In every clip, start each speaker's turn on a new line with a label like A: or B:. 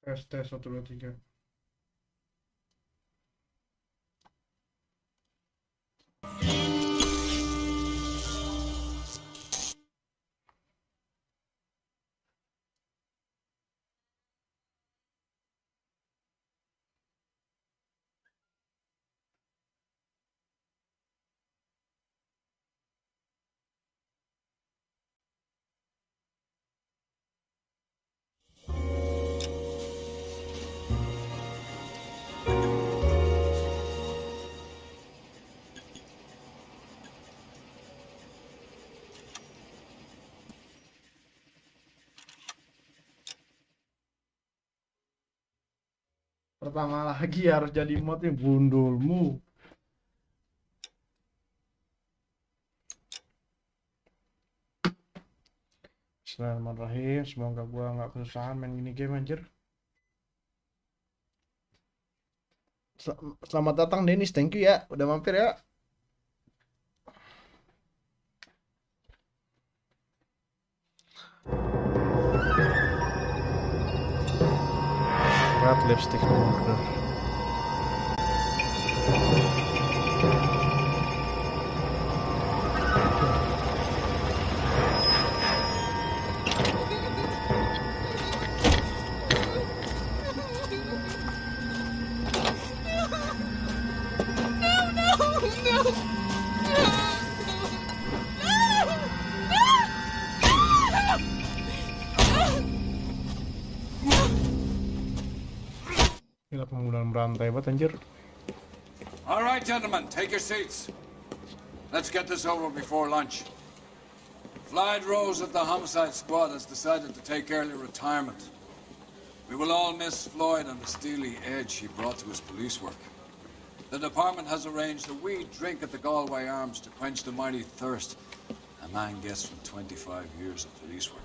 A: Tes tes 1 2 3. Pertama lagi harus jadi modnya bundulmu. Bismillahirrahmanirrahim. Semoga gua nggak kesusahan main gini game anjir. Selamat datang Dennis, thank you ya udah mampir ya. Red lipstick murder. Gila pembunuhan berantai banget anjir.
B: All right, gentlemen, take your seats. Let's get this over before lunch. Floyd Rose of the homicide squad has decided to take early retirement. We will all miss Floyd and the steely edge he brought to his police work. The department has arranged a wee drink at the Galway Arms to quench the mighty thirst a man gets from 25 years of police work.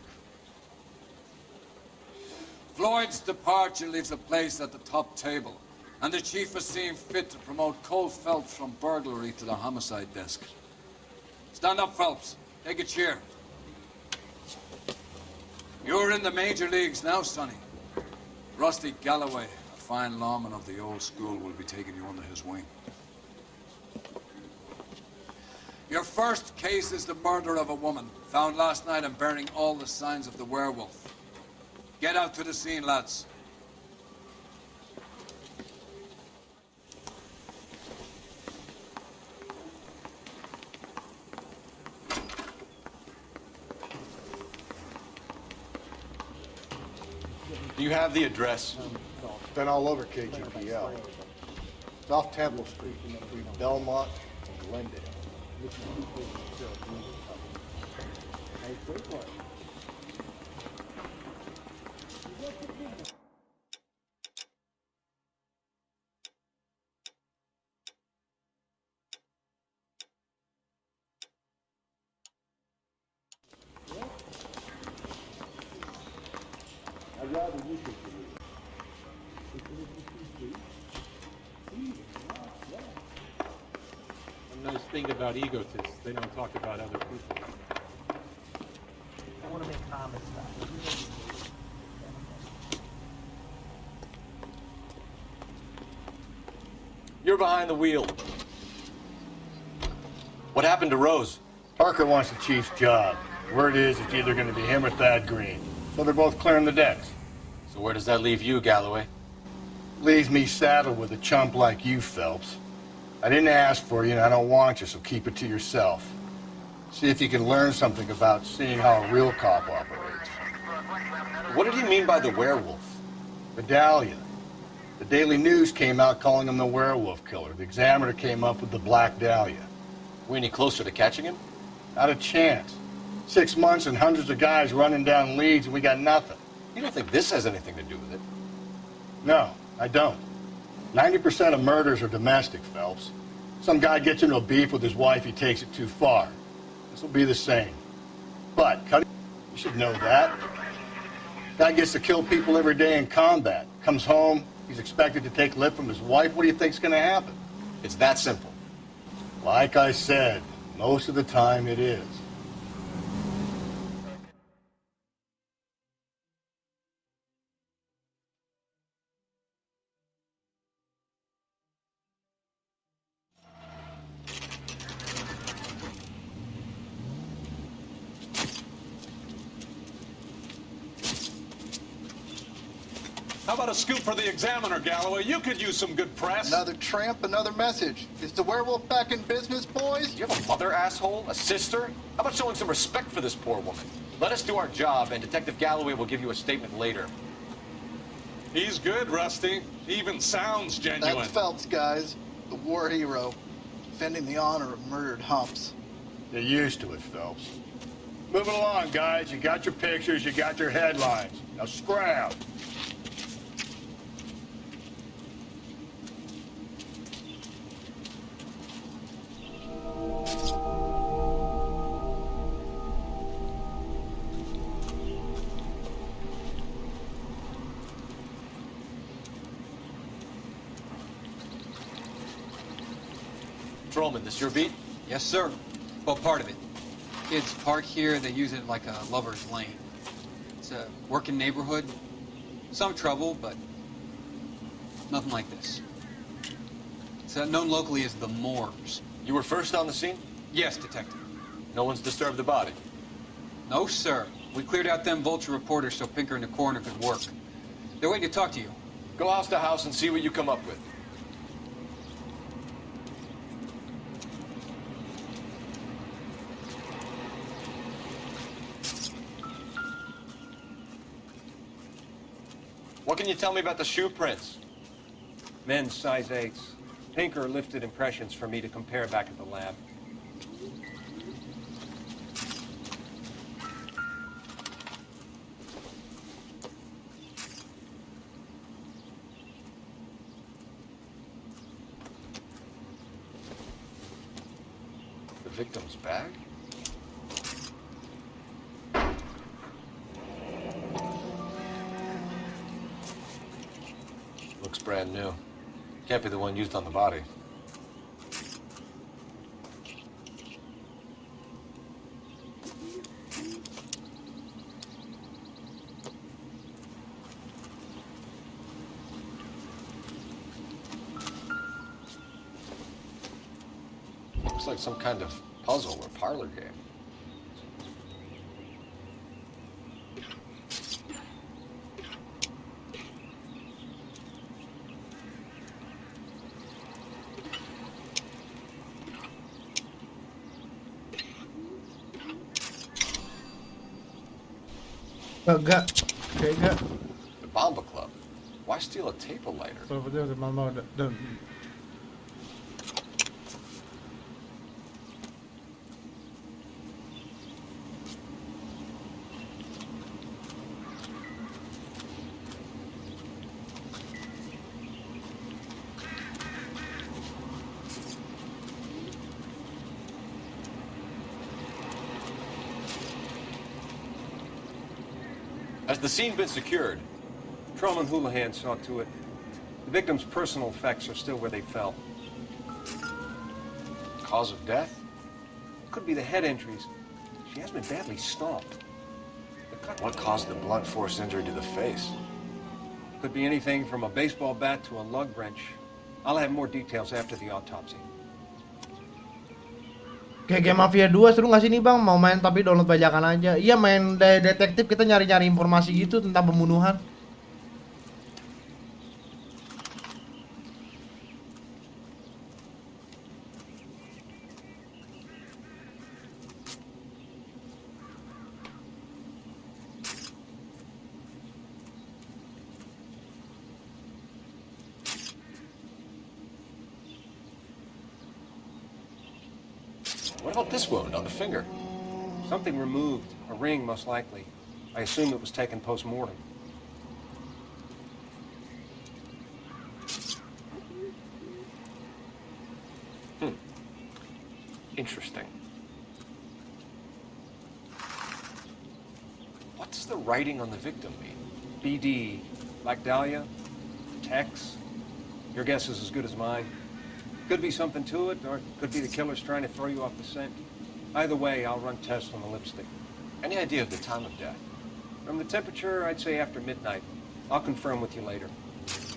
B: Floyd's departure leaves the place at the top table, and the chief has seen fit to promote Cole Phelps from burglary to the homicide desk. Stand up, Phelps. Take a cheer. You're in the major leagues now, Sonny. Rusty Galloway, a fine lawman of the old school, will be taking you under his wing. Your first case is the murder of a woman, found last night and bearing all the signs of the werewolf. Get out to the scene, lads.
C: Do you have the address?
D: It's been all over KGPL. It's off Temple Street, between Belmont and Glendale. I'd rather you could believe.
C: A nice thing about egotists, they don't talk about other people.
E: I want to make comments about it.
C: You're behind the wheel. What happened to Rose?
D: Parker wants the chief's job. Word is it's either going to be him or Thad Green. So they're both clearing the decks.
C: So where does that leave you, Galloway?
D: Leaves me saddled with a chump like you, Phelps. I didn't ask for you and I don't want you, so keep it to yourself. See if you can learn something about seeing how a real cop operates.
C: What did he mean by the werewolf?
D: Vidalia. The Daily News came out calling him the werewolf killer. The Examiner came up with the Black Dahlia.
C: We any closer to catching him?
D: Not a chance. 6 months and hundreds of guys running down leads and we got nothing.
C: You don't think this has anything to do with it?
D: No, I don't. 90% of murders are domestic, Phelps. Some guy gets into a beef with his wife, he takes it too far. This will be the same. But, you should know that. Guy gets to kill people every day in combat. Comes home, he's expected to take lip from his wife. What do you think's gonna happen?
C: It's that simple.
D: Like I said, most of the time it is.
F: How about a scoop for the Examiner, Galloway? You could use some good press.
G: Another tramp, another message. Is the werewolf back in business, boys?
H: Do you have a mother, asshole? A sister? How about showing some respect for this poor woman? Let us do our job, and Detective Galloway will give you a statement later.
F: He's good, Rusty. He even sounds genuine.
G: That's Phelps, guys. The war hero. Defending the honor of murdered humps.
D: You're used to it, Phelps. Moving along, guys. You got your pictures, you got your headlines. Now scram.
H: Patrolman, this your beat?
I: Yes, sir. Well, part of it. Kids park here, they use it like a lover's lane. It's a working neighborhood. Some trouble, but nothing like this. It's known locally as the Moors.
H: You were first on the scene?
I: Yes, Detective.
H: No one's disturbed the body?
I: No, sir. We cleared out them vulture reporters so Pinker and the coroner could work. They're waiting to talk to you.
H: Go house to house and see what you come up with. What can you tell me about the shoe prints?
J: Men's size 8s. Pinker lifted impressions for me to compare back at the lab.
H: The victim's bag? Looks brand new. Can't be the one used on the body. Looks like some kind of puzzle or parlor game.
A: Enggak. Kayak enggak.
H: The Bomba Club. Why steal a table lighter?
A: Kalau betul mau dan
H: Has the scene been secured?
J: Patrolman Houlihan saw to it. The victim's personal effects are still where they fell.
H: Cause of death?
J: Could be the head injuries. She has been badly stomped. The cut
H: What caused the blunt force injury to the face?
J: could be anything from a baseball bat to a lug wrench. I'll have more details after the autopsy.
A: kayak game Mafia 2 seru nggak sih nih bang? Mau main tapi download bajakan aja. Iya main detektif kita nyari-nyari informasi gitu tentang pembunuhan.
H: What about this wound on the finger?
J: Something removed, a ring most likely. I assume it was taken post-mortem.
H: Interesting. What does the writing on the victim mean?
J: BD, Black Dahlia, Tex. Your guess is as good as mine. Could be something to it, or it could be the killer's trying to throw you off the scent. Either way, I'll run tests on the lipstick.
H: Any idea of the time of death?
J: From the temperature, I'd say after midnight. I'll confirm with you later.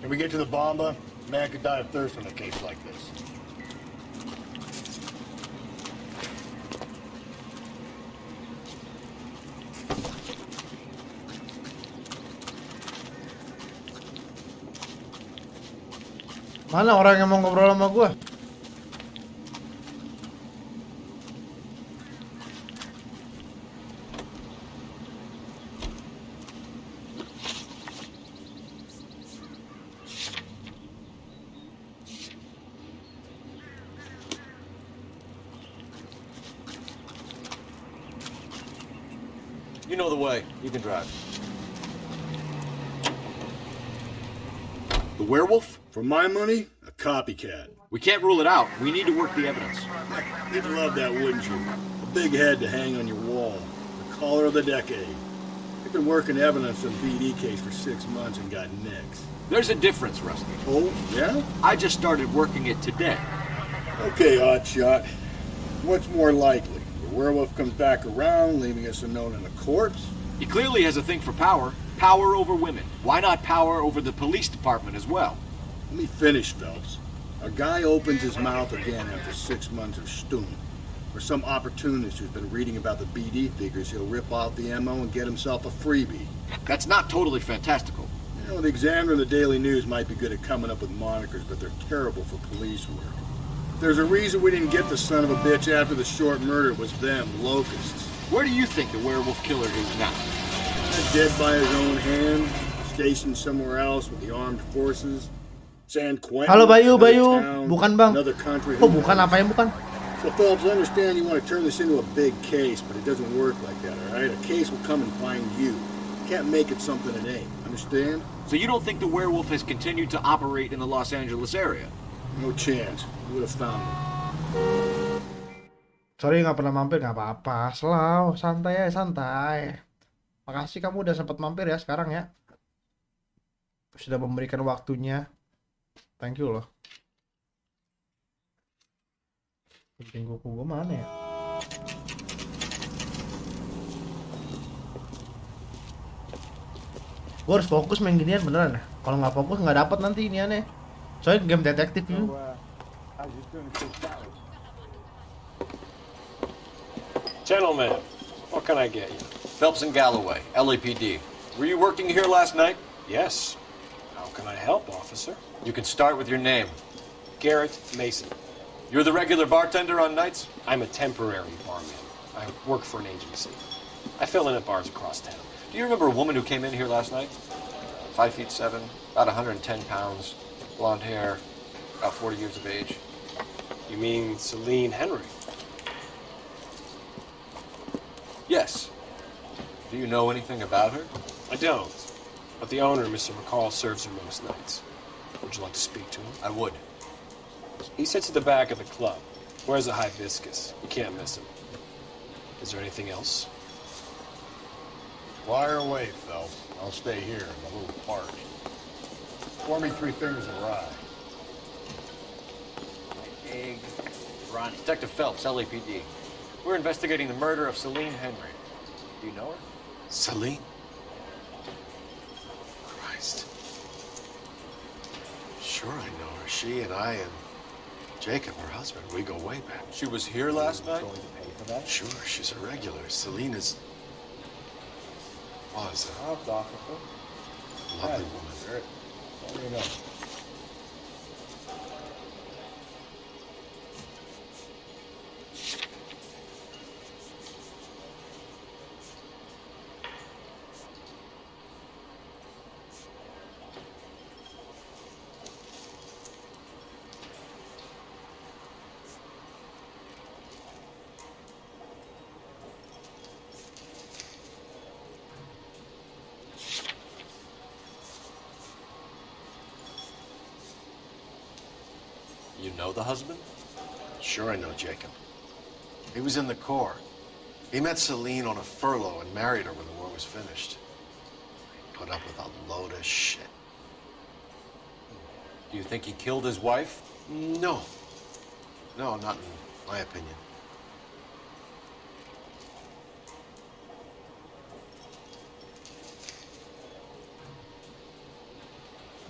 D: Can we get to the Bomba? Man could die of thirst in a case like this.
A: Mana orang yang mau ngobrol sama gua?
H: You know the way. You can drive. The werewolf?
D: For my money, a copycat.
H: We can't rule it out. We need to work the evidence.
D: You'd love that, wouldn't you? A big head to hang on your wall. The caller of the decade. You've been working evidence on BD case for 6 months and got nicks.
H: There's a difference, Rusty.
D: Oh, yeah?
H: I just started working it today.
D: Okay, Oddshot. What's more likely? The werewolf comes back around, leaving us unknown in a corpse?
H: He clearly has a thing for power. Power over women. Why not power over the police department as well?
D: Let me finish, Phelps. A guy opens his mouth again after 6 months of stewing. Or some opportunist who's been reading about the BD figures, he'll rip off the MO and get himself a freebie.
H: That's not totally fantastical.
D: You know, the Examiner and the Daily News might be good at coming up with monikers, but they're terrible for police work. There's a reason we didn't get the son of a bitch after the short murder. It was them, locusts.
H: Where do you think the werewolf killer is now?
D: Dead by his own hand, stationed somewhere else with the armed forces. San Quentin.
A: Halo Bayu,
D: another
A: Bayu.
D: town,
A: Bukan bang.
D: Another country.
A: Oh bukan, apa yang bukan?
D: So Phelps, I understand you want to turn this into a big case, but it doesn't work like that, all right? A case will come and find you. You can't make it something it ain't. Understand?
H: So you don't think the werewolf has continued to operate in the Los Angeles area?
D: No chance. You would have found him.
A: Sorry nggak pernah mampir, nggak apa-apa. Selalu santai ya, santai. Makasih kamu udah sempat mampir ya sekarang ya. Sudah memberikan waktunya. Thank you loh. Bikin kuku gue mana ya? Gue harus fokus main ginian beneran ya. Kalau nggak fokus nggak dapet nanti ini aneh. Soalnya game detektif ini.
J: Gentlemen, what can I get you?
H: Phelps and Galloway, LAPD. Were you working here last night?
J: Yes. How can I help, officer?
H: You can start with your name.
J: Garrett Mason.
H: You're the regular bartender on nights?
J: I'm a temporary barman. I work for an agency. I fill in at bars across town.
H: Do you remember a woman who came in here last night? 5'7", about 110 pounds, blonde hair, about 40 years of age.
J: You mean Celine Henry?
H: Yes. Do you know anything about her?
J: I don't. But the owner, Mr. McCall, serves her most nights. Would you like to speak to him?
H: I would.
J: He sits at the back of the club. Wears a hibiscus. You can't miss him. Is there anything else?
D: Fire away, Phelps. I'll stay here in the little park. Pour me 3 fingers of rye.
H: Egg. Ronnie. Detective Phelps, LAPD. We're investigating the murder of Celine Henry. Do you know her?
K: Celine? Christ. Sure I know her. She and I and Jacob, her husband, we go way back.
H: She was here last night?
K: Sure, she's a regular. Celine was a lovely woman.
H: You know the husband?
K: Sure I know Jacob. He was in the Corps. He met Celine on a furlough and married her when the war was finished. He put up with a load of shit.
H: Do you think he killed his wife?
K: No. No, not in my opinion.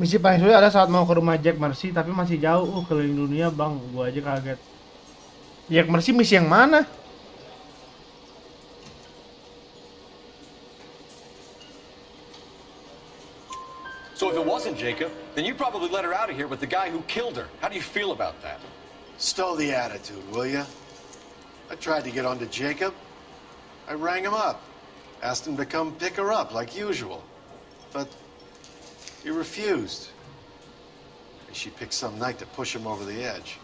A: Misi paling sulit ada saat mau ke rumah Jack Mercy tapi masih jauh keliling dunia bang, gua aja kaget. Jack Mercy misi yang mana?
H: So if it wasn't Jacob, then you probably let her out of here with the guy who killed her. How do you feel about that?
K: Stow the attitude, will ya? I tried to get onto Jacob. I rang him up. Asked him to come pick her up, like usual. But he refused. And she picked some night to push him over the edge.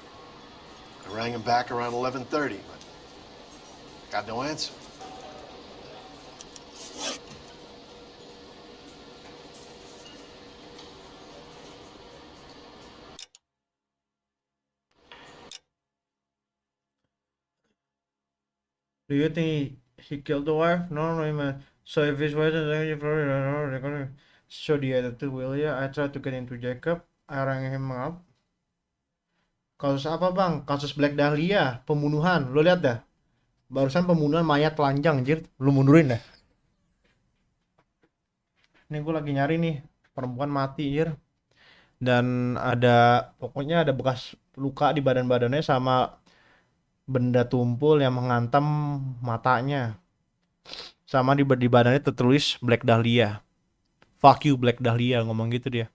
K: I rang him back around 11:30, but got no answer.
A: Do you think he killed the wife? No, no, man. So if it's wasn't, then you probably don't know. They're gonna show the attitude, will ya? I tried to get into Jacob. I rang him up. Kasus apa bang? Kasus Black Dahlia, pembunuhan. Lo lihat dah. Barusan pembunuhan mayat telanjang, anjir. Lu mundurin dah. Ini gue lagi nyari nih, perempuan mati, anjir. Dan pokoknya ada bekas luka di badan-badannya sama benda tumpul yang menghantam matanya. Sama di badannya tertulis Black Dahlia. Fuck you Black Dahlia, ngomong gitu dia.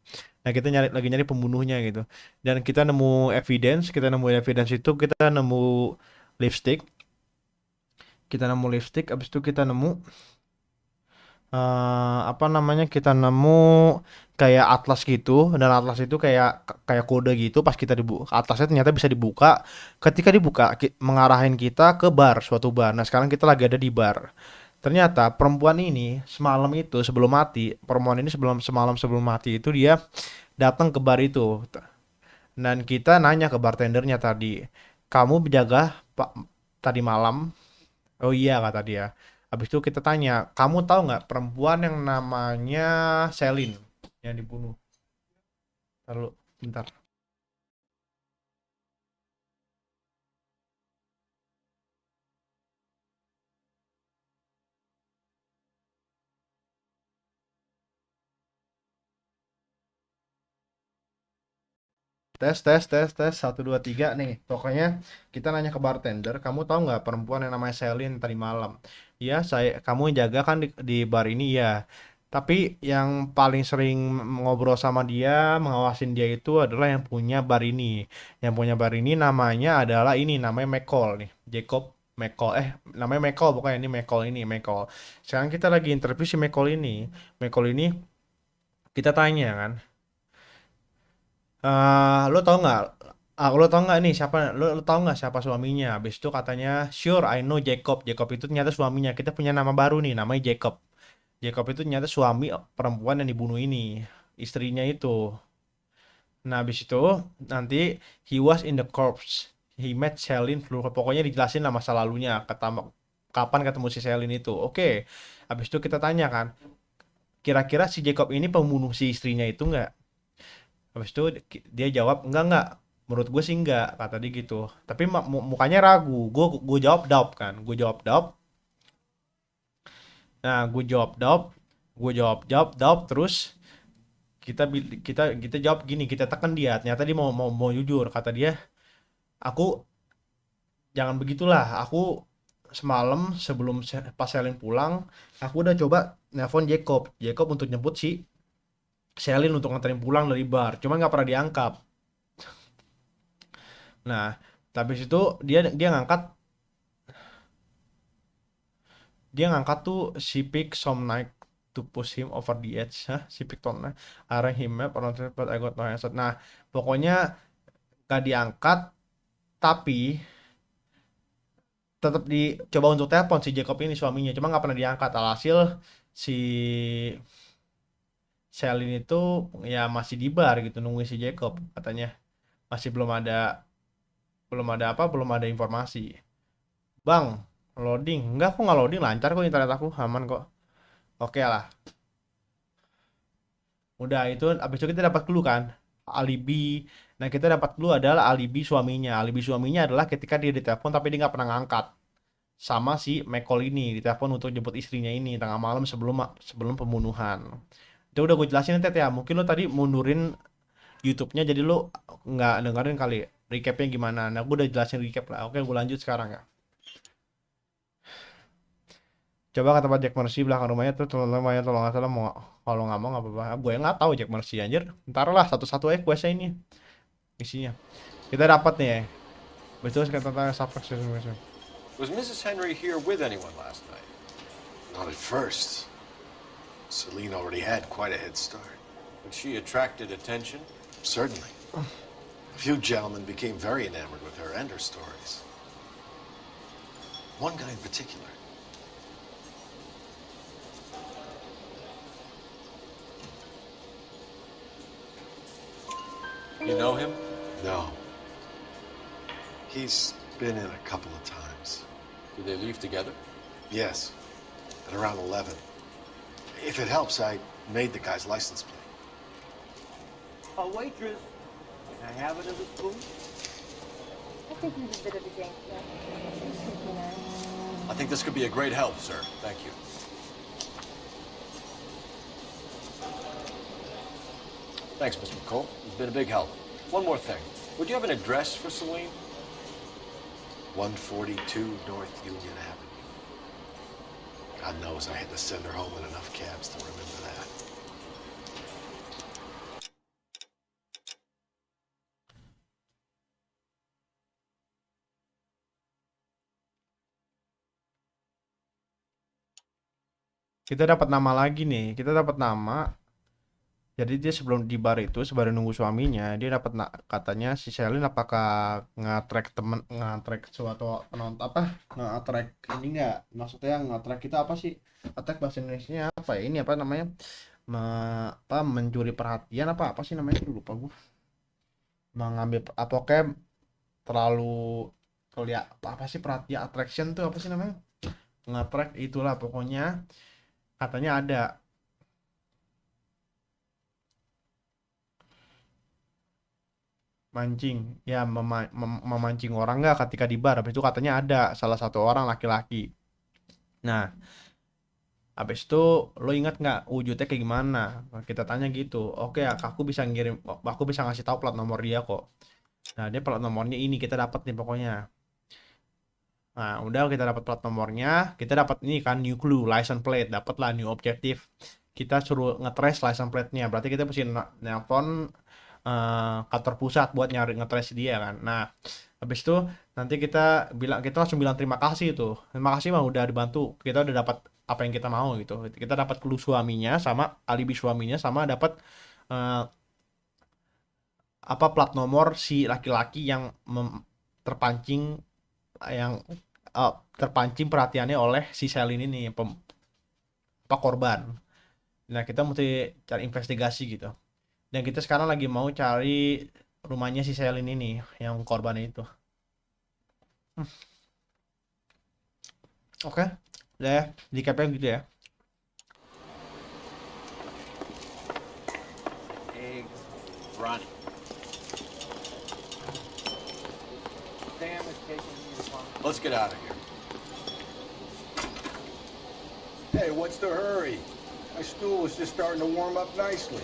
A: Nah, kita lagi nyari pembunuhnya gitu. Dan kita nemu evidence itu kita nemu lipstick. Abis itu kita nemu kita nemu kayak atlas gitu, dan atlas itu kayak kode gitu. Pas kita dibuka atlasnya, ternyata bisa dibuka. Ketika dibuka mengarahin kita ke suatu bar. Nah, sekarang kita lagi ada di bar. Ternyata perempuan ini semalam itu sebelum mati itu dia datang ke bar itu. Dan kita nanya ke bartendernya tadi, kamu berjaga Pak tadi malam? Oh iya, kata dia. Habis itu kita tanya, kamu tahu nggak perempuan yang namanya Celine yang dibunuh? Lalu bentar. Tes 1 2 3 nih. Pokoknya kita nanya ke bartender, kamu tahu nggak perempuan yang namanya Celine tadi malam? Iya, kamu jaga kan di bar ini ya. Tapi yang paling sering ngobrol sama dia, mengawasin dia itu adalah yang punya bar ini. Yang punya bar ini namanya McCall nih. Jacob McCall. Namanya McCall, pokoknya ini McCall. Sekarang kita lagi interview si McCall ini. McCall ini kita tanya kan, lo tau nggak nih siapa, lo tau nggak siapa suaminya? Habis itu katanya, sure I know Jacob. Jacob itu ternyata suaminya. Kita punya nama baru nih, namanya Jacob. Jacob itu ternyata suami perempuan yang dibunuh ini, istrinya itu. Nah, habis itu nanti he was in the corpse, he met Celine, pokoknya dijelasin lah masa lalunya, kapan ketemu si Celine itu. Oke. Habis itu kita tanya kan, kira-kira si Jacob ini pembunuh si istrinya itu nggak? Habis itu dia jawab, enggak. Menurut gue sih enggak, kata dia gitu. Tapi mukanya ragu. Gue jawab doubt kan. Nah, gue jawab doubt. Terus kita jawab gini, kita tekan dia. Ternyata dia mau jujur. Kata dia, aku jangan begitulah. Aku semalam sebelum pas Celine pulang, aku udah coba nelpon Jacob untuk nyebut si Celine untuk nganterin pulang dari bar, cuma nggak pernah diangkat. Nah, tapi situ dia ngangkat tuh, she picked some knife to push him over the edge. She picked on knife, I rang him up, but I got no answer. Nah, pokoknya gak diangkat, tapi tetap dicoba untuk telepon si Jacob ini suaminya, cuma nggak pernah diangkat. Alhasil si Celine itu ya masih di bar gitu nungguin si Jacob, katanya masih belum ada informasi. Bang, loading? Enggak, kok nggak loading, lancar kok internet aku, aman kok. Oke lah. Udah itu, abis itu kita dapat clue kan, alibi. Nah, kita dapat clue adalah alibi suaminya. Alibi suaminya adalah ketika dia ditelepon tapi dia nggak pernah ngangkat sama si McCall ini, ditelepon untuk jemput istrinya ini tengah malam sebelum pembunuhan. Itu udah gue jelasin nanti ya. Mungkin lo tadi mundurin YouTube-nya, jadi lo nggak dengerin kali recapnya gimana. Nah, gue udah jelasin recap lah. Oke, gue lanjut sekarang ya. Coba ke tempat Jack Mercy belakang rumahnya tuh, tolong nggak salah mau Kalau nggak mau nggak apa-apa. Gue nggak tahu Jack Mercy anjir. Ntar lah satu-satu aja questnya ini. Isinya. Kita dapat nih. Betul tentang subtext.
H: Was Mrs. Henry here with anyone last night?
K: Not at first. Celine already had quite a head start.
H: But she attracted attention?
K: Certainly. A few gentlemen became very enamored with her and her stories. One guy in particular.
H: You know him?
K: No. He's been in a couple of times.
H: Did they leave together?
K: Yes. At around 11. If it helps, I made the guy's license plate.
E: A waitress. Can I have it as a spoon?
L: I think he's a bit of a gangster.
H: I think this could be a great help, sir. Thank you. Thanks, Mr. McCole. You've been a big help. One more thing. Would you have an address for Celine?
K: 142 North Union Avenue. God knows I had to send her home in enough cabs to remember that.
A: Kita dapat nama lagi nih. Kita dapat nama. Jadi dia sebelum di bar itu, sembari nunggu suaminya, dia dapat katanya si Celine apakah nge-track suatu penonton apa? Nge-track ini enggak? Maksudnya nge-track kita apa sih? Attack bahasa Indonesia apa ya? Ini apa namanya? Mencuri perhatian apa sih namanya? Lupa gue. Mengambil apa kayak terlalu terlihat apa sih perhatian attraction tuh apa sih namanya? Nge-track itulah pokoknya katanya ada. Mancing ya memancing orang nggak ketika di bar. Habis itu katanya ada salah satu orang laki-laki. Nah habis itu lo ingat nggak wujudnya kayak gimana? Kita tanya gitu. Oke, aku bisa ngasih tahu plat nomor dia kok. Nah dia plat nomornya ini kita dapat nih pokoknya. Nah udah kita dapat plat nomornya, kita dapat ini kan new clue, license plate, dapat lah new objective. Kita suruh ngetrace license plate-nya. Berarti kita mesti nelpon kantor pusat buat nyari ngetrace dia kan. Nah habis itu nanti kita langsung bilang terima kasih tuh, terima kasih mah udah dibantu, kita udah dapat apa yang kita mau gitu. Kita dapat clue suaminya sama alibi suaminya sama dapat plat nomor si laki-laki yang terpancing perhatiannya oleh si Celine ini korban. Nah kita mesti cari investigasi gitu. Dan kita sekarang lagi mau cari rumahnya si Celine ini, yang korban itu. Oke, udah ya, di capnya gitu ya.
J: Eggs, running. Sam is taking me to farm.
H: Let's get out of here.
M: Hey, what's the hurry? My stool was just starting to warm up nicely.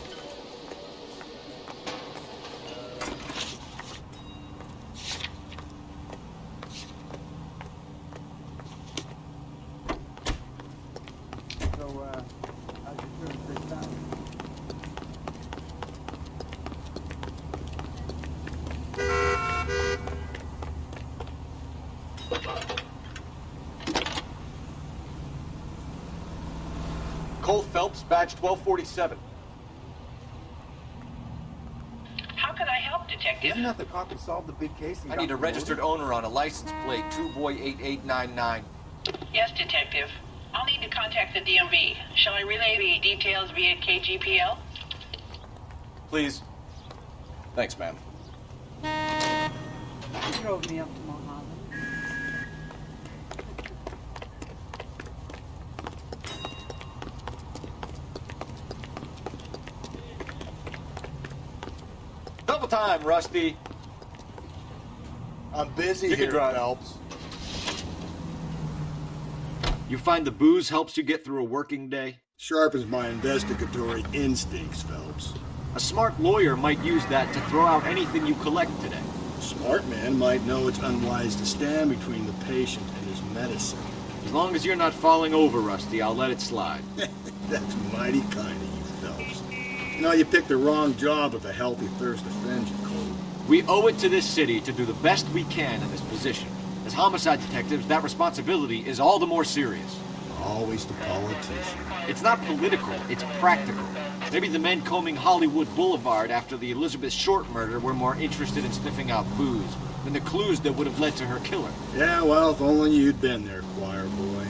H: Cole Phelps, badge 1247.
N: How can I help, Detective?
M: Isn't that the cop who solved the big case?
H: I need a registered owner on a license plate, 2boy8899.
N: Yes, Detective. I'll need to contact the DMV. Shall I relay the details via KGPL?
H: Please. Thanks, ma'am.
E: He drove me up to Mulholland.
H: Double time, Rusty.
M: I'm busy
H: You
M: here,
H: can drive.
M: Phelps.
H: You find the booze helps you get through a working day?
M: Sharpens my investigatory instincts, Phelps.
H: A smart lawyer might use that to throw out anything you collect today.
M: A smart man might know it's unwise to stand between the patient and his medicine.
H: As long as you're not falling over, Rusty, I'll let it slide.
M: That's mighty kind of you, You know, you picked the wrong job with a healthy thirst to fend, Cole.
H: We owe it to this city to do the best we can in this position. As homicide detectives, that responsibility is all the more serious.
M: Always the politician.
H: It's not political, it's practical. Maybe the men combing Hollywood Boulevard after the Elizabeth Short murder were more interested in sniffing out booze than the clues that would have led to her killer.
M: Yeah, well, if only you'd been there, choir boy.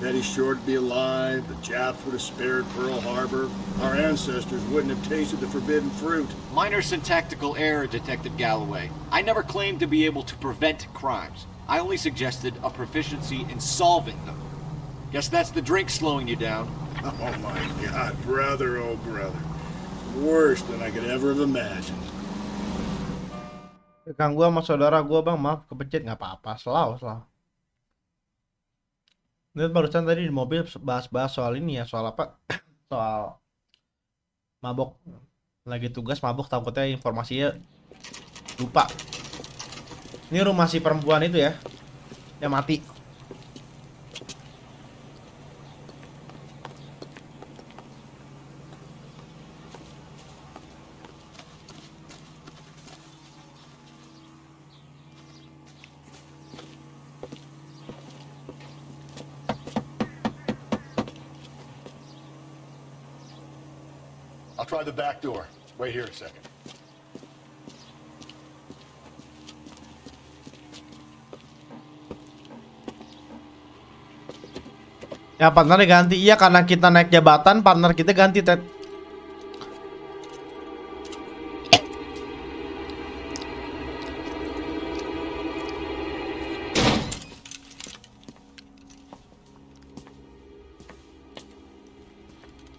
M: Betty Short would be alive, the Japs would have spared Pearl Harbor, our ancestors wouldn't have tasted the forbidden fruit.
H: Minor syntactical error, Detective Galloway. I never claimed to be able to prevent crimes. I only suggested a proficiency in solving them. Guess that's the drink slowing you down.
M: Oh my God, brother, oh brother. Worse than I could ever have imagined.
A: Kang gua sama saudara gua bang, maaf kepencet nggak apa-apa, selalu. Ini barusan tadi di mobil bahas-bahas soal ini ya, soal apa? Soal mabok, lagi tugas mabok, takutnya informasinya lupa. Ini rumah si perempuan itu ya, yang mati.
D: I'll try the back door. Wait here a second.
A: Ya partnernya ganti, iya karena kita naik jabatan, partner kita ganti Ted.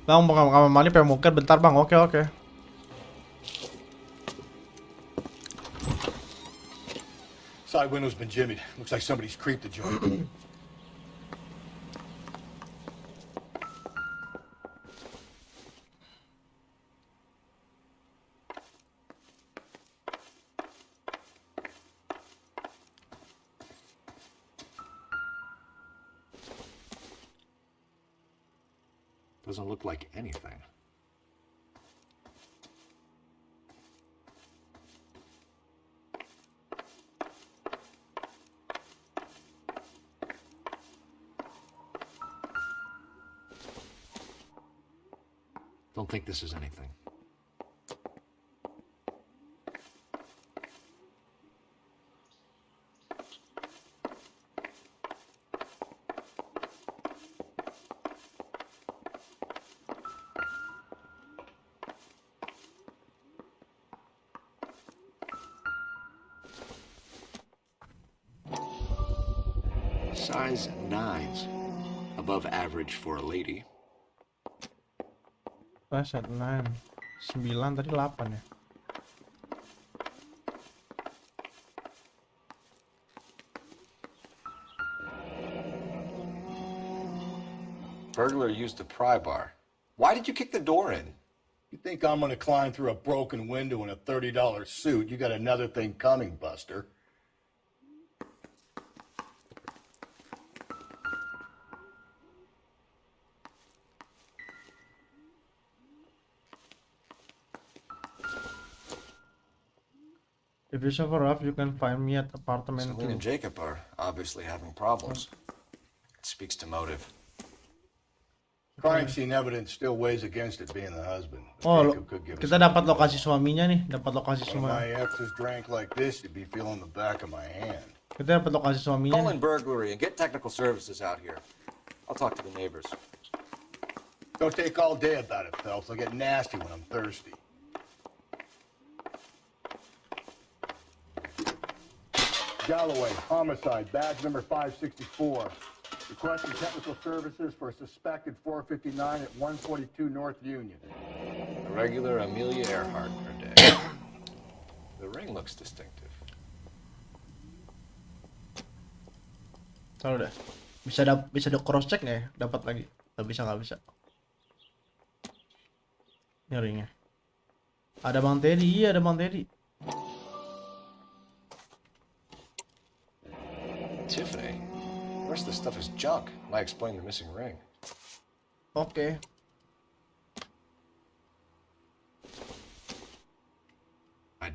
A: Bang, mau kamar mandi pengen muket bentar bang, oke.
D: Side window's been jimmied. Looks like somebody's creeped the joint.
H: Doesn't look like anything. Don't think this is anything. Size 9s. Above average for a lady.
A: Set 9 9 tadi 8 ya.
H: Burglar used the pry bar. Why did you kick the door in?
D: You think I'm gonna climb through a broken window in a $30 suit? You got another thing coming, Buster.
A: If you suffer rough, you can find me at apartment 2.
H: Celine and Jacob are obviously having problems. It speaks to motive.
D: Crime scene evidence still weighs against it being the husband.
A: Oh, kita dapat lokasi suaminya nih, dapat lokasi
D: When
A: suaminya.
D: my exes drank like this, you'd be feeling the back of my hand.
A: Kita dapat lokasi suaminya.
H: Call in burglary and get technical services out here. I'll talk to the neighbors.
D: Don't take all day about it, Phelps. I'll get nasty when I'm thirsty. Galloway, homicide, badge number 564. Requesting technical services for a suspected 459 at 142 North Union.
H: A regular Amelia Earhart per day. The ring looks distinctive.
A: Tahu deh. Bisa cross check nggak ya? Dapat lagi. Nggak bisa. Ini ringnya. Ada Bang Teddy, iya ada Bang Teddy.
H: Tiffany, the rest of the stuff is junk. Might explain the missing ring.
A: Oke.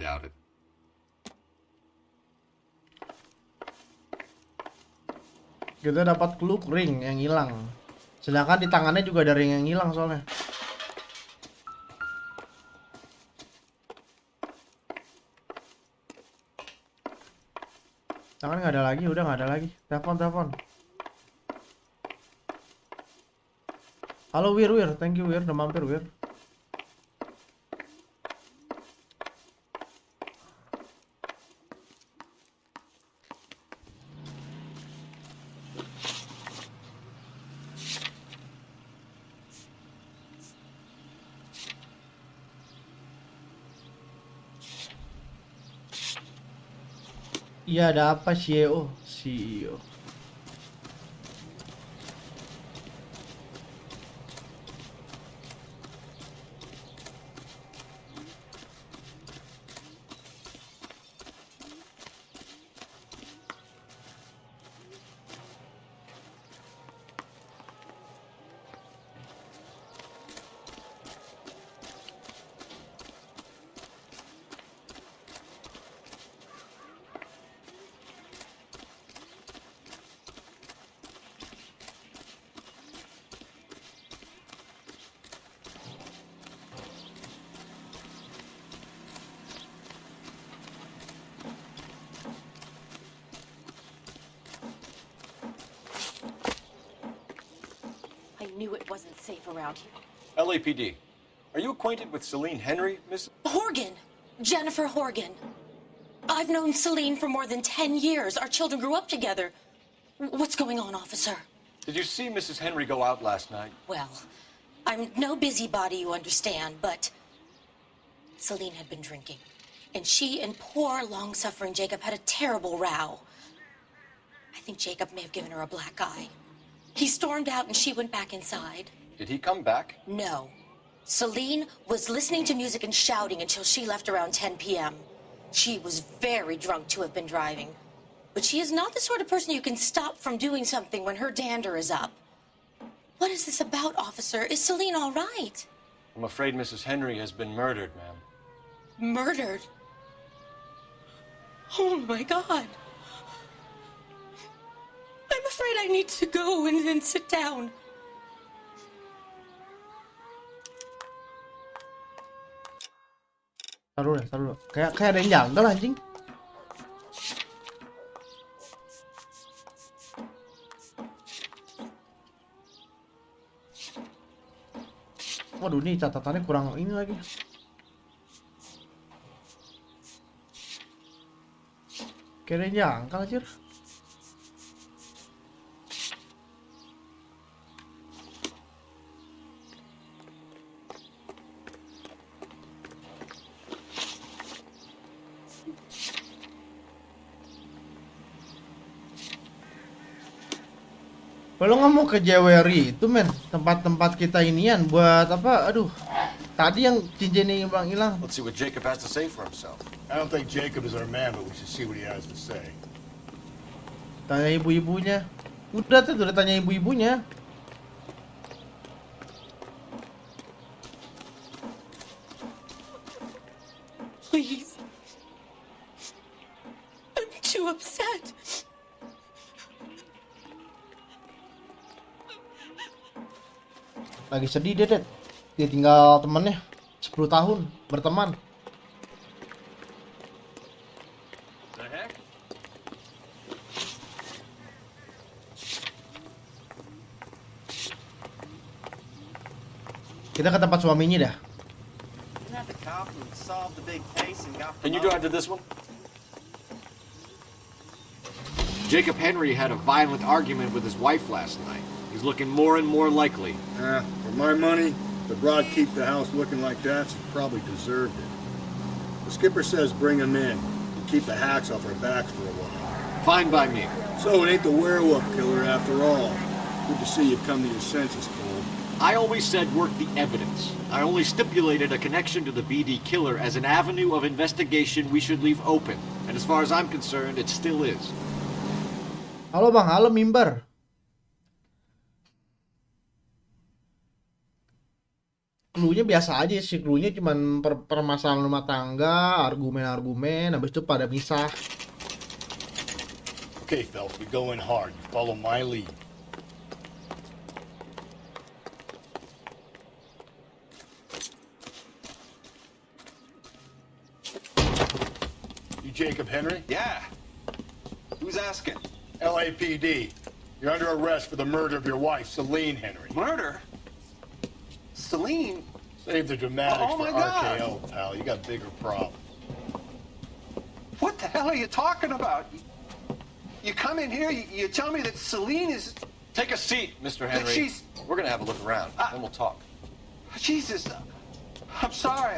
H: doubt it.
A: Kita dapat clue ring yang hilang. Sedangkan di tangannya juga ada ring yang hilang soalnya. Tangan nggak ada lagi, udah nggak ada lagi. Telepon. Halo Wir, thank you Wir, udah mampir Wir. Iya, ada apa CEO? CEO.
O: I knew it wasn't safe around here.
J: LAPD. Are you acquainted with Celine Henry, Miss?
O: Horgan! Jennifer Horgan. I've known Celine for more than 10 years. Our children grew up together. What's going on, officer?
J: Did you see Mrs. Henry go out last night?
O: Well, I'm no busybody, you understand, but Celine had been drinking. And she and poor, long-suffering Jacob had a terrible row. I think Jacob may have given her a black eye. He stormed out and she went back inside.
J: Did he come back?
O: No. Celine was listening to music and shouting until she left around 10 p.m. She was very drunk to have been driving. But she is not the sort of person you can stop from doing something when her dander is up. What is this about, officer? Is Celine all right?
J: I'm afraid Mrs. Henry has been murdered, ma'am.
O: Murdered? Oh, my God. I'm afraid I need to go and sit down.
A: Taruh deh. Kayak ada yang janggal anjing. Waduh, nih catatannya kurang ini lagi. Kayak ada yang janggal anjir. Kalau nggak mau ke Jewelry itu men, tempat-tempat kita inian buat apa? Aduh, tadi yang cincinnya hilang.
J: Let's see what Jacob has to say for himself.
D: I don't think Jacob is our man, but we should see what he has to say.
A: Tanya ibu-ibunya. Udah tanya ibu-ibunya.
O: Please. I'm too upset.
A: Lagi sedih dia tinggal temennya 10 tahun berteman.
J: The heck?
A: Kita ke tempat suaminya dah.
J: Can you drive to this one?
H: Jacob Henry had a violent argument with his wife last night. He's looking more and more likely.
M: For my money, the broad keeps the house looking like that, she probably deserved it. The skipper says bring him in and keep the hacks off our backs for a while.
H: Fine by me.
M: So it ain't the werewolf killer after all. Good to see you've come to your senses, Cole.
H: I always said work the evidence. I only stipulated a connection to the BD killer as an avenue of investigation we should leave open. And as far as I'm concerned, it still is.
A: Halo bang, halo mimbar. clue-nya biasa aja sih, clue-nya cuman permasalahan rumah tangga, argumen-argumen, habis itu pada misah.
D: Okay, Phelps, we go in hard. You follow my lead. You Jacob Henry?
K: Yeah. Who's asking?
D: LAPD. You're under arrest for the murder of your wife, Celine Henry.
K: Murder? Celine?
D: Save the dramatics
K: Oh,
D: for
K: my God.
D: RKO, pal. You got bigger problems.
K: What the hell are you talking about? You come in here, you tell me that Celine is...
H: Take a seat, Mr.
K: That
H: Henry.
K: she's...
H: We're gonna have a look around, then we'll talk.
K: Jesus, I'm sorry.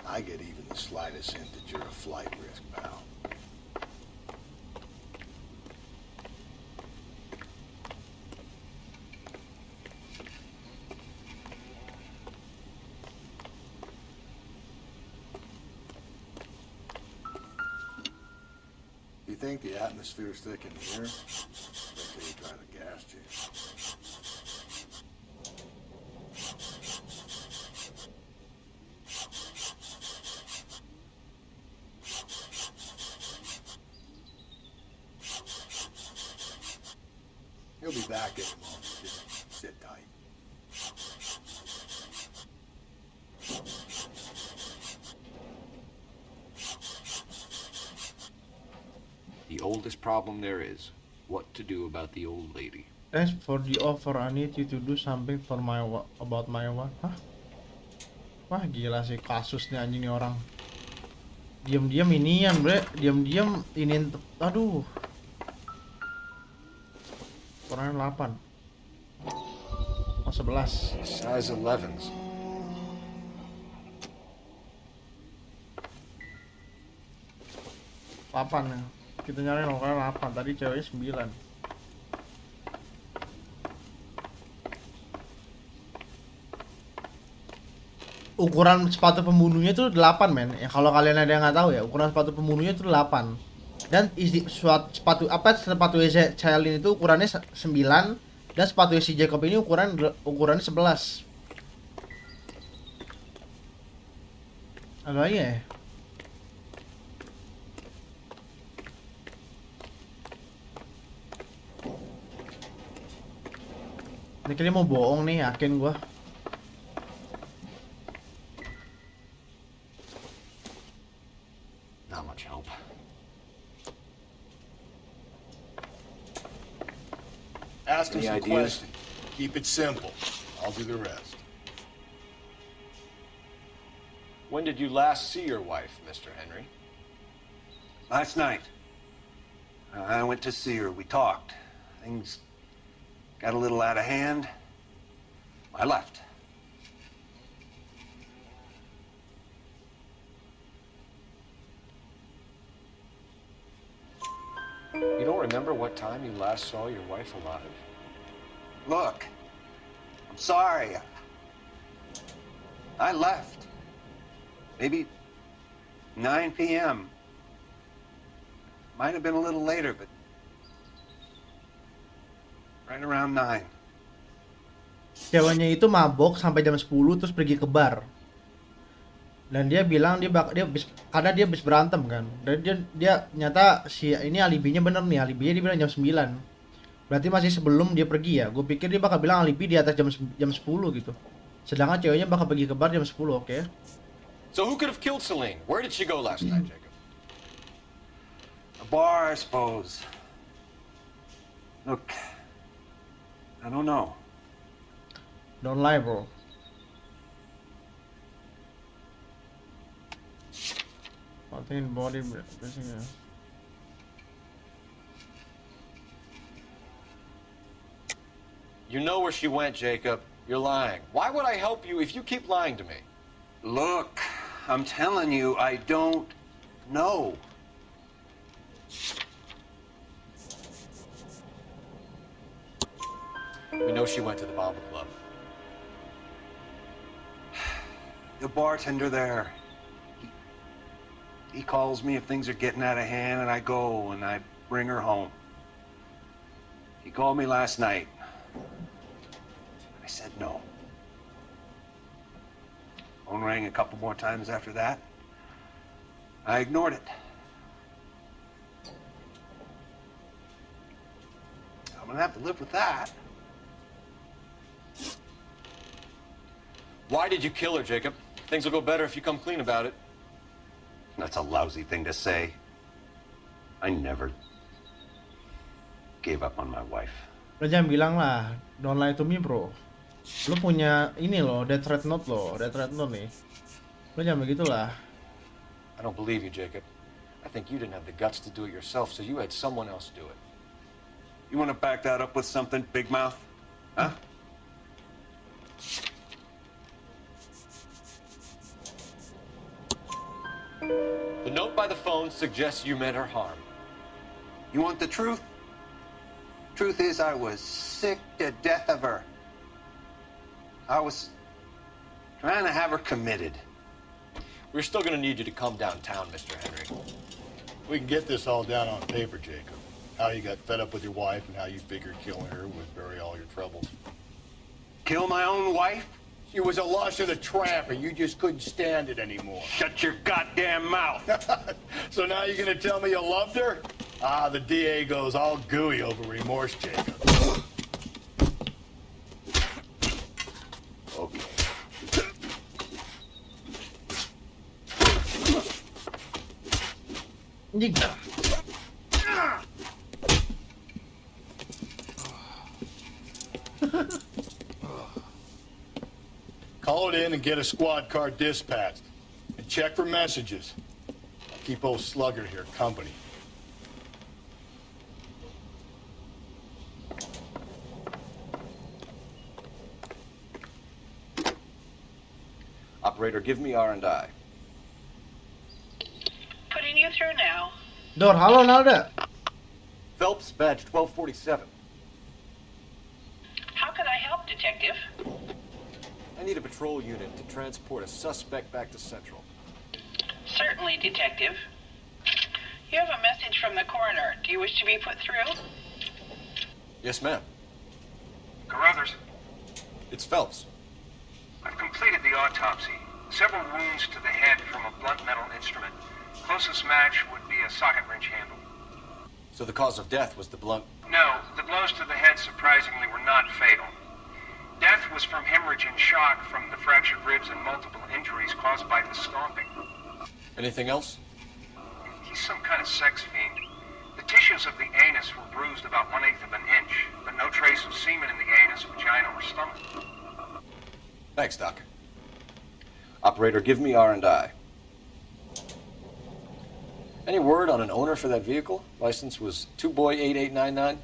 M: I get even the slightest hint that you're a flight risk, pal. You think the atmosphere's thick in here? Wait till you try the gas chamber. He'll be back in a moment. Just sit tight.
H: The oldest problem there is, what to do about the old lady.
A: Thanks for the offer. I need you to do something for about my wife. Hah? Wah gila sih kasusnya anjing nih orang. Diam-diam inian bre, diam-diam inin, aduh. Kurangnya 8. Oh 11.
H: Size 11s.
A: Delapan ya. Kita nyari lokal 8, tadi ceweknya 9. Ukuran sepatu pembunuhnya itu 8 men. Ya kalau kalian ada yang nggak tahu ya, ukuran sepatu pembunuhnya itu 8. Dan sepatu Celine itu ukurannya 9 dan sepatu si Jacob ini ukurannya 11. Ada lagi ya? Ini kayaknya mau bohong nih, yakin gua.
H: Not much help.
D: Ask him
J: Any
D: some
J: ideas?
D: questions. Keep it simple. I'll do the rest.
H: When did you last see your wife, Mr. Henry?
K: Last night. I went to see her. We talked. Things got a little out of hand. I left.
H: You don't remember what time you last saw your wife alive?
K: Look, I'm sorry. I left. Maybe 9 p.m. Might have been a little later, but right around 9.
A: Ceweknya itu mabok sampai jam 10 terus pergi ke bar. Dan dia bilang karena dia habis berantem kan. Dan dia nyata si ini alibinya bener nih, alibinya dia bilang jam 9. Berarti masih sebelum dia pergi ya. Gue pikir dia bakal bilang alibi di atas jam 10 gitu. Sedangkan ceweknya bakal pergi ke bar jam 10, oke?
H: So who could have killed Celine? Where did she go last night, Jacob?
K: A bar, I suppose. Look, I don't know.
A: Don't lie, bro. Contain body basically.
H: You know where she went, Jacob. You're lying. Why would I help you if you keep lying to me?
K: Look, I'm telling you, I don't know.
H: We know she went to the Bomber Club.
K: The bartender there,
J: He calls me if things are getting out of hand, and I go and I bring her home. He called me last night. I said no. Phone rang a couple more times after that. I ignored it. I'm gonna have to live with that.
H: Why did you kill her, Jacob? Things will go better if you come clean about it.
J: That's a lousy thing to say. I never gave up on my wife.
A: Lo jangan bilang lah, don't lie to me bro. Lo punya ini loh, death threat note nih. Lo jangan begitulah.
H: I don't believe you, Jacob. I think you didn't have the guts to do it yourself, so you had someone else do it.
J: You want to back that up with something, big mouth? Huh?
H: The note by the phone suggests you meant her harm.
J: You want the truth? Truth is, I was sick to death of her. I was trying to have her committed.
H: We're still going to need you to come downtown, Mr. Henry.
D: We can get this all down on paper, Jacob. How you got fed up with your wife and how you figured killing her would bury all your troubles.
J: Kill my own wife?
D: She was a lush and a tramp, and you just couldn't stand it anymore.
J: Shut your goddamn mouth.
D: So now you're gonna tell me you loved her? Ah, the DA goes all gooey over remorse, Jacob.
J: Okay.
D: Call it in and get a squad car dispatched. And check for messages. I'll keep old Slugger here company.
H: Operator, give me R&I.
N: Putting you through now.
A: Dor, halo Nalda.
H: Phelps, badge 1247.
N: How can I help, Detective?
H: I need a patrol unit to transport a suspect back to Central.
N: Certainly, Detective. You have a message from the coroner. Do you wish to be put through?
H: Yes, ma'am.
P: Carruthers,
H: It's Phelps.
P: I've completed the autopsy. Several wounds to the head from a blunt metal instrument. Closest match would be a socket wrench handle.
H: So the cause of death was the blunt...
P: No, the blows to the head surprisingly were not fatal. Death was from hemorrhage and shock from the fractured ribs and multiple injuries caused by the stomping.
H: Anything else?
P: He's some kind of sex fiend. The tissues of the anus were bruised about 1/8 of an inch, but no trace of semen in the anus, vagina, or stomach.
H: Thanks, Doc. Operator, give me R&I. Any word on an owner for that vehicle? License was 2boy8899.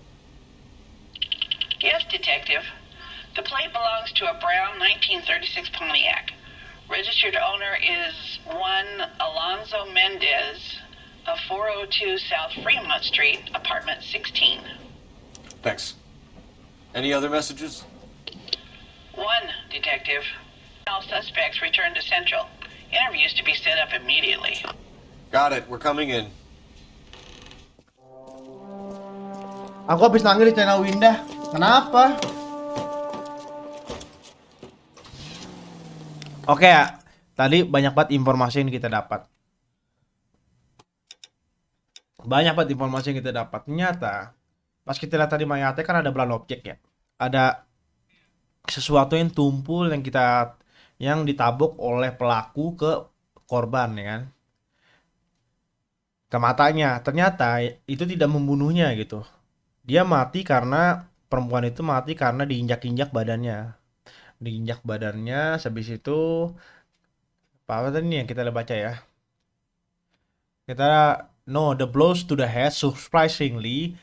N: Yes, Detective. The plate belongs to a brown 1936 Pontiac. Registered owner is one Alonzo Mendez of 402 South Fremont Street, apartment 16.
H: Thanks. Any other messages?
N: One, Detective. All suspects returned to Central. Interviews to be set up immediately.
H: Got it. We're coming in.
A: Aku habis nangis di channel Windah. Kenapa? Oke ya, tadi banyak banget informasi yang kita dapat. Ternyata, pas kita lihat tadi mayatnya kan ada belan objek ya. Ada sesuatu yang tumpul yang ditabuk oleh pelaku ke korban ya kan. Ke matanya. Ternyata itu tidak membunuhnya gitu. Perempuan itu mati karena diinjak-injak badannya. Habis itu apa tadi nih yang kita baca ya? The blows to the head surprisingly,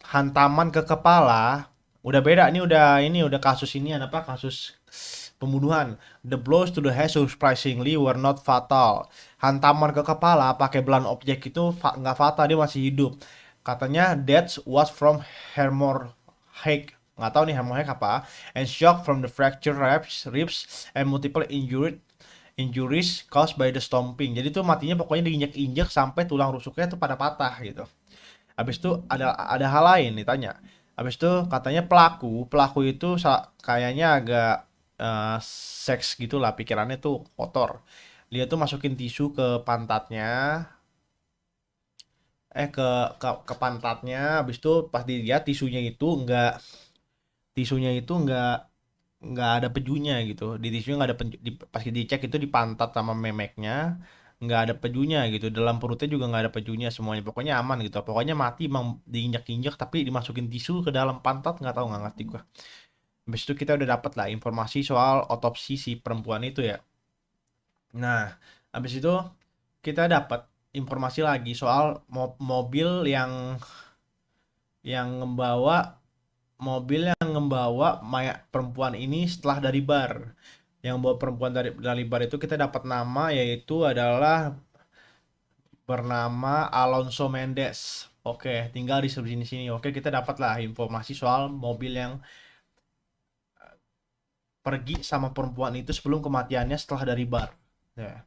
A: hantaman ke kepala. Udah beda ini udah kasus pembunuhan. The blows to the head surprisingly were not fatal. Hantaman ke kepala pakai blunt object itu nggak fatal, dia masih hidup. Katanya death was from hemorrhage. Nggak tahu nih hemorrhage apa. And shock from the fractured ribs and multiple injuries caused by the stomping. Jadi tuh matinya pokoknya diinjek-injek sampai tulang rusuknya tuh pada patah gitu. Habis itu ada hal lain ditanya. Habis itu katanya pelaku itu kayaknya agak seks gitulah, pikirannya tuh kotor. Dia tuh masukin tisu ke pantatnya, ke pantatnya. Habis itu pas dilihat tisunya itu nggak ada pejunya gitu. Di tisunya nggak ada pas dicek itu di pantat sama memeknya nggak ada pejunya gitu. Dalam perutnya juga nggak ada pejunya, semuanya pokoknya aman gitu. Pokoknya mati emang diinjak-injak tapi dimasukin tisu ke dalam pantat, nggak tahu, nggak ngerti gua. Habis itu kita udah dapat lah informasi soal otopsi si perempuan itu ya. Nah, habis itu kita dapat informasi lagi soal mobil yang membawa mayat perempuan ini setelah dari bar. Yang bawa perempuan dari bar itu kita dapat nama, yaitu adalah bernama Alonso Mendes. Oke, tinggal di sini. Oke, kita dapatlah informasi soal mobil yang pergi sama perempuan itu sebelum kematiannya setelah dari bar. Ya.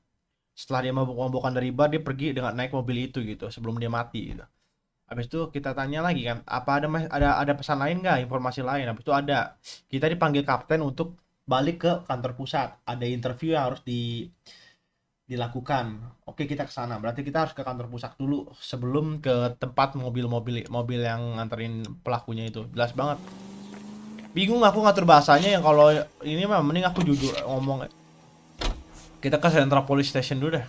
A: Setelah dia mabuk-mabukan dari bar, dia pergi dengan naik mobil itu gitu sebelum dia mati gitu. Habis itu kita tanya lagi kan, apa ada pesan lain nggak, informasi lain? Habis itu ada. Kita dipanggil kapten untuk balik ke kantor pusat. Ada interview yang harus dilakukan. Oke, kita ke sana. Berarti kita harus ke kantor pusat dulu sebelum ke tempat mobil yang nganterin pelakunya itu. Jelas banget. Bingung aku ngatur bahasanya, yang kalau ini mah mending aku jujur ngomong. Kita ke Central Police Station dulu deh.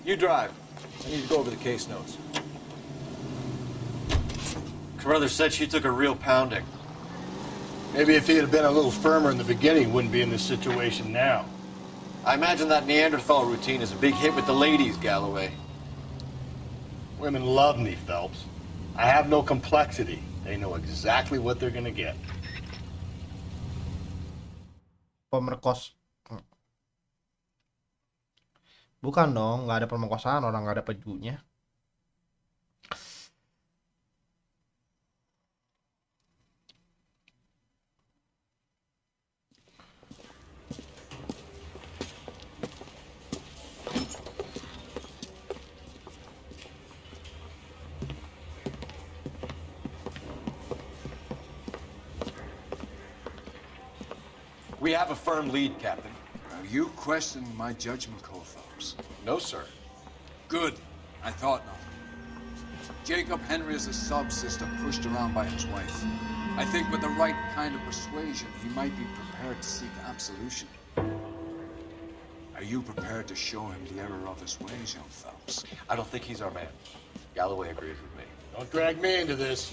H: You drive. I need to go over the case notes. Carruthers said she took a real pounding.
D: Maybe if he had been a little firmer in the beginning, wouldn't be in this situation now.
H: I imagine that Neanderthal routine is a big hit with the ladies, Galloway.
D: Women love me, Phelps. I have no complexity. They know exactly what they're gonna get.
A: Pemerkos. Bukan dong, nggak ada pemerkosaan, orang nggak ada pejunya.
H: We have a firm lead, Captain.
B: Are you questioning my judgment call, Phelps?
H: No, sir.
B: Good. I thought not. Jacob Henry is a sub-sister pushed around by his wife. I think with the right kind of persuasion, he might be prepared to seek absolution. Are you prepared to show him the error of his ways, young Phelps?
H: I don't think he's our man. Galloway agrees with me.
D: Don't drag me into this.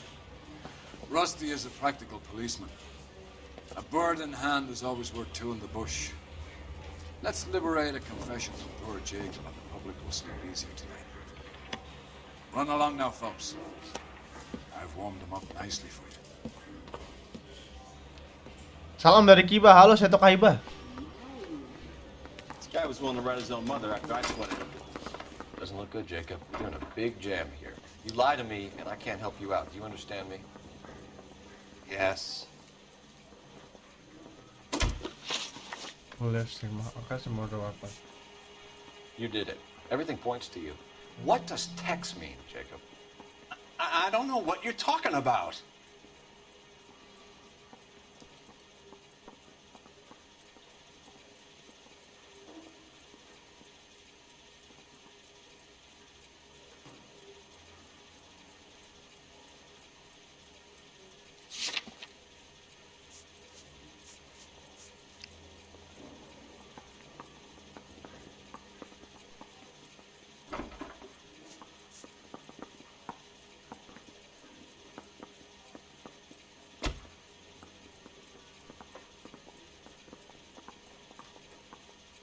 B: Rusty is a practical policeman. A bird in hand is always worth two in the bush. Let's liberate a confession from poor Jacob, and the public will sleep easier tonight. Run along now, Phelps. I've warmed them up nicely for you.
A: Salam dari Kiba. Halo, saya Toka Hiba.
H: This guy was willing to write his own mother after I sweated him. Doesn't look good, Jacob. You're in a big jam here. You lie to me, and I can't help you out. Do you understand me? Yes. You did it. Everything points to you. What does Tex mean, Jacob?
Q: I don't know what you're talking about.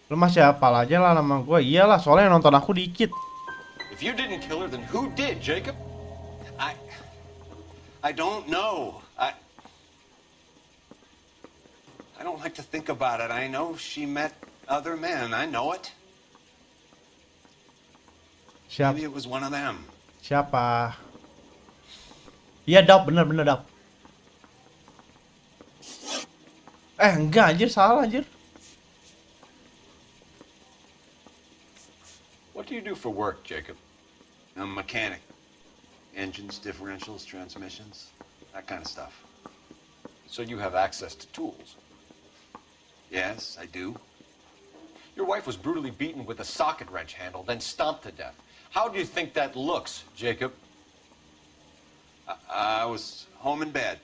A: Lu masih hafal aja lah nama gue. Iyalah, soalnya yang nonton aku dikit.
H: If you didn't kill her, then who did, Jacob?
Q: I don't know. I don't like to think about it. I know she met other men. I know it. Maybe it was one of them.
A: Siapa? Iya, Dap, bener Dap. Enggak anjir, salah anjir.
Q: What do you do for work, Jacob?
K: I'm a mechanic. Engines, differentials, transmissions, that kind of stuff.
Q: So you have access to tools.
K: Yes, I do.
H: Your wife was brutally beaten with a socket wrench handle, then stomped to death. How do you think that looks, Jacob?
K: I was home in bed.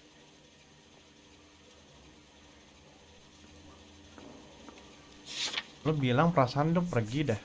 A: Lo bilang perasaan lo pergi dah.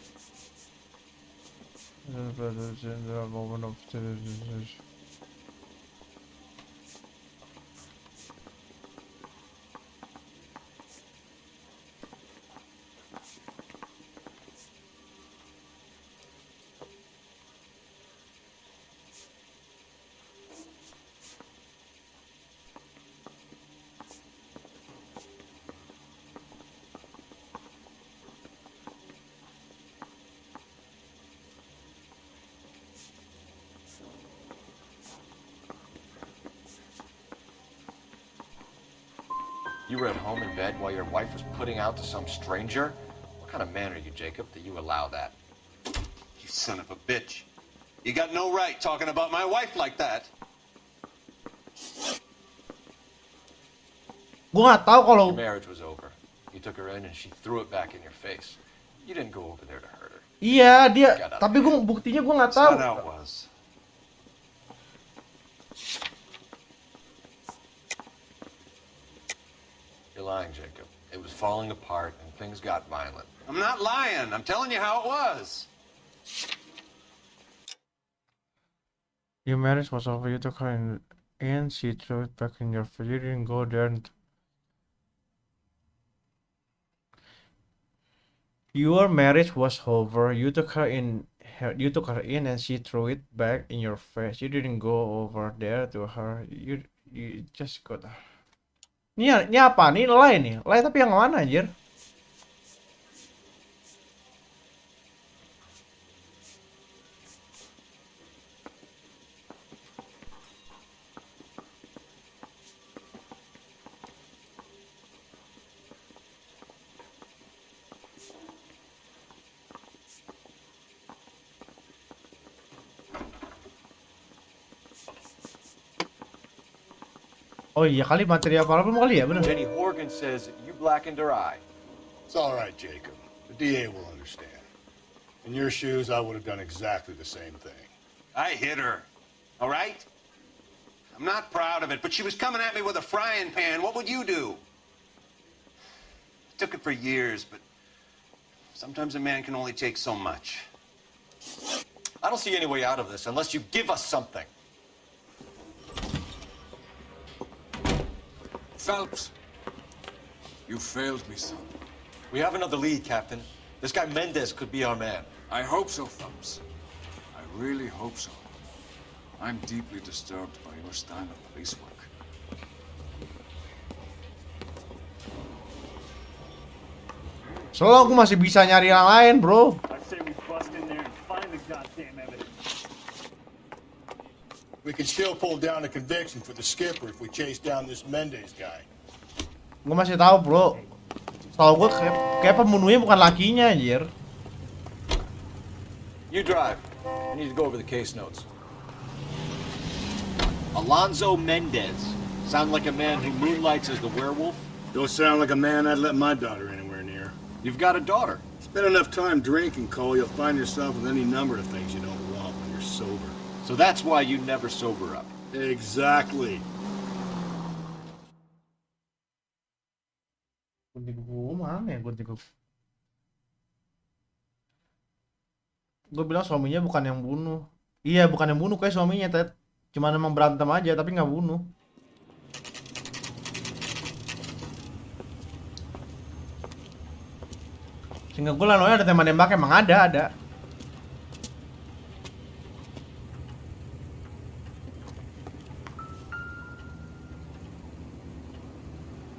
H: You were at home in bed while your wife was putting out to some stranger? What kind of man are you, Jacob, that you allow that?
K: You son of a bitch. You got no right talking about my wife like that.
A: Gua nggak tahu kalau
H: Your marriage was over. You took her in and she threw it back in your face. You didn't go over there to hurt her.
A: iya dia, tapi buktinya gua nggak tahu.
K: That's not how it was.
H: You're lying, Jacob. It was falling apart and things got violent.
K: I'm not lying. I'm telling you how it was.
A: Your marriage was over. You took her in, and she threw it back in your face. You didn't go there. Your marriage was over. You took her in. You took her in, and she threw it back in your face. You didn't go over there to her. You just got. Ini apa? Ini lay nih. Lay tapi yang mana anjir? Oh iya kali materi apa-apa kali ya, bener.
H: Jenny Horgan says you blackened her eye.
D: It's all right, Jacob. The DA will understand. In your shoes, I would have done exactly the same thing.
K: I hit her. All right? I'm not proud of it, but she was coming at me with a frying pan. What would you do? I took it for years, but sometimes a man can only take so much.
H: I don't see any way out of this unless you give us something.
B: Phelps, you failed me, son.
H: We have another lead, Captain. This guy Mendez could be our man.
B: I hope so, Phelps. I really hope so. I'm deeply disturbed by your style of police work.
A: Soalnya aku masih bisa nyari yang lain, bro.
M: I say we bust in there and find the goddamn evidence.
D: We can still pull down a conviction for the skipper if we chase down this Mendez guy.
A: Gue masih tahu, bro. Tahu gue kayak pembunuhnya bukan lakinya, anjir.
H: You drive. I need to go over the case notes. Alonzo Mendez. Sound like a man who moonlights as the werewolf?
M: Don't sound like a man I'd let my daughter anywhere near.
H: You've got a daughter.
M: Spend enough time drinking, Cole, you'll find yourself with any number of things you don't want when you're sober.
H: So that's why you never sober up.
M: Exactly.
A: Gue mana ya gue bilang suaminya bukan yang bunuh. Iya bukan yang bunuh, kayak suaminya Ted. Cuma emang berantem aja tapi nggak bunuh. Sehingga gue lah ada tema nembak, emang ada.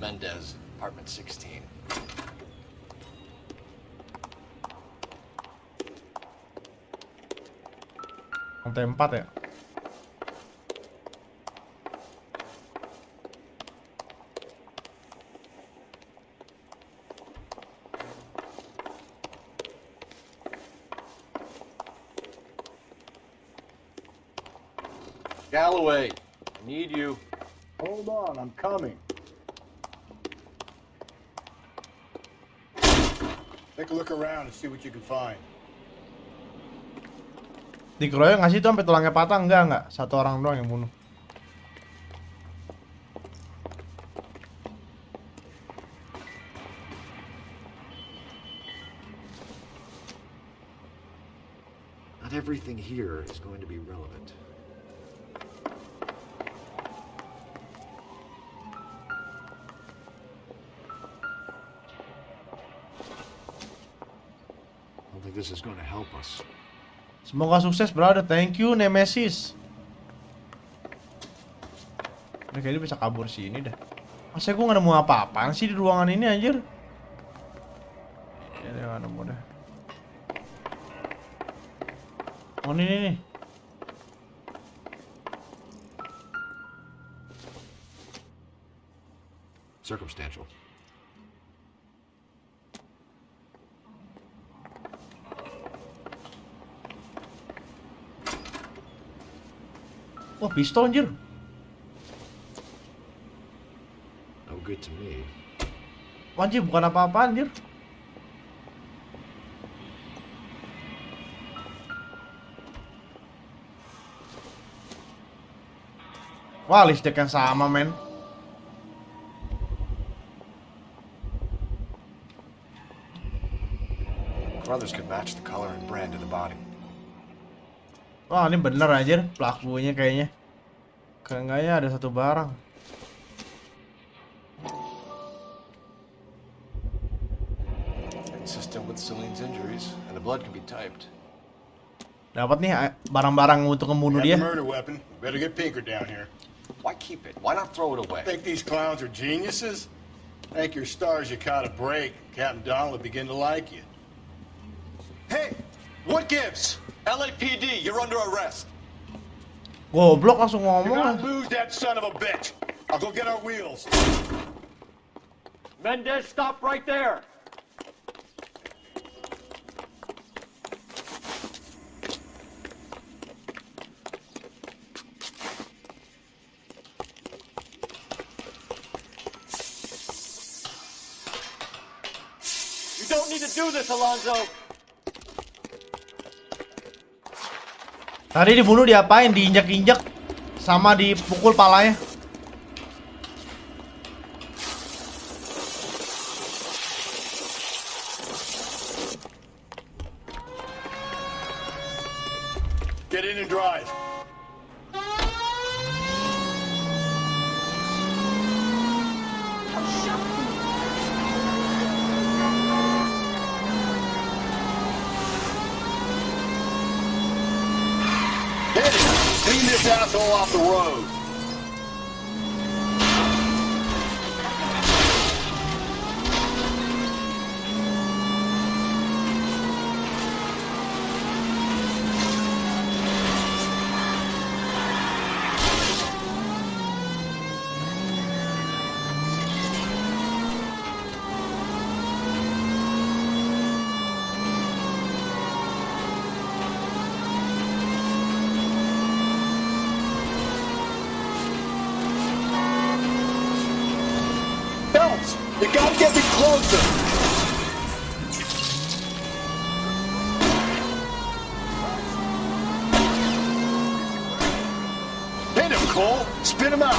H: Mendez, apartment 16.
A: Lantai 4 ya.
H: Galloway, I need you.
D: Hold on, I'm coming. Take a look around and see what you can find.
A: Dikeroyok nggak sih itu sampai tulangnya patah? Enggak. Satu orang doang yang bunuh.
H: Not everything here is going to be relevant. I don't think this is going to help us.
A: Semoga sukses, brother. Thank you, Nemesis. Ini kayaknya bisa kabur sini dah. Masa gue gak nemu apa-apaan sih di ruangan ini, anjir? Ya, dia gak nemu dah. Oh, ini nih.
H: Circumstantial.
A: Wah, pistol anjir.
H: No good to me.
A: Anjir, bukan apa-apa anjir. Wah, listrik yang sama, men.
K: Brothers could match the color and brand of the body.
A: Wah, ini bener anjir pelakunya kayaknya. Kayaknya ada satu barang.
K: Consistent with Celine's injuries, and the blood can be typed.
A: Dapat nih barang-barang untuk membunuh dia.
D: Murder weapon. Better get Pinker down here.
K: Why keep it? Why not throw it away?
D: Think these clowns are geniuses? Thank your stars you caught a break. Captain Donald will begin to like you.
K: Hey, what gives? LAPD, you're under arrest.
A: Goblok langsung
D: Do
A: ngomong.
D: not lose that son of a bitch. I'll go get our wheels.
H: Mendez, stop right there. You don't need to do this, Alonzo.
A: Tadi dibunuh diapain? Diinjak-injak sama dipukul palanya.
D: Get in and drive.
K: Clean this asshole off the road. You gotta get me closer. Hit him, Cole. Spin him out.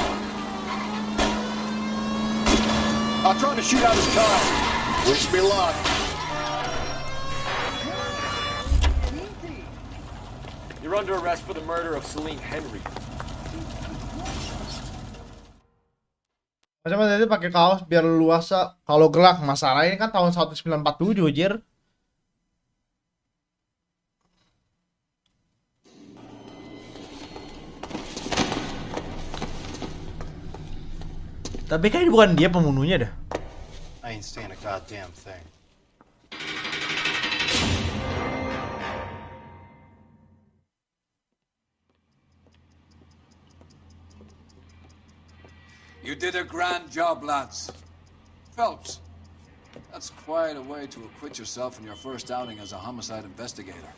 K: I'll try to shoot out his tire. Wish me luck.
H: You're under arrest for the murder of Celine Henry.
A: Macam tadi pakai kaos biar luasa kalau gelak. Masalah ini kan tahun 1947, jir. Tapi kan bukan dia pembunuhnya dah.
K: I ain't saying a goddamn thing.
B: You did a grand job, lads. Phelps, that's quite a way to acquit yourself in your first outing as a homicide investigator.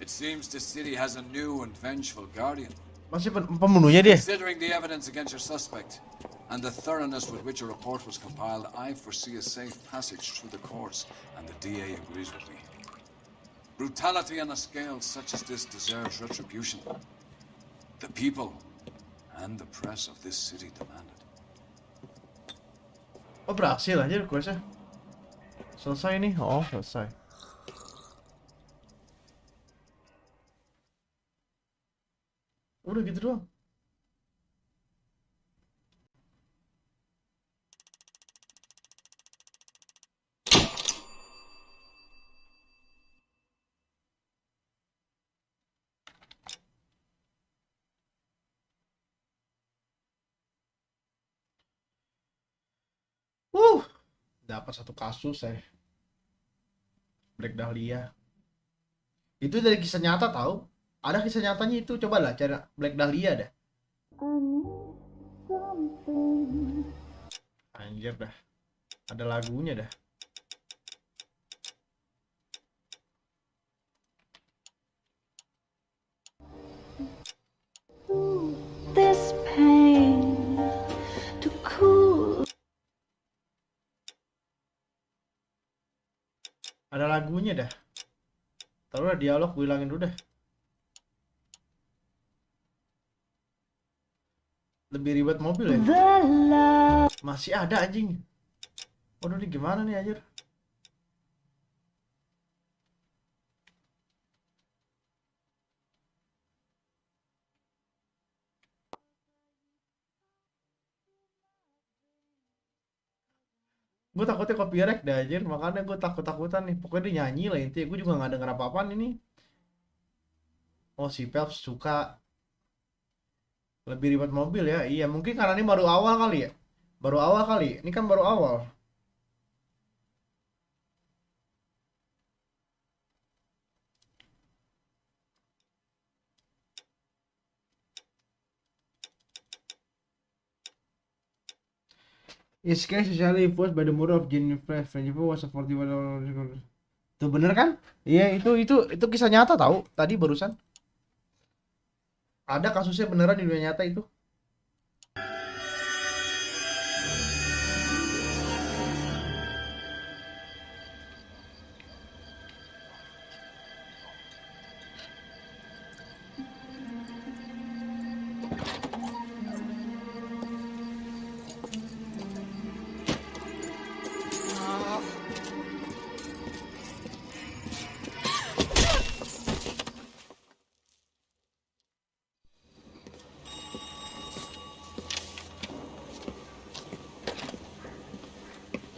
B: It seems the city has a new and vengeful guardian.
A: Masih pembunuhnya dia.
B: Considering the evidence against your suspect and the thoroughness with which a report was compiled, I foresee a safe passage through the courts, and the DA agrees with me. Brutality on a scale such as this deserves retribution. The people and the press of this city demand it.
A: Oh, berhasil aja questnya. Selesai nih. Oh, selesai. Udah gitu doang. Dapat satu kasus Black Dahlia. Itu dari kisah nyata tahu? Ada kisah nyatanya itu, coba lah cari Black Dahlia dah. Anjir dah. Ada lagunya dah.
R: This pain to cool.
A: Ada lagunya dah. Taruh dialog gue hilangin dulu dah. Lebih ribet mobil ya. Masih ada anjing. Waduh, ini gimana nih anjir? Gue takutnya copyright dah anjir, makanya gue takut-takutan nih. Pokoknya dia nyanyi lah intinya, gue juga gak denger apa-apaan ini. Oh, si Phelps suka lebih ribet mobil ya. Iya, mungkin karena ini baru awal kali ya. Baru awal kali. Ini kan baru awal. His case is highly influenced by the murder of Jennifer. Jennifer was a 41. Tuh bener kan? Iya, itu kisah nyata tahu. Tadi barusan. Ada kasusnya beneran di dunia nyata itu.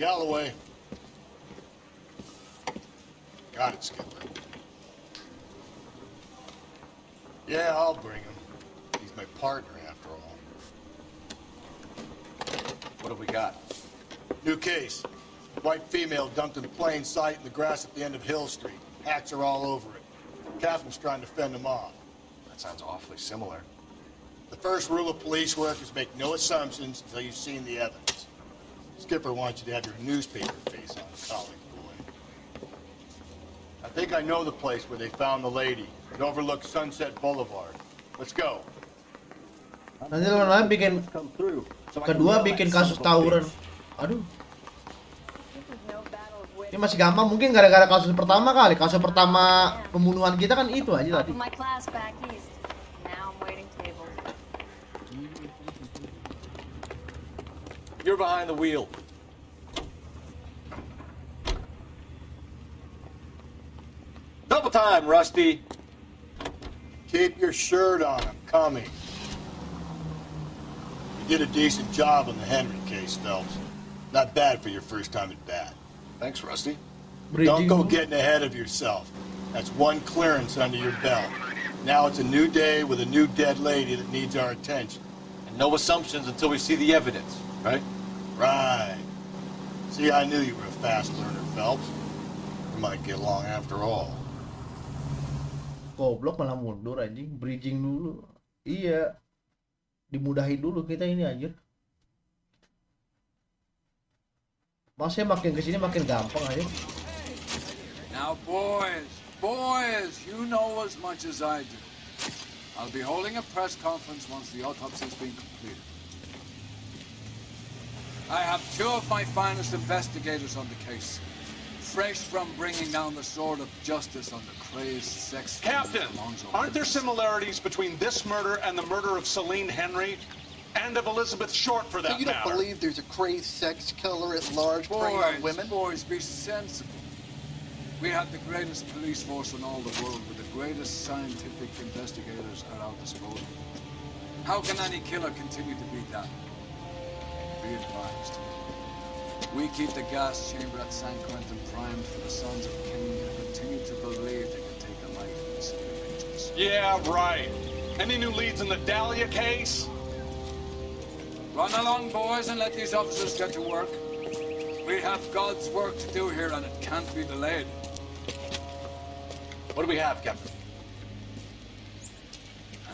D: Galloway. Got it, Skipper. Yeah, I'll bring him. He's my partner, after all.
H: What have we got?
D: New case. White female dumped in plain sight in the grass at the end of Hill Street. Hats are all over it. Captain's trying to fend them off.
H: That sounds awfully similar.
D: The first rule of police work is make no assumptions until you've seen the evidence. Skipper wants you to have your newspaper face on, college boy. I think I know the place where they found the lady. It overlooks Sunset Boulevard. Let's go.
A: Nanti lo bikin kedua bikin kasus tawuran. Aduh. Ini masih gampang, mungkin gara-gara kasus pertama kali. Kasus pertama pembunuhan kita kan itu aja tadi.
H: You're behind the wheel. Double time, Rusty.
D: Keep your shirt on. I'm coming. You did a decent job on the Henry case, Phelps. Not bad for your first time at bat.
H: Thanks, Rusty.
D: Don't go getting ahead of yourself. That's one clearance under your belt. Now it's a new day with a new dead lady that needs our attention.
H: And no assumptions until we see the evidence, right?
D: Right. See, I knew you were a fast learner, Phelps. We might get along after all.
A: Goblok malah mundur anjing, bridging dulu. Iya. Dimudahin dulu kita ini anjir. Masih makin kesini makin gampang aja.
B: Now boys, you know as much as I do. I'll be holding a press conference once the autopsy's been completed. I have two of my finest investigators on the case, fresh from bringing down the sword of justice on the crazed sex...
F: Captain, aren't there similarities between this murder and the murder of Celine Henry? And of Elizabeth Short, for that
G: So you don't
F: matter.
G: believe there's a crazed sex killer at large preying on women?
B: Boys, be sensible. We have the greatest police force in all the world with the greatest scientific investigators at our disposal. How can any killer continue to be that? Be advised. We keep the gas chamber at San Quentin primed for the sons of King who continue to believe they can take a life in the city of angels.
F: Yeah, right. Any new leads in the Dahlia case?
B: Run along, boys, and let these officers get to work. We have God's work to do here, and it can't be delayed.
H: What do we have, Captain?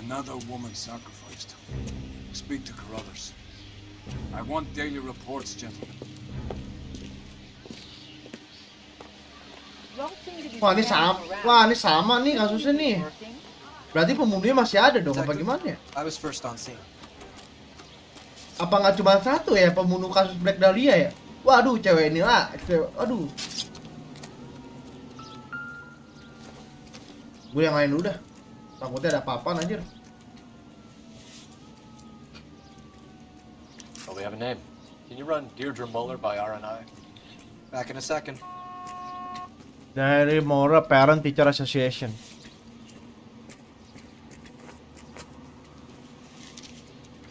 B: Another woman sacrificed. Speak to Carruthers. I want daily reports, gentlemen.
A: Wah, ini sama nih kasusnya nih. Berarti pembunuhnya masih ada dong, apa gimana ya?
S: I was first on scene.
A: Apa nggak cuma satu ya pembunuh kasus Black Dahlia ya? Waduh, cewek ini lah. Aduh. Gue yang lain udah. Takutnya ada apa-apa anjir.
H: Oh, we have a name. Can you run Deirdre Muller by RNI?
S: Back in a second.
A: Dari Mora Parent Teacher Association.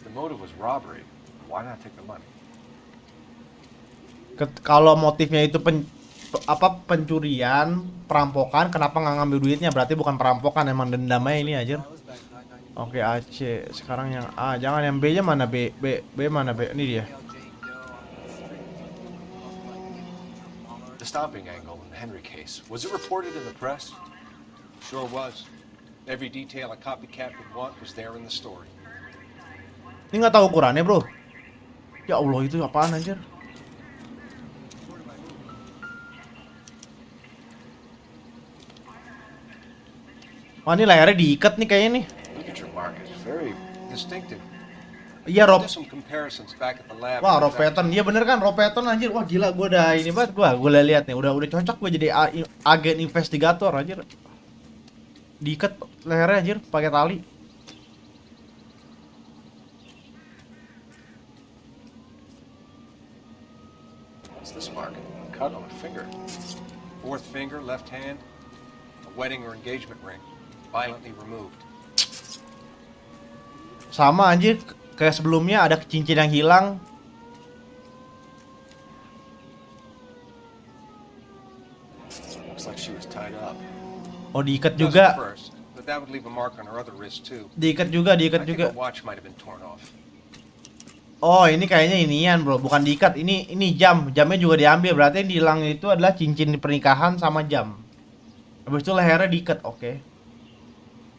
H: The motive was robbery. Why not take the money?
A: Kalau motifnya itu pencurian, perampokan, kenapa nggak ngambil duitnya? Berarti bukan perampokan, emang dendamnya ini aja. Oke, AC. Sekarang yang A, jangan yang B-nya mana? B mana B? Ini dia.
H: The stomping angle in the Henry case, was it reported in the press?
J: Sure was. Every detail a copycat would want was there in the story.
A: Ini nggak tahu ukurannya, bro. Ya Allah, itu apaan anjir? Wah, ini layarnya diikat nih kayaknya nih.
H: Look at your market. Very
J: distinctive.
A: Iya, Rob. Wah, Rob Patton. Iya bener kan, Rob Patton anjir. Wah, gila, gue udah ini banget gue udah lihat nih. Udah cocok gue jadi agen investigator anjir. Diikat lehernya anjir pakai tali.
H: What's this mark? Cut on a finger.
J: Fourth finger, left hand. A wedding or engagement ring. Violently removed.
A: Sama anjir. Kayak sebelumnya ada cincin yang hilang.
H: Looks like she was tied up.
A: Oh, diikat juga.
J: First, but that would leave a mark on her other wrist too.
A: Diikat juga.
J: I think her watch might have been torn off.
A: Oh, ini kayaknya inian, bro. Bukan diikat. Ini jam. Jamnya juga diambil. Berarti yang dihilang itu adalah cincin pernikahan sama jam. Habis itu lehernya diikat. Oke.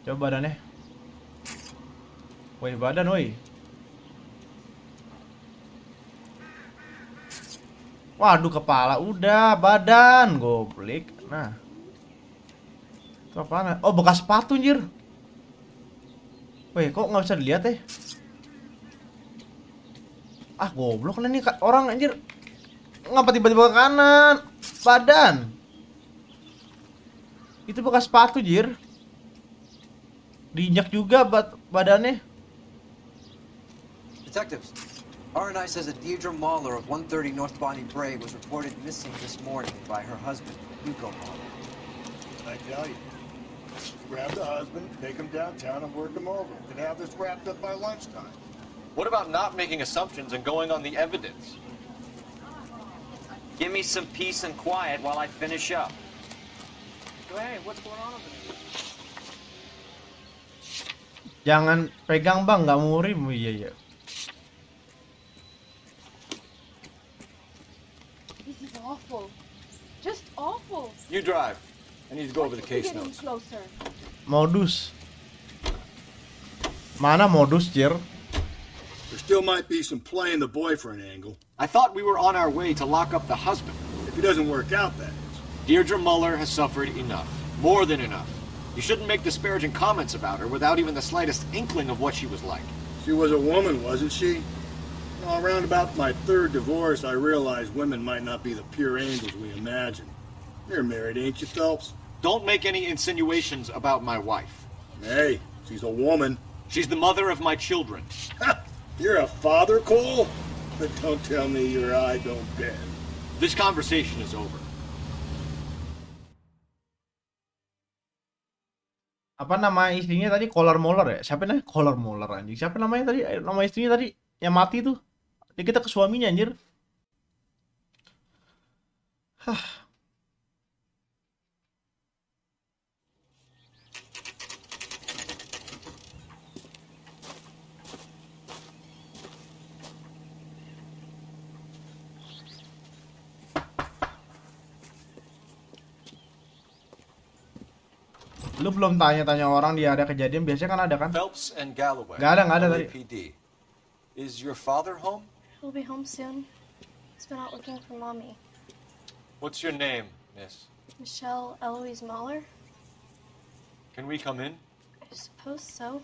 A: Coba badannya. Woi, badan, woi. Waduh, kepala udah, badan goblik. Nah. Itu apaan? Oh, bekas sepatu anjir. Weh, kok nggak bisa dilihat ya? Ah, goblok lah nih orang anjir. Ngapa tiba-tiba ke kanan? Badan. Itu bekas sepatu, anjir. Diinjak juga badannya.
S: Detectives, RNI says that Deirdre Muller of 130 North Bonnie Bray was reported missing this morning by her husband, Hugo Muller.
M: I tell you, grab the husband, take him downtown, and work him over. And have this wrapped up by lunchtime.
H: What about not making assumptions and going on the evidence?
E: Give me some peace and quiet while I finish up.
S: Hey, what's going on over there?
A: Jangan pegang bang, nggak murim. Iya.
L: This is awful. Just awful.
H: You drive. I need to go over the case
L: Getting
H: notes.
L: closer.
A: Modus. Mana modus, Jir?
M: There still might be some play in the boyfriend angle.
H: I thought we were on our way to lock up the husband.
M: If it doesn't work out, that is.
H: Deirdre Muller has suffered enough. More than enough. You shouldn't make disparaging comments about her without even the slightest inkling of what she was like.
M: She was a woman, wasn't she? Well, around about my third divorce, I realized women might not be the pure angels we imagine. You're married, ain't you, Phelps?
H: Don't make any insinuations about my wife.
M: Hey, she's a woman.
H: She's the mother of my children.
M: You're a father, Cole? But don't tell me your eye don't bend.
H: This conversation is over.
A: Apa nama istrinya tadi? Collar Moller ya? Siapa namanya? Collar Moller anjing. Siapa namanya tadi? Nama istrinya tadi yang mati tuh. Dia kita ke suaminya anjir. Hah. Lu belum tanya-tanya orang dia ada kejadian, biasanya kan ada kan?
T: Phelps and Galloway.
A: Nggak ada tadi.
T: LAPD. Is your father home?
L: He'll be home soon. He's been out looking for Mommy.
T: What's your name, miss?
L: Michelle Eloise Mahler?
T: Can we come in?
L: I suppose so.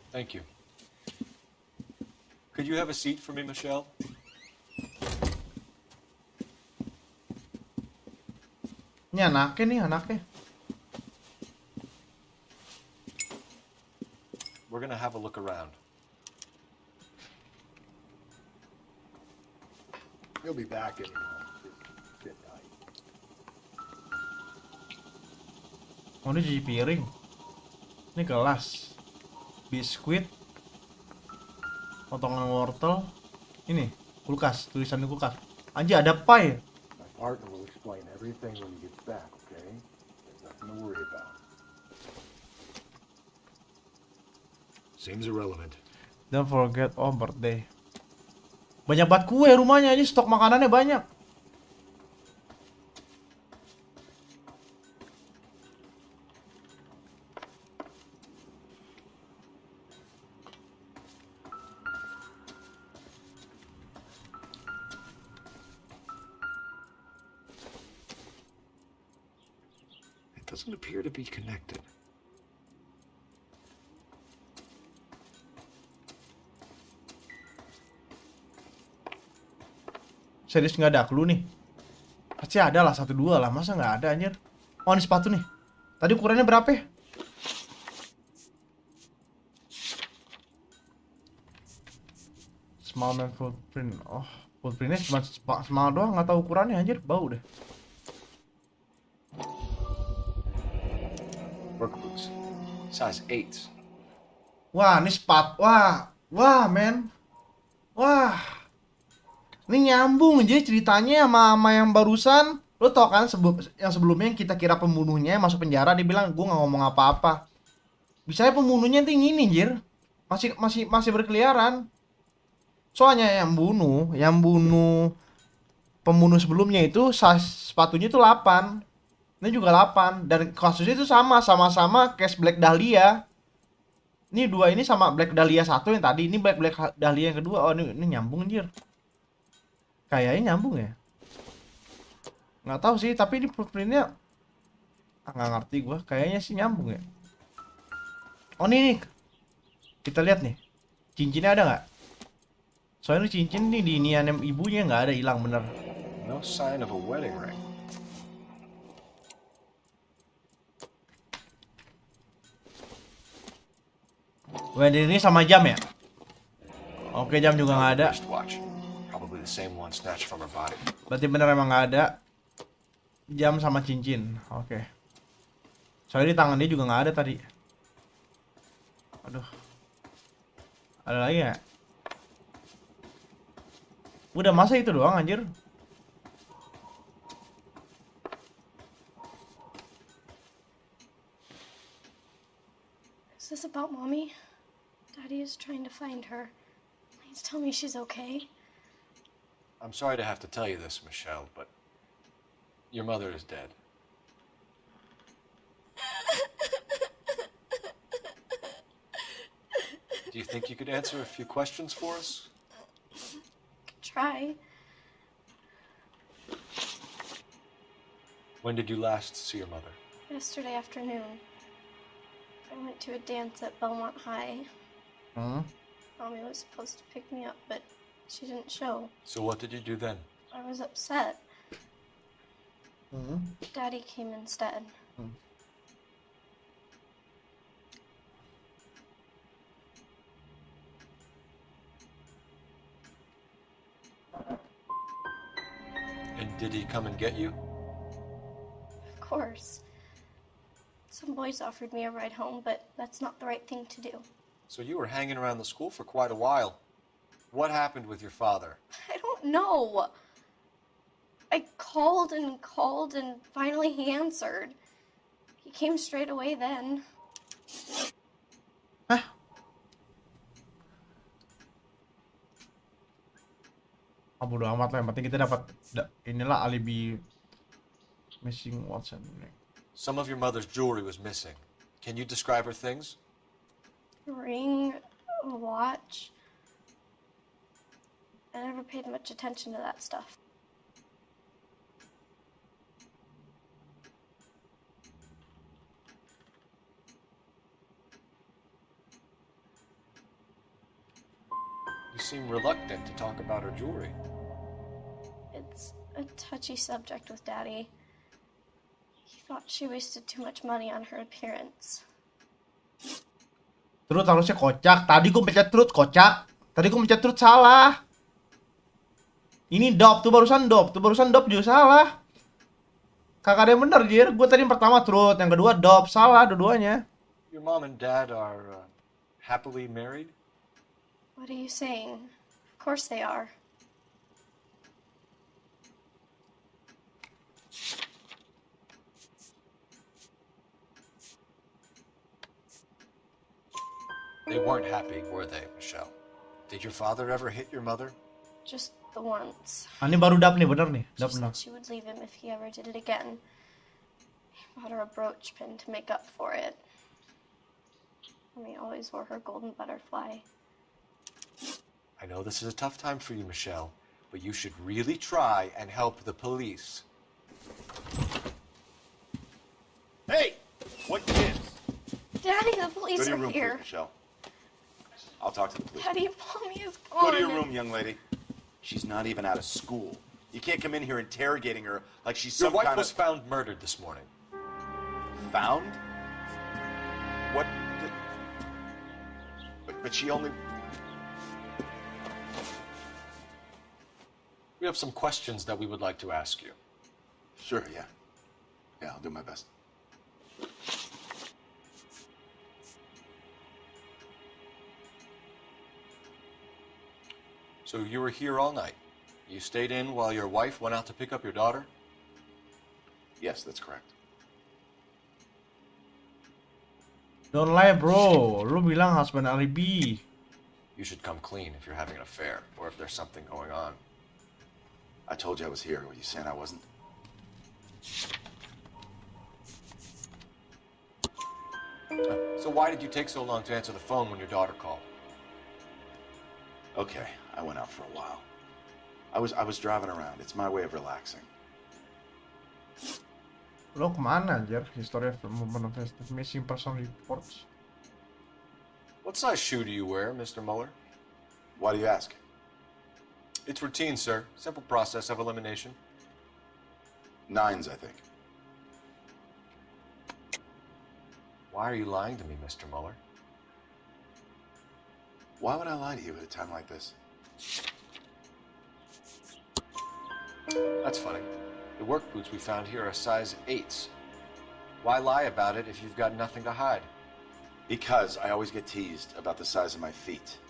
T: Thank you. Could you have a seat for me, Michelle?
A: Ini anaknya.
T: We're gonna have a look around.
M: He'll be back in a moment. Good night.
A: Oh, ini cuci piring. Ini gelas. Biskuit. Potongan wortel. Ini kulkas, tulisan di kulkas. Anjir ada pie.
U: My partner will explain everything when he gets back, okay? There's nothing to worry about.
D: Seems irrelevant.
A: Don't forget, oh birthday. Banyak banget kue rumahnya aja, stok makanannya banyak.
D: It doesn't appear to be connected.
A: Serius nggak ada clue nih? Pasti ada lah, 1-2 lah, masa nggak ada anjir? Oh ini sepatu nih. Tadi ukurannya berapa ya? Small man footprint. Oh, footprintnya cuma small doang, nggak tahu ukurannya anjir, bau deh.
T: Work boots. Size 8.
A: Wah, ini sepatu. Wah, men. Wah. Ini nyambung aja ceritanya sama yang barusan. Lo tau kan yang sebelumnya yang kita kira pembunuhnya masuk penjara, dia bilang gue nggak ngomong apa-apa. Bisa pembunuhnya nanti ini anjir. Masih berkeliaran. Soalnya yang bunuh pembunuh sebelumnya itu sepatunya itu 8. Ini juga 8 dan kasusnya itu sama-sama case Black Dahlia. Ini dua ini sama Black Dahlia 1 yang tadi, ini Black Dahlia yang kedua. Oh, ini nyambung anjir. Kayaknya nyambung ya. Nggak tahu sih, tapi ini footprintnya nggak ngerti gua. Kayaknya sih nyambung ya. Oh ini nih. Kita lihat nih. Cincinnya ada nggak? Soalnya cincin nih di inian ibunya nggak ada, hilang bener.
T: No sign of a wedding ring.
A: Wedding ini sama jam ya? Oke, jam juga nggak ada.
T: Probably the same one snatched from her body.
A: Berarti bener emang nggak ada. Jam sama cincin. Oke. Soalnya di tangan dia juga nggak ada tadi. Aduh. Ada lagi ya? Udah masa itu doang anjir.
L: Is this about Mommy? Daddy is trying to find her. Please tell me she's okay.
T: I'm sorry to have to tell you this, Michelle, but your mother is dead. Do you think you could answer a few questions for us?
L: Try.
T: When did you last see your mother?
L: Yesterday afternoon. I went to a dance at Belmont High. Mommy was supposed to pick me up, but she didn't show.
T: So what did you do then?
L: I was upset. Daddy came instead.
T: And did he come and get you?
L: Of course. Some boys offered me a ride home, but that's not the right thing to do.
T: So you were hanging around the school for quite a while. What happened with your father?
L: I don't know. I called and finally he answered. He came straight away then.
A: Bodo amat lah, yang penting kita dapat inilah alibi missing Watson.
T: Some of your mother's jewelry was missing. Can you describe her things?
L: A ring, a watch. I never paid much attention to that stuff.
T: You seem reluctant to talk about her jewelry.
L: It's a touchy subject with Daddy. He thought she wasted too much money on her appearance.
A: Truth harusnya kocak. Tadi gue pencet truth kocak. Tadi gue pencet truth salah. Ini dop, tuh barusan dop juga salah. Kakak ada yang bener, Jir. Gue tadi pertama truth, yang kedua dop, salah dua-duanya.
T: Your mom and dad are happily married?
L: What are you saying? Of course they are.
T: They weren't happy, were they, Michelle? Did your father ever hit your mother?
L: Just the once.
A: Ini baru dap nih, bener nih. Dap
L: She
A: bener.
L: said she would leave him if he ever did it again. He bought her a brooch pin to make up for it. Mommy always wore her golden butterfly.
T: I know this is a tough time for you, Michelle, but you should really try and help the police.
C: Hey! What kids?
L: Daddy, the police
C: Go to your
L: are
C: room,
L: here.
C: please, Michelle. I'll talk to the police.
L: Daddy, Mommy is
C: Go
L: gone.
C: to your room, young lady. She's not even out of school. You can't come in here interrogating her like she's
T: Your
C: some
T: wife
C: kind
T: was
C: of...
T: found murdered this morning.
C: Found? What? But she only...
T: We have some questions that we would like to ask you.
C: Sure, yeah. Yeah, I'll do my best.
T: So you were here all night. You stayed in while your wife went out to pick up your daughter?
C: Yes, that's correct.
A: Don't lie, bro. Lu bilang husband alibi.
T: You should come clean if you're having an affair or if there's something going on.
C: I told you I was here. Were you saying I wasn't?
T: So why did you take so long to answer the phone when your daughter called?
C: Okay, I went out for a while. I was driving around. It's my way of relaxing.
A: Lo kemana, anjir? History of missing person reports.
T: What size shoe do you wear, Mr. Mueller?
C: Why do you ask?
T: It's routine, sir. Simple process of elimination.
C: 9s, I think.
T: Why are you lying to me, Mr. Mueller?
C: Why would I lie to you at a time like this?
T: That's funny. The work boots we found here are size 8s. Why lie about it if you've got nothing to hide?
C: Because I always get teased about the size of my feet.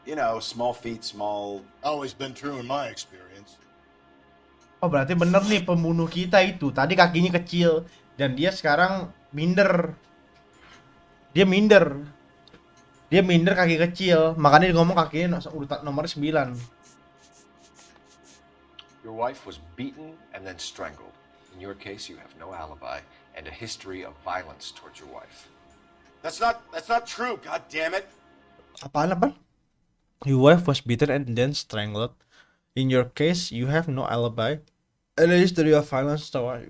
C: You know, small feet, small...
M: Always been true in my experience.
A: Oh, berarti bener nih pembunuh kita itu. Tadi kakinya kecil dan dia sekarang minder. Dia minder kaki kecil. Makanya dia ngomong kakinya urutan nomor 9.
T: Your wife was beaten and then strangled. In your case, you have no alibi and a history of violence towards your wife.
C: That's not true, god damn it.
A: Apaan? Your wife was beaten and then strangled. In your case, you have no alibi LA history of violence story.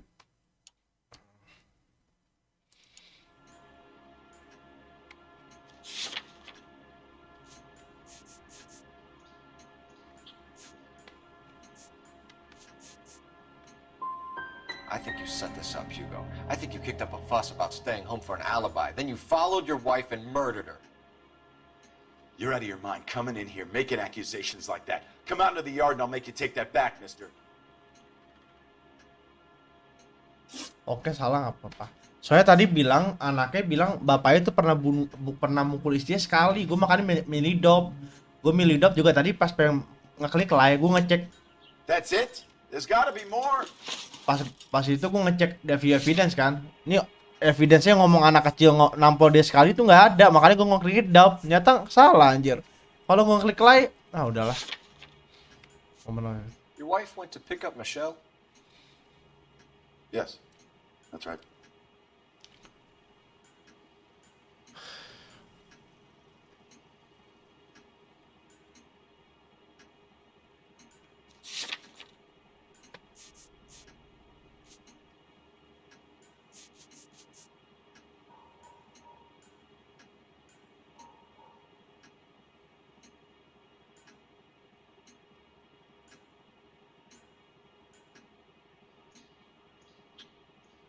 T: I think you set this up, Hugo. I think you kicked up a fuss about staying home for an alibi. Then you followed your wife and murdered her.
C: You're out of your mind coming in here making accusations like that. Come out into the yard and I'll make you take that back, mister.
A: Oke, salah nggak apa-apa. Soalnya tadi anaknya bilang bapaknya itu pernah mukul istrinya sekali. Gue makanya milih dop. Gue milih dop juga tadi pas pengen ngeklik live, gue ngecek.
C: That's it? There's gotta be more.
A: Pas itu gue ngecek evidence kan. Ini evidence-nya ngomong anak kecil nampol dia sekali itu nggak ada. Makanya gue ngeklik dop. Ternyata salah anjir. Kalau gue ngeklik live, udahlah.
T: Your wife went to pick up Michelle?
C: Yes, that's right.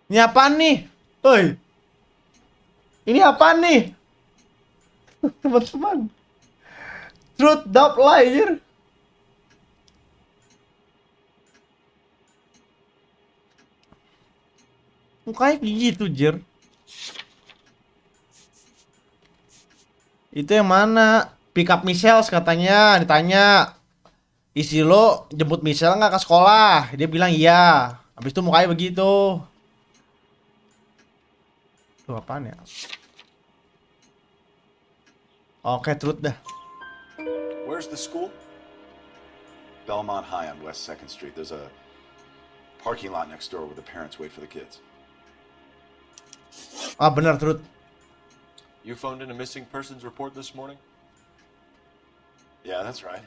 A: Ini apaan nih? Oi. Ini apaan nih? Teman-teman. Truth dub lie, mukanya gitu, jir. Itu yang mana? Pick up Michelle katanya, ditanya. Isi lo jemput Michelle nggak ke sekolah? Dia bilang iya. Habis itu mukanya begitu. Tuh apaan ya? Oke, truth dah.
T: Where's the school?
C: Belmont High on West 2nd Street. There's a parking lot next door where the parents wait for the kids.
A: Benar, truth.
T: You phoned in a missing persons report this morning?
C: Yeah, that's right.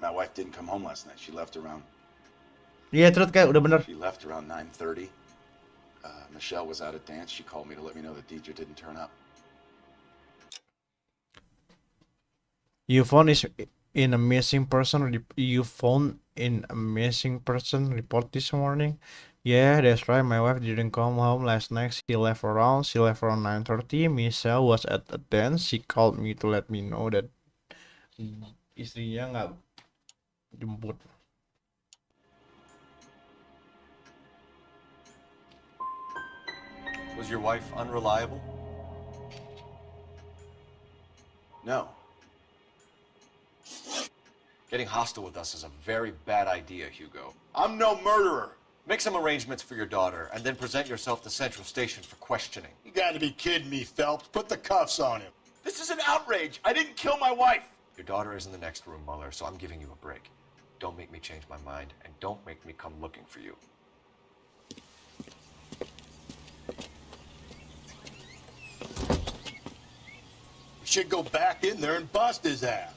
C: My wife didn't come home last night. She left around...
A: Iya, truth kayak udah benar.
C: She left around 9:30. Michelle was out at dance. She called me to let me know that Deidre didn't turn up.
A: You phone in a missing person report this morning. Yeah, that's right. My wife didn't come home last night. She left around 9:30. Michelle was at a dance. She called me to let me know that istrinya nggak jemput.
T: Was your wife unreliable?
C: No.
T: Getting hostile with us is a very bad idea, Hugo.
C: I'm no murderer.
T: Make some arrangements for your daughter, and then present yourself to Central Station for questioning.
D: You gotta be kidding me, Phelps. Put the cuffs on him.
C: This is an outrage. I didn't kill my wife.
T: Your daughter is in the next room, Muller, so I'm giving you a break. Don't make me change my mind, and don't make me come looking for you.
D: We should go back in there and bust his ass.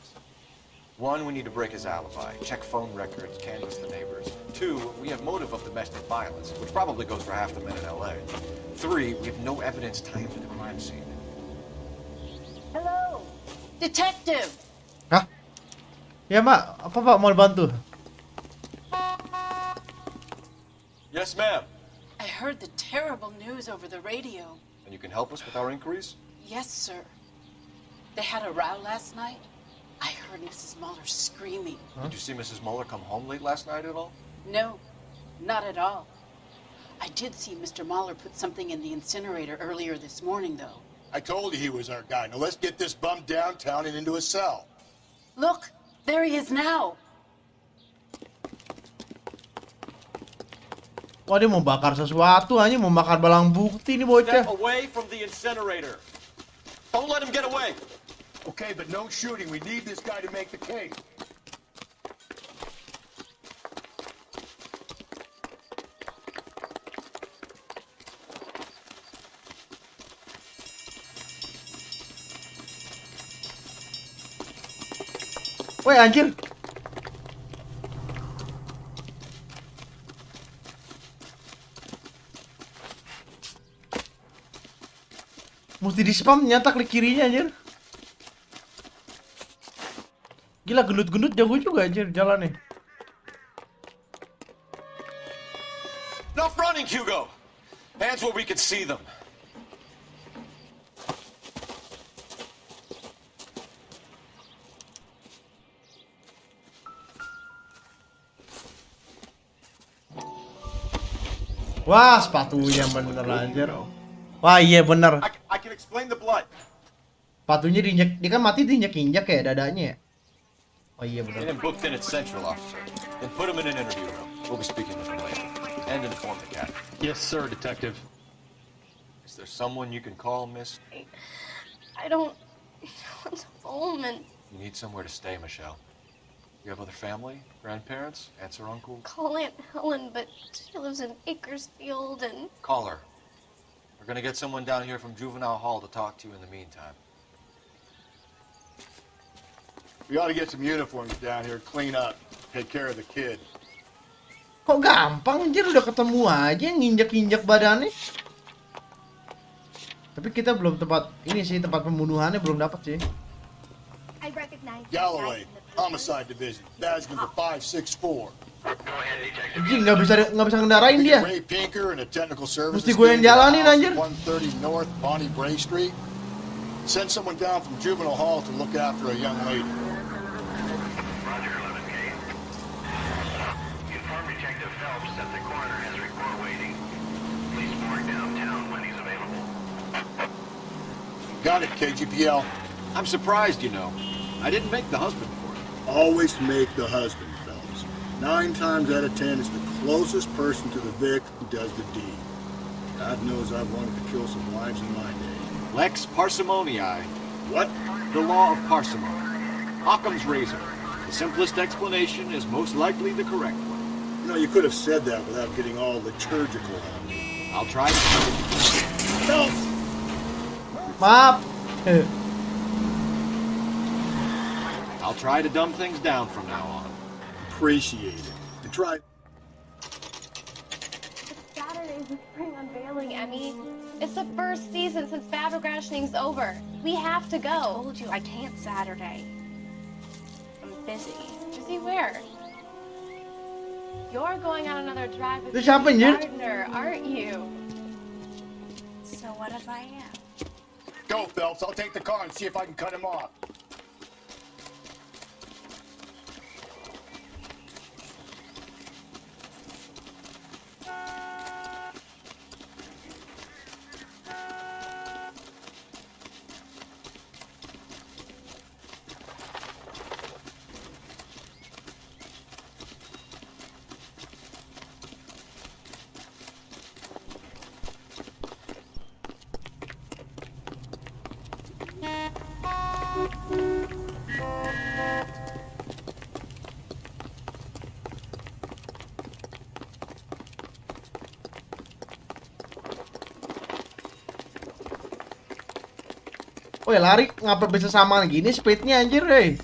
T: One, we need to break his alibi, check phone records, canvass the neighbors. Two, we have motive of domestic violence, which probably goes for half the men in LA. Three, we have no evidence tying him to the crime scene.
O: Hello, detective.
A: Hah? Ya, Mak. Apa, Pak? Mau dibantu?
T: Yes, ma'am.
N: I heard the terrible news over the radio.
T: And you can help us with our inquiries?
N: Yes, sir. They had a row last night. I heard Mrs. Muller screaming.
T: Did you see Mrs. Muller come home late last night at all?
N: No, not at all. I did see Mr. Muller put something in the incinerator earlier this morning, though.
D: I told you he was our guy. Now let's get this bum downtown and into a cell.
N: Look, there he is now.
A: Wah, dia mau bakar sesuatu, hanya mau bakar barang bukti nih bocah.
T: Step away from the incinerator. Don't let him get away.
D: Okay, but no shooting. We need this guy to make the case.
A: Woi, anjir. Mesti di spam nyata klik kirinya anjir. Gila gendut-gendut jago juga anjir jalannya.
T: Enough running, Hugo. Hands where we can see them.
A: Wah, sepatunya bener anjir. Wah, iya bener.
C: I can explain the blood.
A: Sepatunya diinjek, dia kan mati diinjek-injek ya dadanya. Oh iya bener.
T: Get him booked in at Central, officer. Then put him in an interview room. We'll be speaking with him later. And inform the captain.
F: Yes, sir, Detective.
T: Is there someone you can call, miss?
L: I don't want home and
T: You need somewhere to stay, Michelle. You have other family? Grandparents? Aunts or uncles?
L: call Aunt Helen, but she lives in Bakersfield and
T: Call her. We're gonna get someone down here from Juvenile Hall to talk to you in the meantime.
D: We ought to get some uniforms down here, clean up, take care of the kid.
A: Kok gampang anjir udah ketemu aja nginjek-injek badannya. Tapi kita belum tempat ini sih tempat pembunuhannya belum dapat sih.
M: Galloway, Homicide Division, badge number 564.
A: Anjing nggak bisa ngendarain dia.
M: Ray Pinker and a technical services
A: Mesti gue yang
M: team
A: jalanin
M: at
A: anjir.
M: 130 North Bonnie Bray Street. Send someone down from Juvenile Hall to look after a young lady.
P: Roger, 11K. Inform Detective Phelps that the coroner has report waiting. Please mark downtown when he's available.
M: Got it, KGPL.
H: I'm surprised, you know. I didn't make the husband for it.
M: Always make the husband, Phelps. 9 times out of 10, it's the closest person to the Vic who does the deed. God knows I've wanted to kill some wives in my day.
H: Lex parsimoniae.
M: What?
H: The law of parsimony. Occam's razor. The simplest explanation is most likely the correct one.
M: You know, you could have said that without getting all liturgical on me.
H: I'll try to...
M: Phelps!
A: Maaf.
H: I'll try to dumb things down from now on.
M: Appreciate it. And try...
L: Saturday's the spring unveiling, Emmy. It's the first season since battle rationing's over. We have to go. I told you I can't Saturday. I'm busy. Busy where? You're going on another drive with
A: Terus siapa, anjir?
L: Gardner, aren't you? So what if I am?
M: Go, Phelps. I'll take the car and see if I can cut him off.
A: Woi lari ngapa bisa samaan gini speednya anjir hei.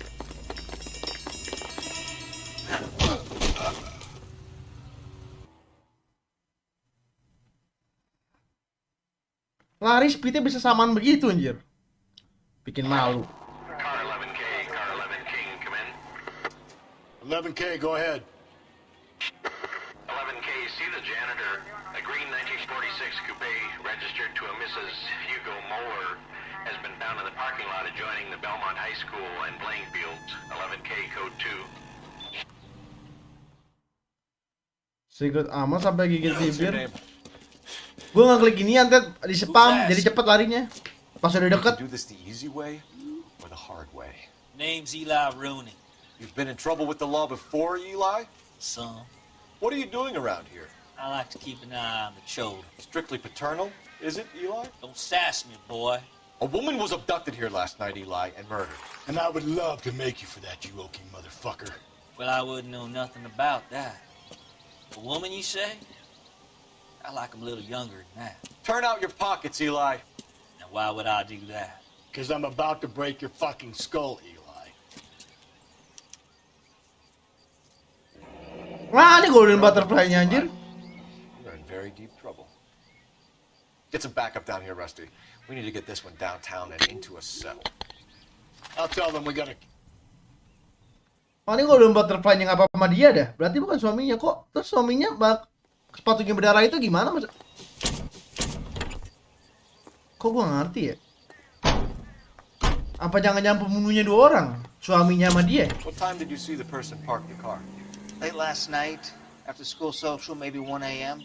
A: Lari speednya bisa samaan begitu anjir. Bikin malu.
P: Car 11K, car 11 King, come in.
M: 11K, go ahead.
P: 11K, see the janitor. A green 1946 coupe registered to a Mrs. Hugo Moeller has been found in the parking lot adjoining the Belmont High School and playing fields. 11K, code 2.
A: Sikut amat sampai gigit bibir. Gue ngeklik ini nanti di spam jadi cepet larinya. Pas udah deket.
T: Do this the easy way or the hard way?
I: Name's Eli Rooney.
T: You've been in trouble with the law before, Eli?
I: Some.
T: What are you doing around here?
I: I like to keep an eye on the children.
T: Strictly paternal, is it, Eli?
I: Don't sass me, boy.
T: A woman was abducted here last night, Eli, and murdered.
M: And I would love to make you for that, you oaking motherfucker.
I: Well, I wouldn't know nothing about that. A woman, you say? I like 'em a little younger than that.
T: Turn out your pockets, Eli.
I: Now, why would I do that?
M: Because I'm about to break your fucking skull, Eli.
A: Wah, ini golden butterfly-nya anjir.
T: You're in very deep trouble. Get some backup down here, Rusty. We need to get this one downtown and into a cell.
D: I'll tell them we gotta...
A: Oh, ini kalau butterfly yang apa sama dia dah. Berarti bukan suaminya kok. Terus suaminya sepatunya berdarah itu gimana mas? Kok gua ngerti ya? Apa jangan-jangan pembunuhnya 2 orang? Suaminya sama dia?
T: What time did you see the person park the car?
E: Late last night, after school social, maybe 1 a.m.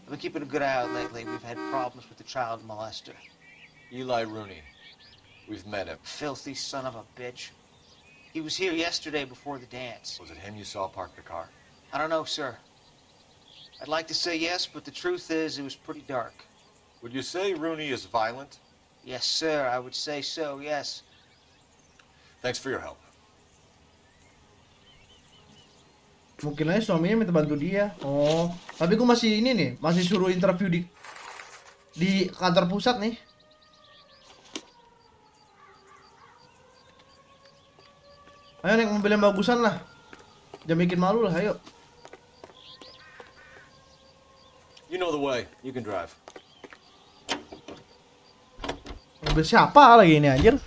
E: I've been keeping a good eye out lately. We've had problems with the child molester.
T: Eli Rooney. We've met him.
E: Filthy son of a bitch. He was here yesterday before the dance.
T: Was it him you saw park the car?
E: I don't know, sir. I'd like to say yes, but the truth is it was pretty dark.
T: Would you say Rooney is violent?
E: Yes, sir. I would say so, yes.
T: Thanks for your help.
A: Mungkin aja suaminya minta bantu dia. Oh, tapi gue masih ini nih, masih suruh interview di kantor pusat nih. Ayo naik mobil yang bagusan lah. Jangan bikin malu lah, ayo.
T: You know the way. You can drive.
A: Mobil siapa lagi ini anjir?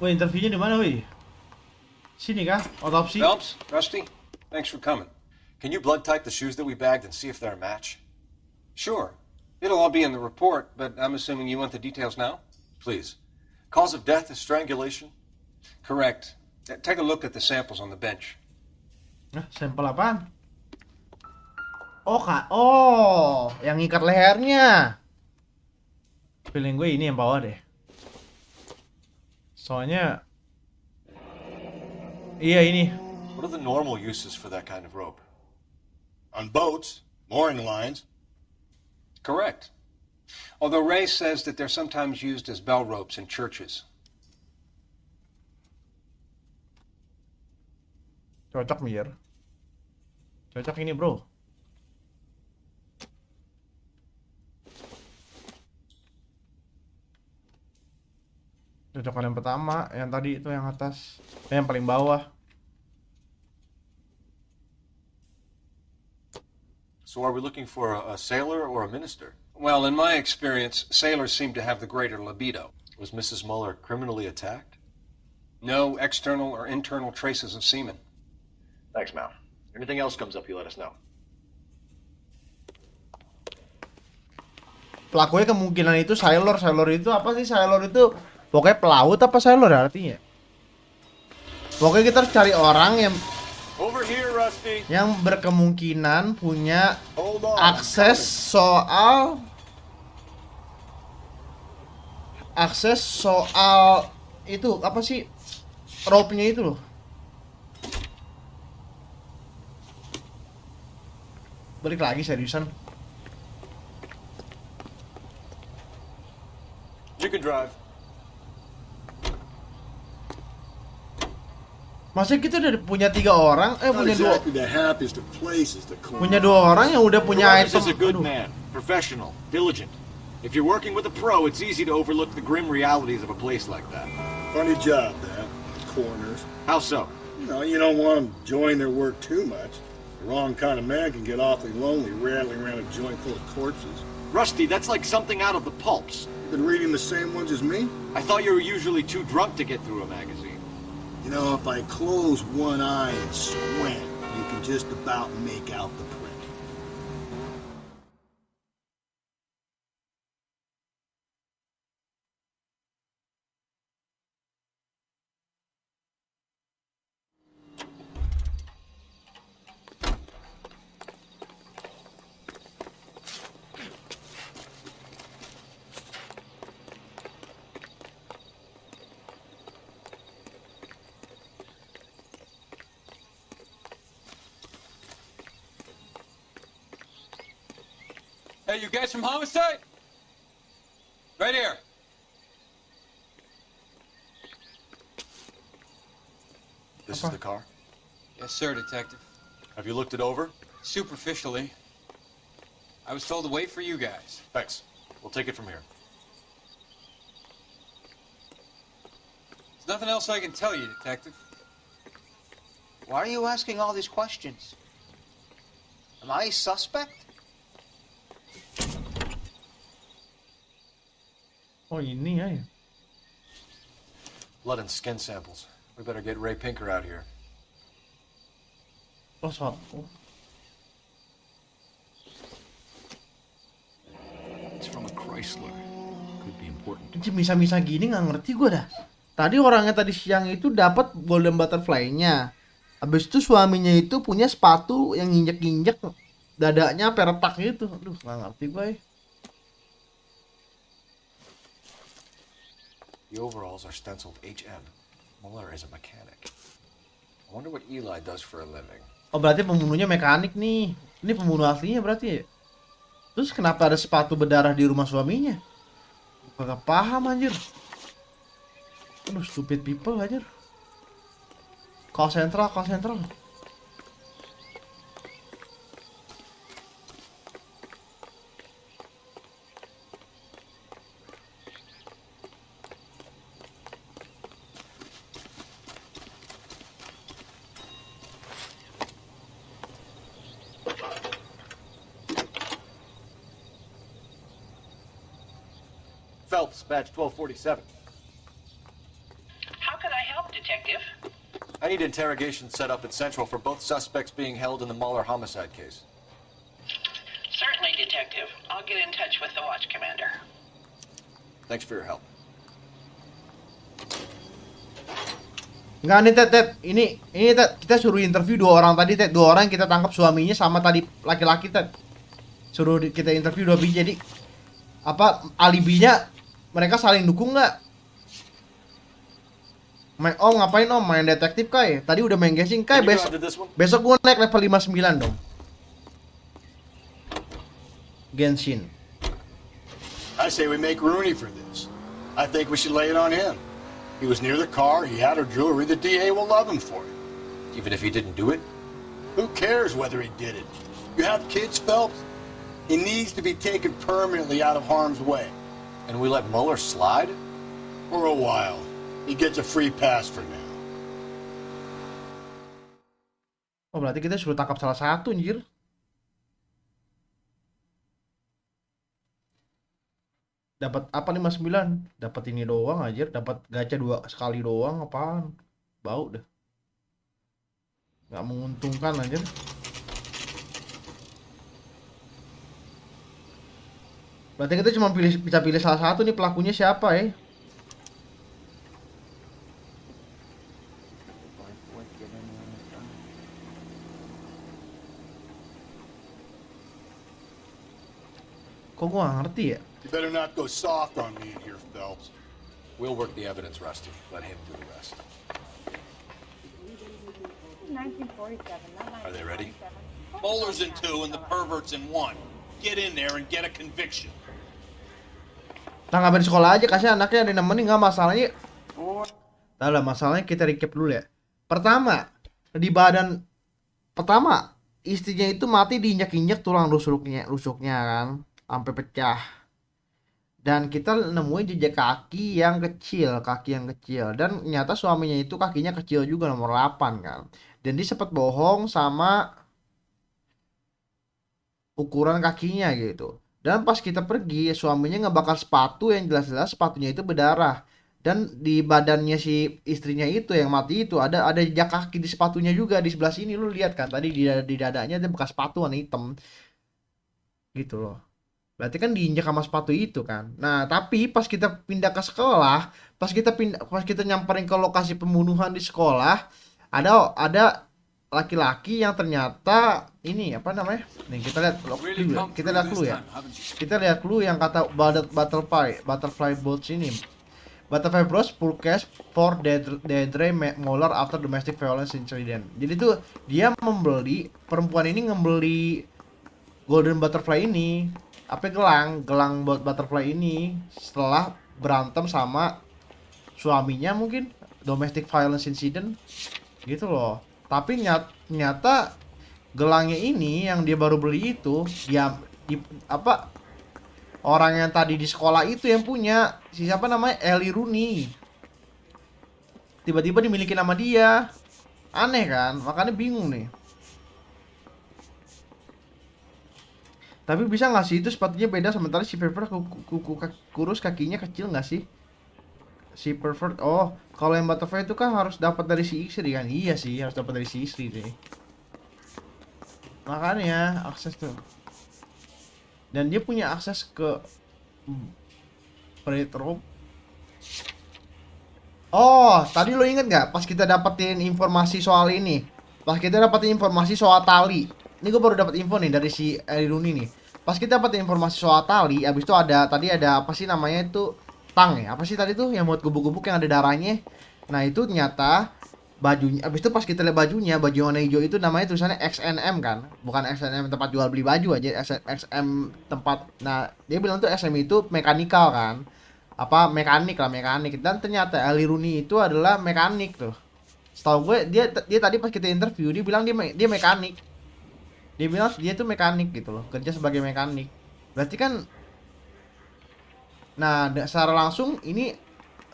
A: Woi, interviewnya di mana, woi? Sini kah? Otopsi?
J: Phelps, Rusty, thanks for coming.
T: Can you blood type the shoes that we bagged and see if they're a match?
J: Sure. It'll all be in the report, but I'm assuming you want the details now?
T: Please. Cause of death is strangulation?
J: Correct. Take a look at the samples on the bench.
A: Nah, sampel apaan? Oh, Kak. Oh, yang ikat lehernya. Feeling gue ini yang bawah deh. Soalnya iya ini.
T: What are the normal uses for that kind of rope?
D: On boats, mooring lines.
J: Correct. Although Ray says that they're sometimes used as bell ropes in churches.
A: Cocok, Mir. Cocok ini, bro. Cocokan yang pertama, yang tadi itu yang atas, yang paling bawah.
T: So are we looking for a sailor or a minister?
J: Well, in my experience, sailors seem to have the greater libido.
T: Was Mrs. Muller criminally attacked?
J: No external or internal traces of semen.
T: Thanks, Mal. Anything else comes up, you let us know.
A: Pelakunya kemungkinan itu sailor. Sailor itu apa sih? Sailor itu pokoknya pelaut apa sailor artinya? Pokoknya kita harus cari orang yang
T: Over here, Rusty.
A: Yang berkemungkinan punya akses soal itu apa sih? Rope-nya itu loh. Balik lagi seriusan.
T: You can drive.
A: Masa kita udah punya 3 orang, punya 2. Punya 2 orang yang udah punya item.
H: Is a good man, professional, diligent. If you're working with a pro, it's easy to overlook the grim realities of a place like that.
M: Funny job, that. Corners.
H: How so?
M: You don't want them enjoying their work too much. The wrong kind of man can get awfully lonely rattling around a joint full of corpses.
H: Rusty, that's like something out of the pulps.
M: You been reading the same ones as me?
H: I thought you were usually too drunk to get through a magazine.
M: You know, if I close one eye and squint, you can just about make out the print.
B: Hey, you guys from homicide? Right here.
T: This is the car?
B: Yes, sir, Detective.
T: Have you looked it over?
B: Superficially. I was told to wait for you guys.
T: Thanks. We'll take it from here.
B: There's nothing else I can tell you, Detective.
E: Why are you asking all these questions? Am I a suspect?
A: Oh ini ya.
T: Blood and skin samples. We better get Ray Pinker out here.
A: Oh satu.
H: It's from a Chrysler. Could be important.
A: Misa-misa gini nggak ngerti gue dah. Tadi orangnya tadi siang itu dapat golden butterfly-nya. Habis itu suaminya itu punya sepatu yang injek-injek dadanya sampai retak gitu. Aduh, nggak ngerti gue.
T: The overalls are stenciled HM. Muller is a mechanic. I wonder what Eli does for a living.
A: Oh berarti pembunuhnya mekanik nih. Ini pembunuh aslinya berarti ya. Terus kenapa ada sepatu berdarah di rumah suaminya? Gak paham anjir. Aduh stupid people anjir. Call central.
T: Phelps, badge 1247.
N: How can I help, Detective?
T: I need interrogation set up at Central for both suspects being held in the Muller homicide case.
N: Certainly, Detective. I'll get in touch with the watch commander.
T: Thanks for your help.
A: Enggak nih Ted. Ini Ted, kita suruh interview dua orang tadi Ted. Dua orang yang kita tangkap suaminya sama tadi laki-laki Ted. Suruh kita interview dua biji jadi apa alibinya mereka saling dukung nggak? Om ngapain om main detektif Kai? Tadi udah main guessing Kai, besok gue naik level 59 dong. Genshin.
D: I say we make Rooney for this. I think we should lay it on him. He was near the car, he had her jewelry, the DA will love him for it.
T: Even if he didn't do it?
D: Who cares whether he did it? You have kids, Phelps? He needs to be taken permanently out of harm's way.
T: And we let Muller slide?
D: For a while. He gets a free pass for now.
A: Oh berarti kita suruh tangkap salah satu anjir. Dapat apa 59? Dapat ini doang anjir, dapat gacha 2 sekali doang apaan? Bau dah. Nggak menguntungkan anjir. Berarti kita cuma bisa pilih salah satu nih pelakunya siapa ya? Kok gua nggak ngerti ya?
D: You better not go soft on me in here, Phelps.
T: We'll work the evidence, Rusty. Let him do the rest.
Q: 1947, not 1947.
T: Are they ready?
V: Bowlers in 2 and the perverts in 1. Get in there and get a conviction.
A: Tanggapan sekolah aja kasih anaknya ada nemenin nggak masalahnya. Tahu lah masalahnya kita recap dulu ya. Pertama istrinya itu mati diinjak-injak tulang rusuknya kan sampai pecah. Dan kita nemuin jejak kaki yang kecil dan ternyata suaminya itu kakinya kecil juga nomor 8 kan. Dan dia sempat bohong sama ukuran kakinya gitu. Dan pas kita pergi, suaminya ngebakar sepatu yang jelas-jelas sepatunya itu berdarah. Dan di badannya si istrinya itu yang mati itu ada jejak kaki di sepatunya juga di sebelah sini lu lihat kan tadi di dadanya ada bekas sepatu warna hitam. Gitu loh. Berarti kan diinjak sama sepatu itu kan. Nah, tapi pas kita pindah ke sekolah, pas kita nyamperin ke lokasi pembunuhan di sekolah, ada laki-laki yang ternyata ini apa namanya? Nih kita lihat clue ya. Kita lihat clue yang kata butterfly boats ini. Butterfly bros forecast for Deidre Moller after domestic violence incident. Jadi tuh dia perempuan ini membeli golden butterfly ini, apa gelang buat butterfly ini setelah berantem sama suaminya mungkin domestic violence incident gitu loh. Tapi nyata gelangnya ini yang dia baru beli itu dia apa orang yang tadi di sekolah itu yang punya, siapa namanya, Ellie Rooney, tiba-tiba dimiliki nama dia. Aneh kan, makanya bingung nih. Tapi bisa nggak sih itu sepatunya beda, sementara si Pervert kurus, kakinya kecil nggak sih? Si Pervert, oh kalau yang butterfly itu kan harus dapat dari si istri kan? Iya sih, harus dapat dari si istri deh. Makanya akses tuh. Dan dia punya akses ke retro. Oh, tadi lo inget nggak pas kita dapetin informasi soal ini? Pas kita dapetin informasi soal tali. Ini gue baru dapat info nih dari si Rooney nih. Pas kita dapetin informasi soal tali, abis itu tadi ada apa sih namanya itu, tang ya? Apa sih tadi tuh yang buat gubuk-gubuk yang ada darahnya? Nah itu ternyata bajunya. Abis itu pas kita lihat bajunya, baju warna hijau itu namanya tulisannya XNM kan? Bukan XNM tempat jual beli baju aja, XM tempat. Nah dia bilang tuh XM itu mekanikal kan? Apa mekanik, dan ternyata Ellie Rooney itu adalah mekanik tuh. Setahu gue dia tadi pas kita interview dia bilang dia mekanik. Dia bilang dia tuh mekanik gitu loh, kerja sebagai mekanik. Berarti kan nah secara langsung ini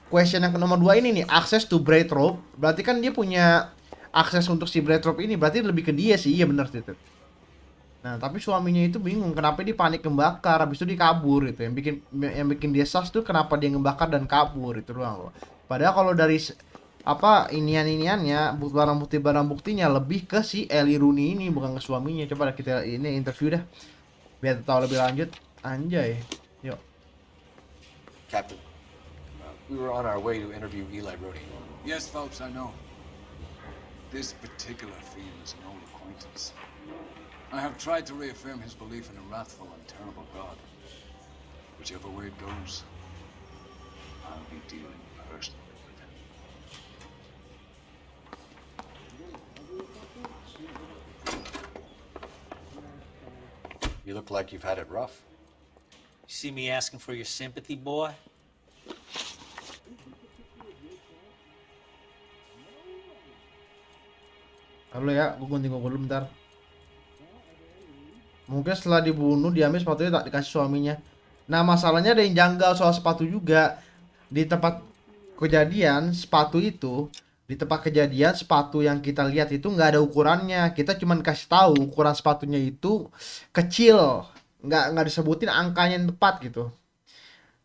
A: question yang ke nomor 2 ini nih, access to braid rope. Berarti kan dia punya akses untuk si braid rope ini, berarti lebih ke dia sih. Iya bener itu. Nah, tapi suaminya itu bingung kenapa dia panik ngebakar, habis itu dia kabur itu. Yang bikin dia sas tuh kenapa dia ngebakar dan kabur itu doang loh. Padahal kalau dari apa iniannya, barang buktinya lebih ke si Ellie Rooney ini, bukan ke suaminya. Coba kita ini interview dah biar tahu lebih lanjut. Anjay. Yuk.
T: Captain, we were on our way to interview Eli Rooney.
B: Yes, folks, I know. This particular fiend is an old acquaintance. I have tried to reaffirm his belief in a wrathful and terrible God. Whichever way it goes, I'll be dealing personally with him.
T: You look like you've had it rough.
I: You see me asking for your sympathy, boy?
A: Halo ya, gue gunting dulu bentar. Mungkin setelah dibunuh diambil sepatunya tak dikasih suaminya. Nah masalahnya ada yang janggal soal sepatu juga. Di tempat kejadian sepatu itu, di tempat kejadian sepatu yang kita lihat itu nggak ada ukurannya. Kita cuma kasih tahu ukuran sepatunya itu kecil, nggak disebutin angkanya yang tepat gitu.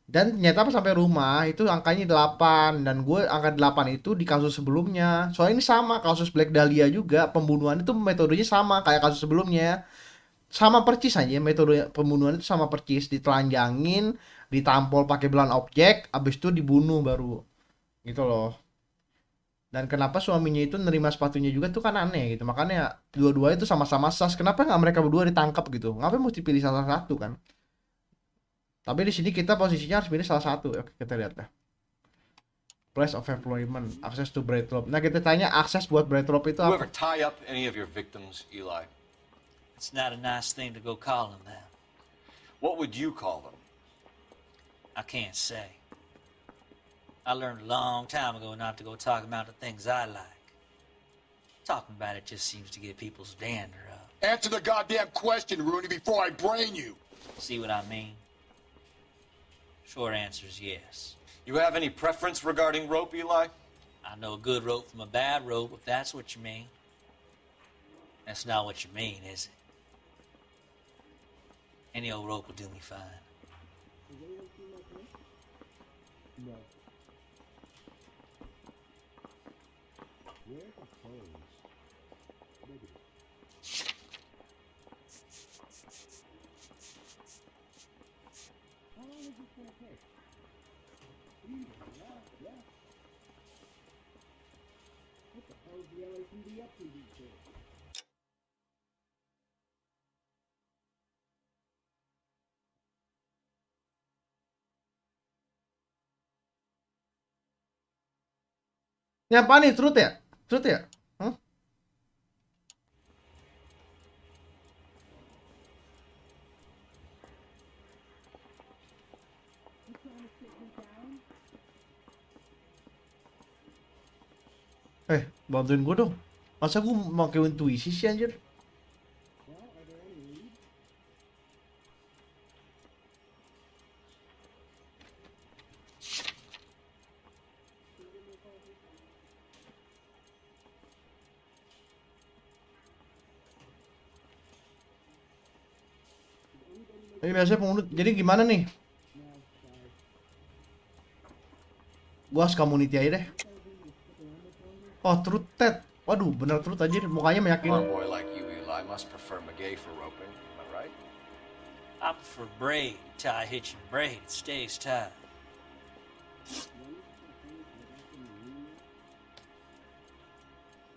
A: Dan ternyata pas sampai rumah itu angkanya 8, dan gue angka 8 itu di kasus sebelumnya. Soalnya ini sama kasus Black Dahlia juga, pembunuhan itu metodenya sama kayak kasus sebelumnya. Sama percis aja, metode pembunuhan itu sama percis, ditelanjangin, ditampol pakai belahan objek, abis itu dibunuh baru gitu loh. Dan kenapa suaminya itu nerima sepatunya juga tuh kan aneh gitu. Makanya dua-dua itu sama-sama sas. Kenapa nggak mereka berdua ditangkap gitu? Ngapain mesti pilih salah satu kan? Tapi di sini kita posisinya harus pilih salah satu. Oke, kita lihat dah. Place of employment, access to braid rope. Nah kita tanya akses buat braid rope itu
T: You
A: apa?
T: ever tie up any of your victims, Eli?
I: It's not a nice thing to go calling them.
T: What would you call them?
I: I can't say. I learned a long time ago not to go talking about the things I like. Talking about it just seems to get people's dander up.
K: Answer the goddamn question, Rooney, before I brain you.
I: See what I mean? Short answer is yes.
T: You have any preference regarding rope, Eli?
I: I know a good rope from a bad rope, if that's what you mean. That's not what you mean, is it? Any old rope will do me fine.
U: No. Where's the clothes? Maybe. How long is this gonna take? Yeah. What the hell is the LAPD up to these days?
A: Ini apa nih? Truth ya? Truth ya? Bantuin gue dong. Masa gue pakai intuisi sih anjir? Ini biasanya pengunut. Jadi gimana nih? Gua harus community aja deh. Oh, truth Ted. Waduh, bener truth aja. Mukanya
T: Come
A: meyakinkan.
T: on, boy like you, Eli, must prefer McGay for roping. Am I right?
I: I prefer braid. Tie hitching braid. It stays tied.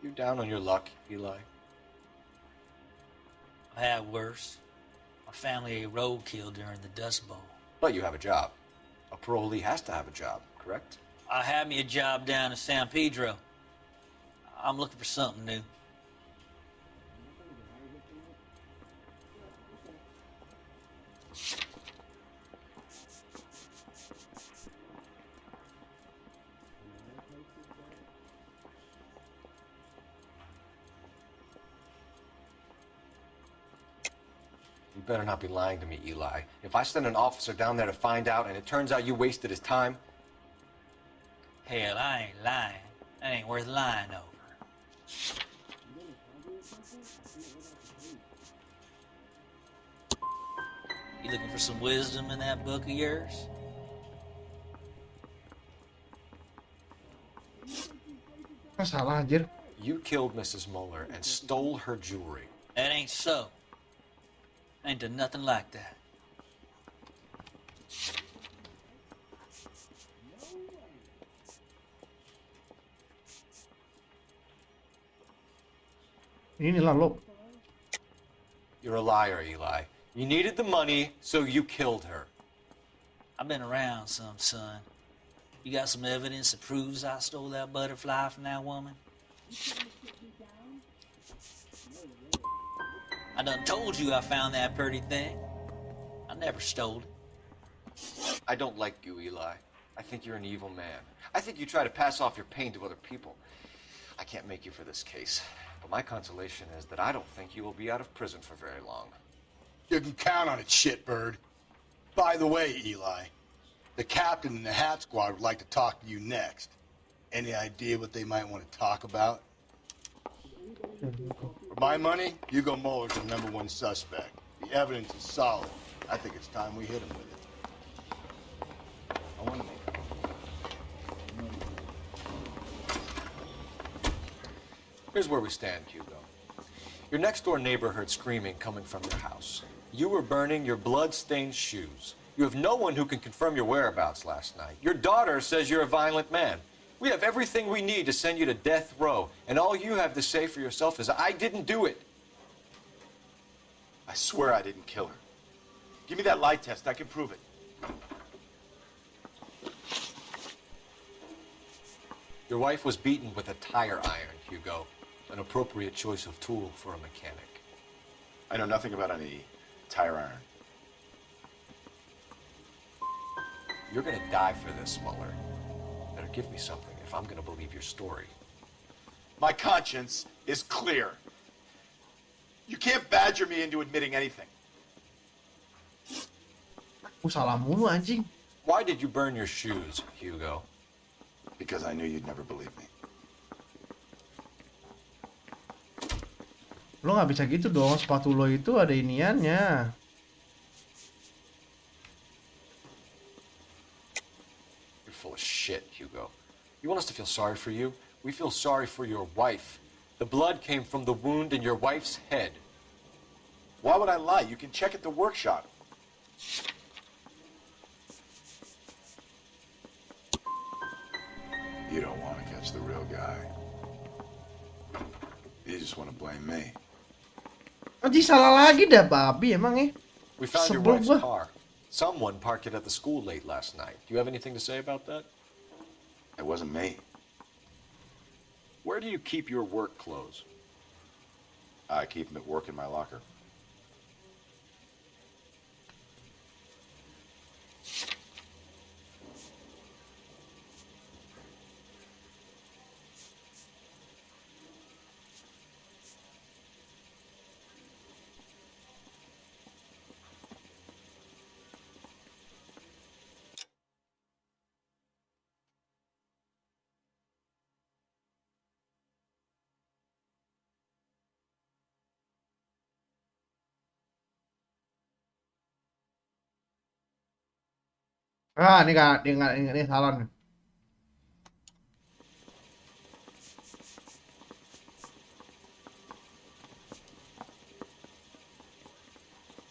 T: You down on your luck, Eli?
I: I had worse. My family ate roadkill during the Dust Bowl.
T: But you have a job. A parolee has to have a job, correct?
I: I had me a job down in San Pedro. I'm looking for something new.
T: You better not be lying to me, Eli. If I send an officer down there to find out and it turns out you wasted his time...
I: Hell, I ain't lying. That ain't worth lying over. You looking for some wisdom in that book of yours?
A: Salah anjir.
T: You killed Mrs. Muller and stole her jewelry.
I: That ain't so. I ain't done nothing like that.
A: Inilah lo.
T: You're a liar, Eli. You needed the money, so you killed her.
I: I've been around some, son. You got some evidence that proves I stole that butterfly from that woman? I done told you I found that pretty thing. I never stole it.
T: I don't like you, Eli. I think you're an evil man. I think you try to pass off your pain to other people. I can't make you for this case, but my consolation is that I don't think you will be out of prison for very long.
K: You can count on it, shitbird. By the way, Eli, the captain and the hat squad would like to talk to you next. Any idea what they might want to talk about? For my money, Hugo Muller's the #1 suspect. The evidence is solid. I think it's time we hit him with it. I want to make...
T: Here's where we stand, Hugo. Your next-door neighbor heard screaming coming from your house. You were burning your blood-stained shoes. You have no one who can confirm your whereabouts last night. Your daughter says you're a violent man. We have everything we need to send you to death row, and all you have to say for yourself is, I didn't do it.
C: I swear I didn't kill her. Give me that lie test. I can prove it.
T: Your wife was beaten with a tire iron, Hugo. An appropriate choice of tool for a mechanic.
C: I know nothing about any tire iron.
T: You're gonna die for this, Muller. Better give me something if I'm gonna believe your story.
C: My conscience is clear. You can't badger me into admitting anything.
A: Salah mulu anjing.
T: Why did you burn your shoes, Hugo?
C: Because I knew you'd never believe me.
A: Lo nggak bisa gitu dong, sepatu lo itu ada iniannya.
T: You're full of shit, Hugo. You want us to feel sorry for you? We feel sorry for your wife. The blood came from the wound in your wife's head.
C: Why would I lie? You can check at the workshop. You don't want to catch the real guy. You just want to blame me.
A: Anjing salah lagi dah babi emang ya.
T: We found your
A: Sebel
T: wife's
A: gua.
T: car. Someone parked it at the school late last night. Do you have anything to say about that?
C: It wasn't me.
T: Where do you keep your work clothes?
C: I keep them at work in my locker.
A: Ah, ini kan, ini salon.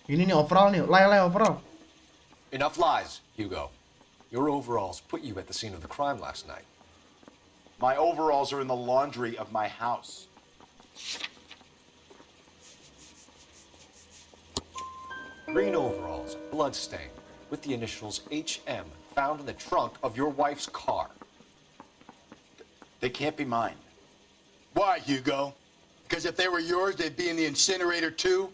A: Ini nih overall nih, lay overall.
T: Enough lies, Hugo. Your overalls put you at the scene of the crime last night.
C: My overalls are in the laundry of my house.
T: Green overalls, bloodstained, with the initials HM found in the trunk of your wife's car.
C: They can't be mine.
K: Why, Hugo? Because if they were yours, they'd be in the incinerator too?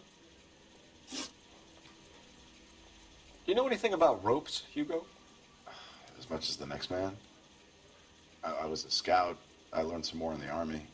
T: Do you know anything about ropes, Hugo?
C: As much as the next man. I was a scout. I learned some more in the Army.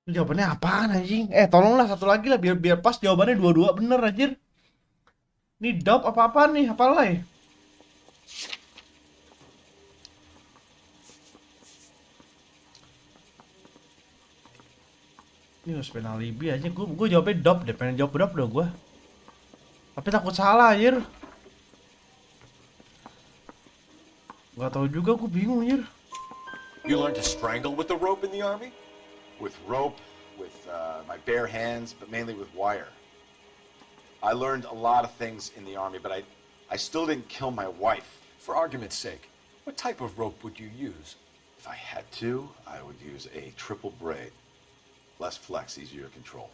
A: Jawabannya apaan anjing? Tolonglah satu lagi lah biar pas jawabannya dua-dua bener anjir. Ini dop apa-apaan nih? Apalah ya? Ini harus pengen alibi aja. Gue jawabnya dop deh. Pengen jawab dop dong gue. Tapi takut salah anjir. Gak tau juga, gue bingung anjir.
T: You learned to strangle with the rope in the Army?
C: With rope, with my bare hands, but mainly with wire. I learned a lot of things in the Army, but I still didn't kill my wife.
T: For argument's sake, what type of rope would you use?
C: If I had to, I would use a triple braid. Less flex, easier to control.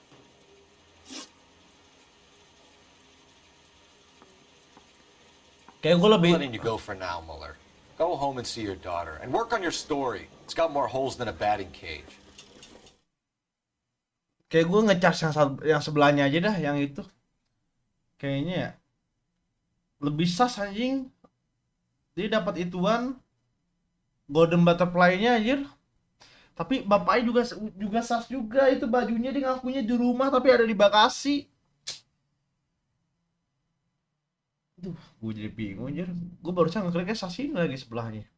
T: Kayak gue lebih letting you go for now, Muller. Go home and see your daughter and work on your story. It's got more holes than a batting cage.
A: Kayak gue ngecas yang sebelahnya aja dah, yang itu. Kayaknya ya lebih sas anjing. Dia dapat ituan golden butterfly-nya anjir. Tapi bapaknya juga sas juga, itu bajunya dia ngakunya di rumah tapi ada di bagasi. Duh, gue jadi bingung anjir. Gue barusan ngekliknya sas ini lagi sebelahnya.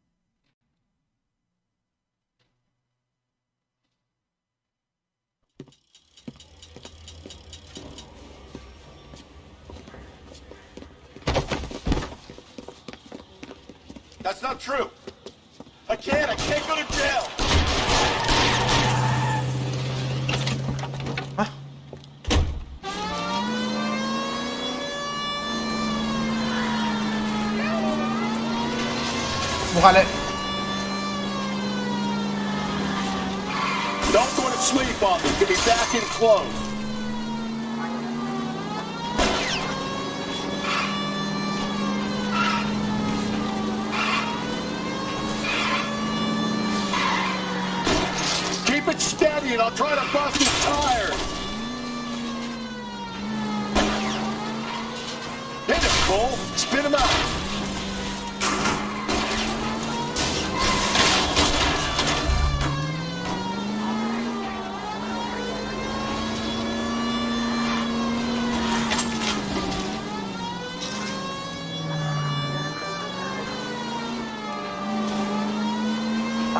C: That's not true. I can't go to jail.
A: Hah? Bukan.
K: Don't go to sleep on me. Get me back in close. Keep it steady and I'll try to bust his tires. Hit him, Cole. Spin him out.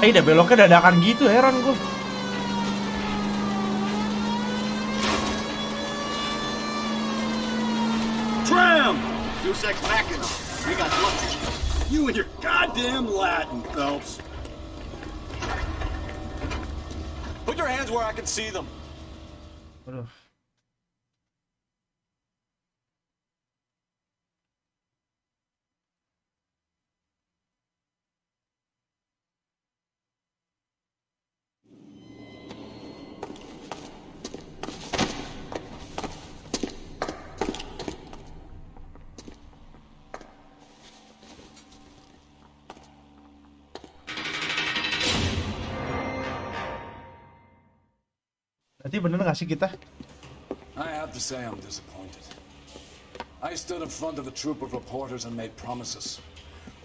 A: Dah beloknya dadakan gitu, heran gue.
M: Tram!
H: Deus Ex Machina. We got lucky.
M: You and your goddamn Latin, Phelps.
T: Put your hands where I can see them.
A: Aduh. Berarti bener gak sih kita?
B: I have to say I'm disappointed. I stood in front of a troop of reporters and made promises.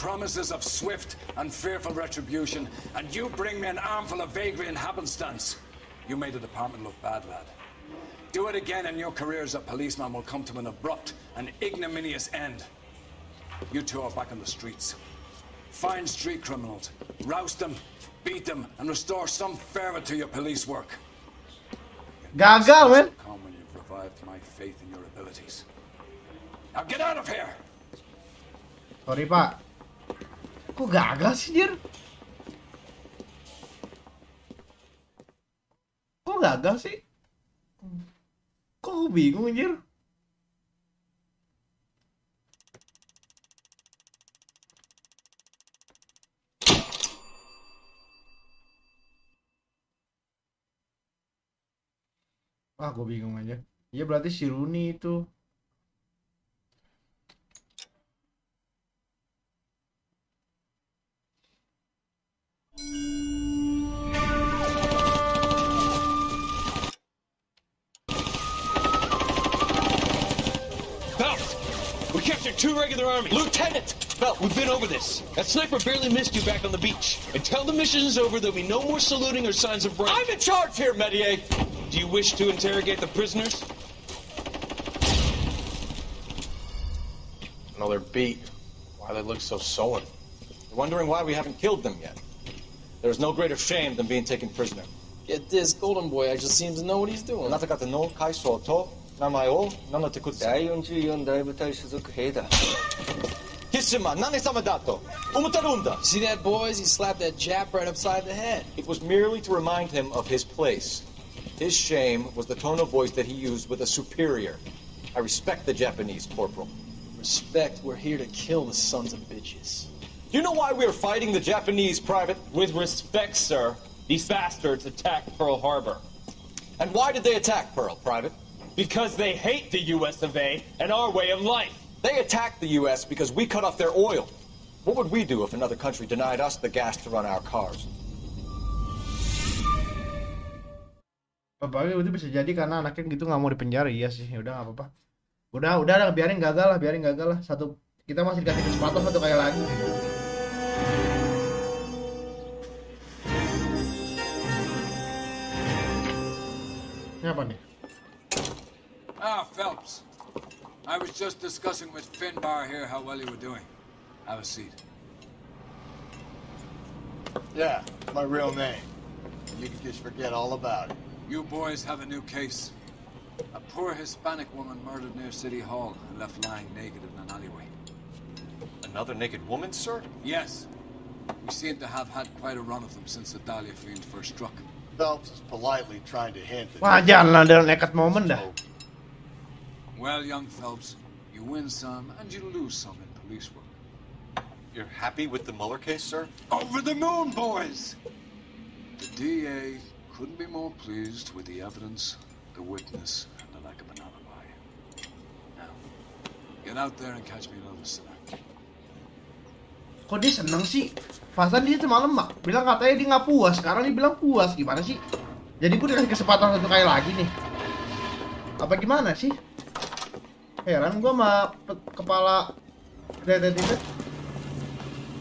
B: Promises of swift and fearful retribution, and you bring me an armful of vagary and happenstance. You made the department look bad, lad. Do it again and your career as a policeman will come to an abrupt and ignominious end. You two are back on the streets. Find street criminals, roust them, beat them, and restore some fervor to your police work.
A: Gagal, man.
B: Come when you've revived my faith in your abilities. Now get out of here!
A: Sorry, Pak. Kok gagal sih, Jir? Kok gagal sih? Kok gue bingung, Jir? Ah, gue bingung aja. Iya berarti si Rooney itu.
G: We captured 2 regular army. Lieutenant! Bell, we've been over this. That sniper barely missed you back on the beach. Until the mission is over, there'll be no more saluting or signs of rank. I'm in charge here, Medier! Do you wish to interrogate the prisoners?
T: No, they're beat. Why they look so sullen? They're wondering why we haven't killed them yet. There's no greater shame than being taken prisoner.
R: Get this, Golden Boy actually seems to know what he's doing.
T: あなた方の階層と名前を名乗ってください。
R: 第44大部隊所属兵だ。
T: 貴様、何様だと思ってるんだ。
R: See that, boys? He slapped that Jap right upside the head.
T: It was merely to remind him of his place. His shame was the tone of voice that he used with a superior. I respect the Japanese, Corporal.
R: Respect, we're here to kill the sons of bitches.
T: Do you know why we're fighting the Japanese, Private?
G: With respect, sir, these bastards attacked Pearl Harbor.
T: And why did they attack Pearl, Private?
G: Because they hate the US of A and our way of life.
T: They attacked the US because we cut off their oil. What would we do if another country denied us the gas to run our cars?
A: Bapak itu bisa jadi karena anaknya gitu nggak mau dipenjara. Iya sih, udah nggak apa-apa. Udah biarin gagal lah. Satu kita masih dikasih kesempatan satu kali lagi. Ini apa nih?
B: Ah, Phelps. I was just discussing with Finbar here how well you were doing. Have a seat.
K: Yeah, my real name. You can just forget all about it.
B: You boys have a new case. A poor Hispanic woman murdered near City Hall and left lying naked in an alleyway.
T: Another naked woman, sir?
B: Yes. We seem to have had quite a run of them since the Dahlia fiend first struck.
K: Phelps is politely trying to hint that...
A: Wah, janganlah ada nekat momen dah.
B: Well, young Phelps, you win some and you lose some in police work.
T: You're happy with the Mueller case, sir?
B: Over the moon, boys! The DA couldn't be more pleased with the evidence, the witness, and the lack of an alibi. Now, get out there and catch me another sinner.
A: Kok dia seneng sih? Pasan dia semalam bilang katanya dia nggak puas, sekarang dia bilang puas. Gimana sih? Jadi gue dikasih kesempatan satu kali lagi nih. Apa gimana sih? Heran gue sama kepala detektifnya.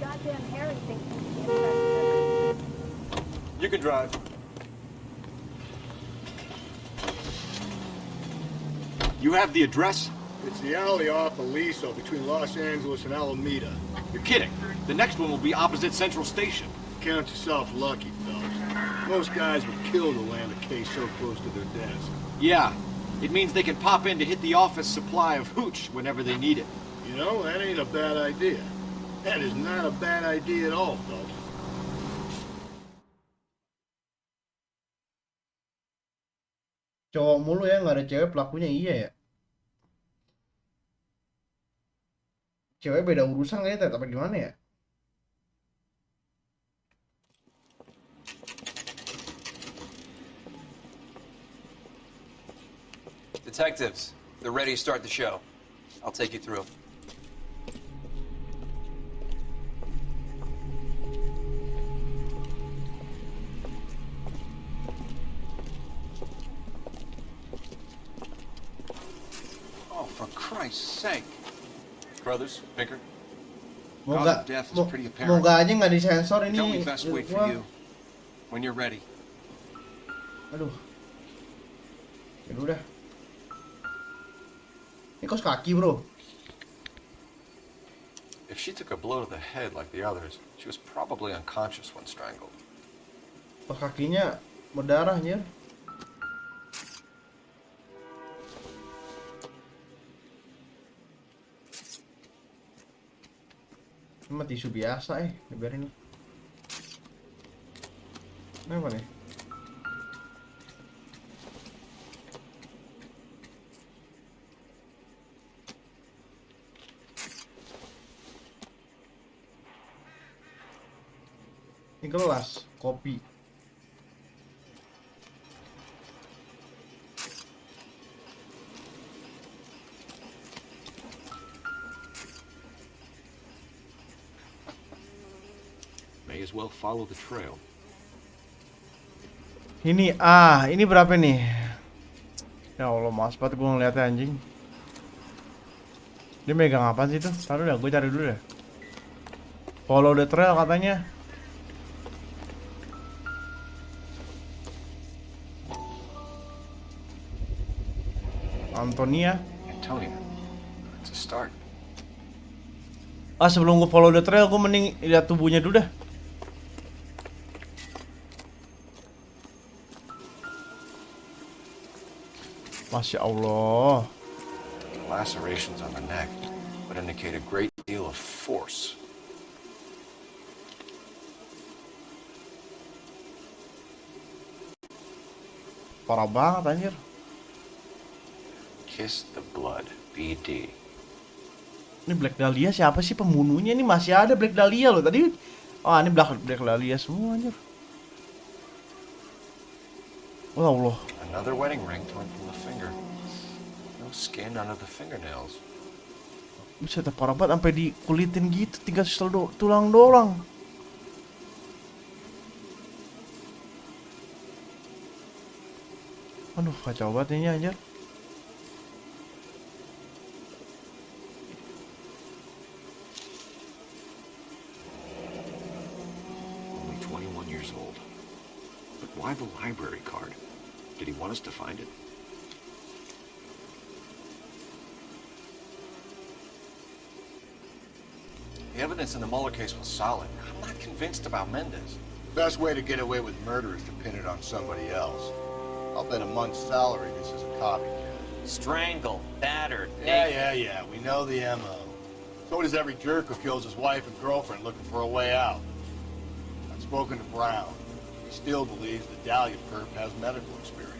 Q: Goddamn Harry thinks he's the investigator.
T: You can drive. You have the address?
M: It's the alley off Aliso between Los Angeles and Alameda.
T: You're kidding. The next one will be opposite Central Station.
M: Count yourself lucky, Phelps. Most guys would kill to land a case so close to their desk.
T: Yeah. It means they can pop in to hit the office supply of hooch whenever they need it.
M: You know, that ain't a bad idea. That is not a bad idea at all, Phelps.
A: Cowok mulu ya, nggak ada cewek pelakunya. Iya ya. Cewek beda urusan kayaknya, tapi gimana ya?
W: Detectives, they're ready to start the show. I'll take you through.
J: Christ's sake.
T: Brothers, Pinker.
A: Moga,
J: Cause of death is pretty apparent.
A: moga aja nggak disensor
J: Tell
A: ini.
J: me best wait for you. When you're ready.
A: Aduh. Ya udah. Ini kos kaki, bro.
T: If she took a blow to the head like the others, she was probably unconscious when strangled.
A: Kos kakinya berdarah, anjir. Ini mah tisu biasa, dibiarin. Ini apa nih? Ini gelas, kopi.
T: May as well follow the trail.
A: Ini ini berapa nih? Ya Allah, mas banget gue ngeliatnya anjing. Dia megang apa sih tuh? Taruh dah, gue cari dulu deh. Follow the trail katanya. Antonia.
T: It's a start.
A: Sebelum gue follow the trail, gue mending lihat tubuhnya dulu dah. Masya Allah.
T: Lacerations on the neck would indicate a great deal of force.
A: Parah banget anjir.
T: Kiss the blood, BD.
A: Ini Black Dahlia siapa sih pembunuhnya? Ini masih ada Black Dahlia loh tadi. Ini Black Dahlia semua anjir. Oh Allah.
T: Another wedding ring torn from the finger. No skin under the fingernails.
A: Bisa parah banget sampai dikulitin gitu, tinggal tulang doang. Aduh, kacau banget ini anjir.
T: Only 21 years old. But why the library card? Did he want us to find it? The evidence in the Mueller case was solid. I'm not convinced about Mendez.
K: Best way to get away with murder is to pin it on somebody else. I'll bet a month's salary this is a copycat.
H: Strangled, battered,
K: Yeah. We know the MO. So does every jerk who kills his wife and girlfriend looking for a way out. I've spoken to Brown. He still believes the Dahlia perp has medical experience.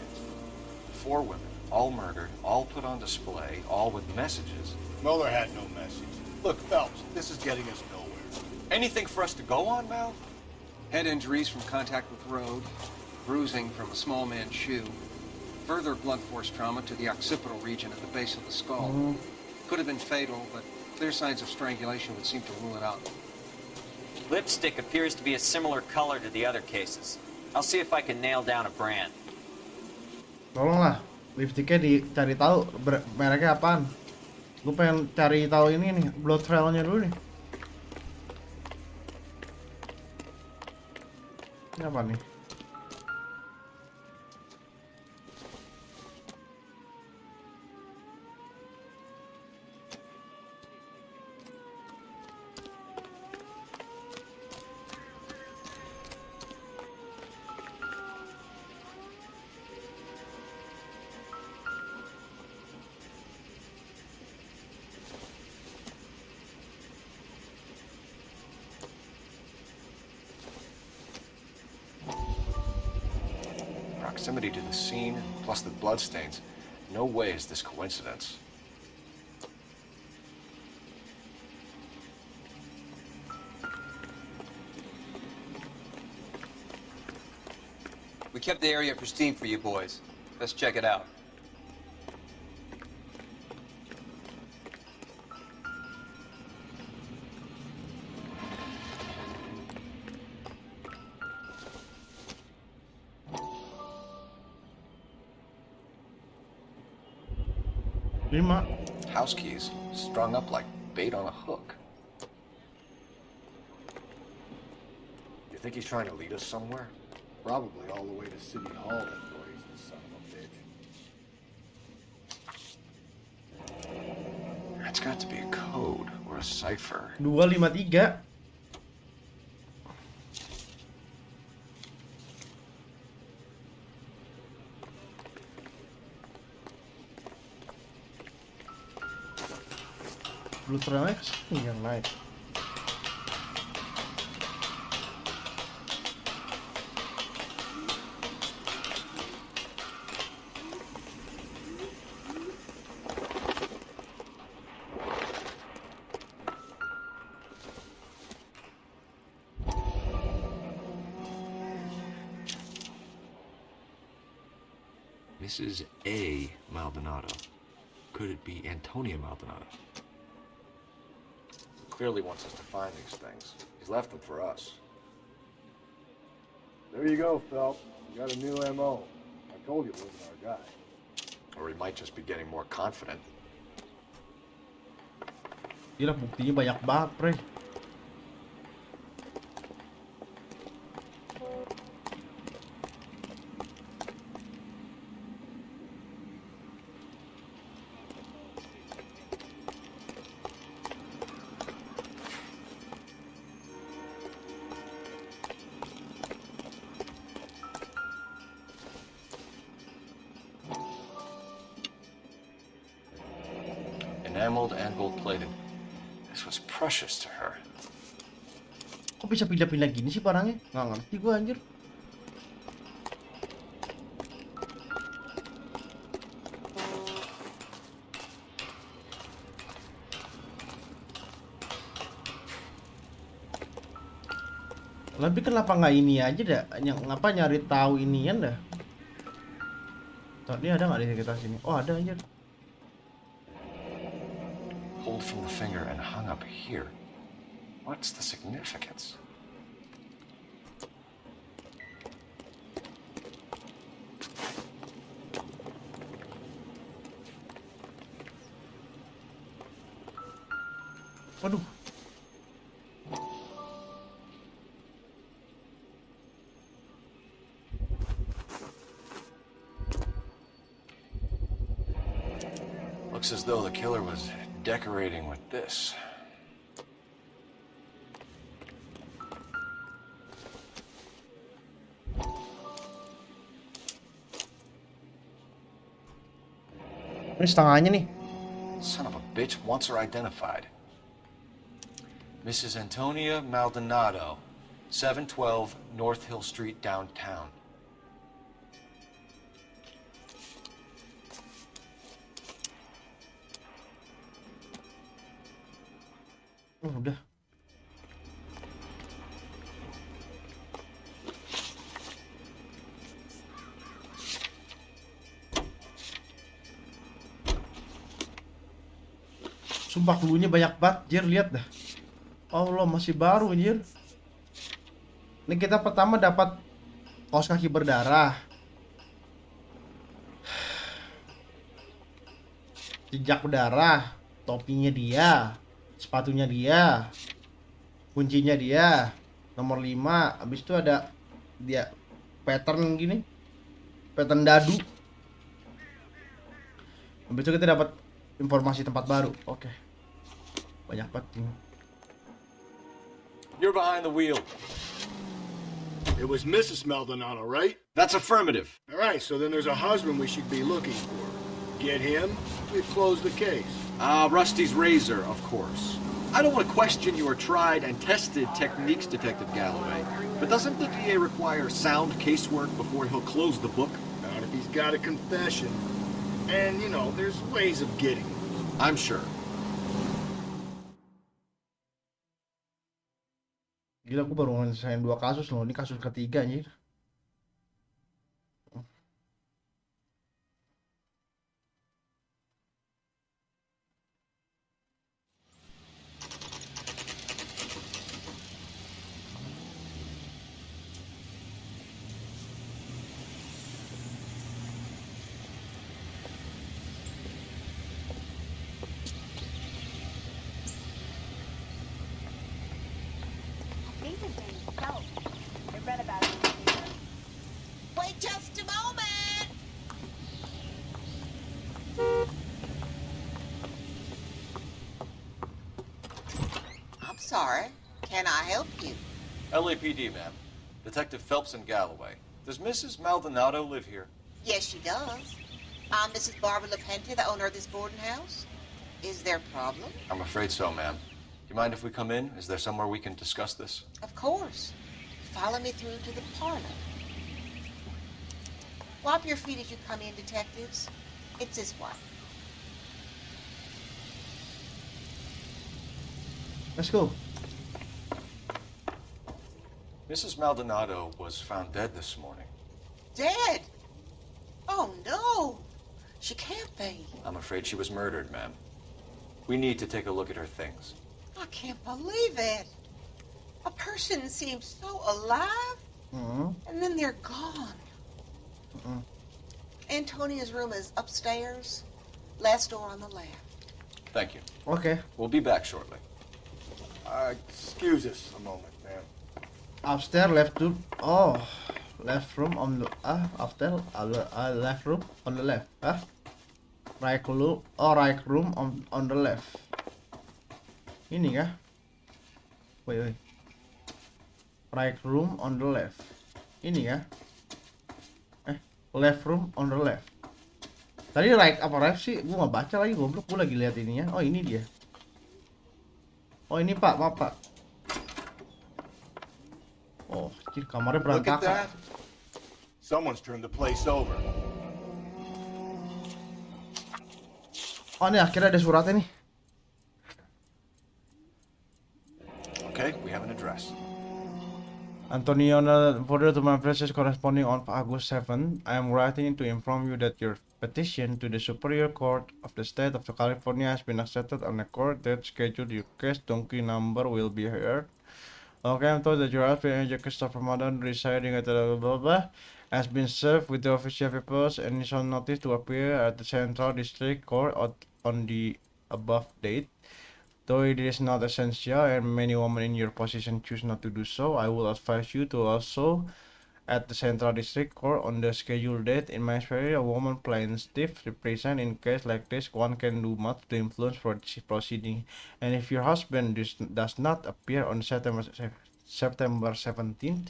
T: 4 women, all murdered, all put on display, all with messages.
K: Mueller had no message. Look, Phelps, this is getting us nowhere.
T: Anything for us to go on, Mal?
J: Head injuries from contact with road, bruising from a small man's shoe, further blunt force trauma to the occipital region at the base of the skull. Could have been fatal, but clear signs of strangulation would seem to rule it out.
H: Lipstick appears to be a similar color to the other cases. I'll see if I can nail down a brand.
A: Tolonglah, lipstiknya dicari tahu mereknya apaan. Gue pengen cari tahu ini nih, blood trailnya dulu nih. Ini apa nih?
T: Proximity to the scene, plus the bloodstains. No way is this coincidence.
W: We kept the area pristine for you boys. Let's check it out.
T: House keys, strung up like bait on a hook.
U: You think he's trying to lead us somewhere?
M: Probably all the way to City Hall, that brazen son of a bitch.
T: That's got to be a code or a cipher.
A: 253. Lu terang kesini yang naik.
T: Mrs. A. Maldonado. Could it be Antonia Maldonado?
U: Clearly wants us to find these things. He's left them for us.
M: There you go, Phelps. You got a new MO. I told you it wasn't our guy.
T: Or he might just be getting more confident.
A: Gila, buktinya banyak banget, Pre.
T: Enameled and gold-plated. This was precious to her.
A: Kok bisa pindah-pindah gini sih barangnya? Nggak ngerti gue anjir. Lebih kenapa nggak ini aja dah? Ngapa nyari tahu inian dah? Tadi ada nggak di sekitar sini? Oh ada anjir.
T: Pulled from the finger and hung up here. What's the significance?
A: Waduh.
T: Looks as though the killer was decorating with this.
A: Ini setengahnya nih.
T: Son of a bitch wants her identified. Mrs. Antonia Maldonado, 712 North Hill Street, downtown.
A: Oh, udah. Sumpah cluenya banyak banget, Jir, lihat dah. Allah, masih baru, Jir. Ini kita pertama dapat kaos kaki berdarah. Jejak berdarah, topinya dia. Sepatunya dia, kuncinya dia, nomor 5. Habis itu ada dia pattern gini, pattern dadu. Habis itu kita dapat informasi tempat baru. Oke, banyak banget ini.
H: You're behind the wheel.
M: It was Mrs. Maldonado, right?
H: That's affirmative.
M: All right, so then there's a husband we should be looking for. Get him, we've closed the case.
H: Rusty's razor, of course. I don't want to question your tried and tested techniques, Detective Galloway, but doesn't the DA require sound casework before he'll close the book?
M: Not if he's got a confession. And, you know, there's ways of getting them.
H: I'm sure.
A: Gila, aku baru ngelesain 2 kasus loh. Ini kasus ketiga anjir.
F: sorry. Can I help you?
T: LAPD, ma'am. Detective Phelps and Galloway. Does Mrs. Maldonado live here?
F: Yes, she does. I'm Mrs. Barbara LaPente, the owner of this boarding house. Is there a problem?
T: I'm afraid so, ma'am. Do you mind if we come in? Is there somewhere we can discuss this?
F: Of course. Follow me through to the parlor. Wipe your feet as you come in, detectives. It's this way.
A: Let's go.
T: Mrs. Maldonado was found dead this morning.
F: Dead? Oh, no. She can't be.
T: I'm afraid she was murdered, ma'am. We need to take a look at her things.
F: I can't believe it. A person seems so alive, and then they're gone. Antonia's room is upstairs, last door on the left.
T: Thank you.
A: Okay.
T: We'll be back shortly.
K: Excuse us a moment, ma'am.
A: Upstairs, left room. Oh, left room on the upstairs, left room on the left. Right room. Oh, right room on the left. Ini kah? Wait. Right room on the left. Ini kah? Left room on the left. Tadi right apa left sih? Gue nggak baca lagi, goblok. Gue lagi lihat ininya. Oh, ini dia. Oh, ini Pak, maaf Pak. Oh, anjir, kamarnya
K: Look at
A: berantakan.
K: that. Someone's turned the place over.
A: Oh, ini akhirnya ada suratnya nih.
T: Okay, we have an address.
A: Antonio, further to my message corresponding on August 7, I am writing to inform you that your petition to the Superior Court of the State of California has been accepted on a court date scheduled. Your case donkey number will be heard. Okay, I'm told that your husband, Christopher Ramadan, residing at blah, blah, blah, has been served with the official papers and is on notice to appear at the Central District Court on the above date. Though it is not essential and many women in your position choose not to do so, I will advise you to also at the Central District Court on the scheduled date. In my experience, a woman plaintiff represent in case like this, one can do much to influence for proceeding. And if your husband does not appear on September 17th,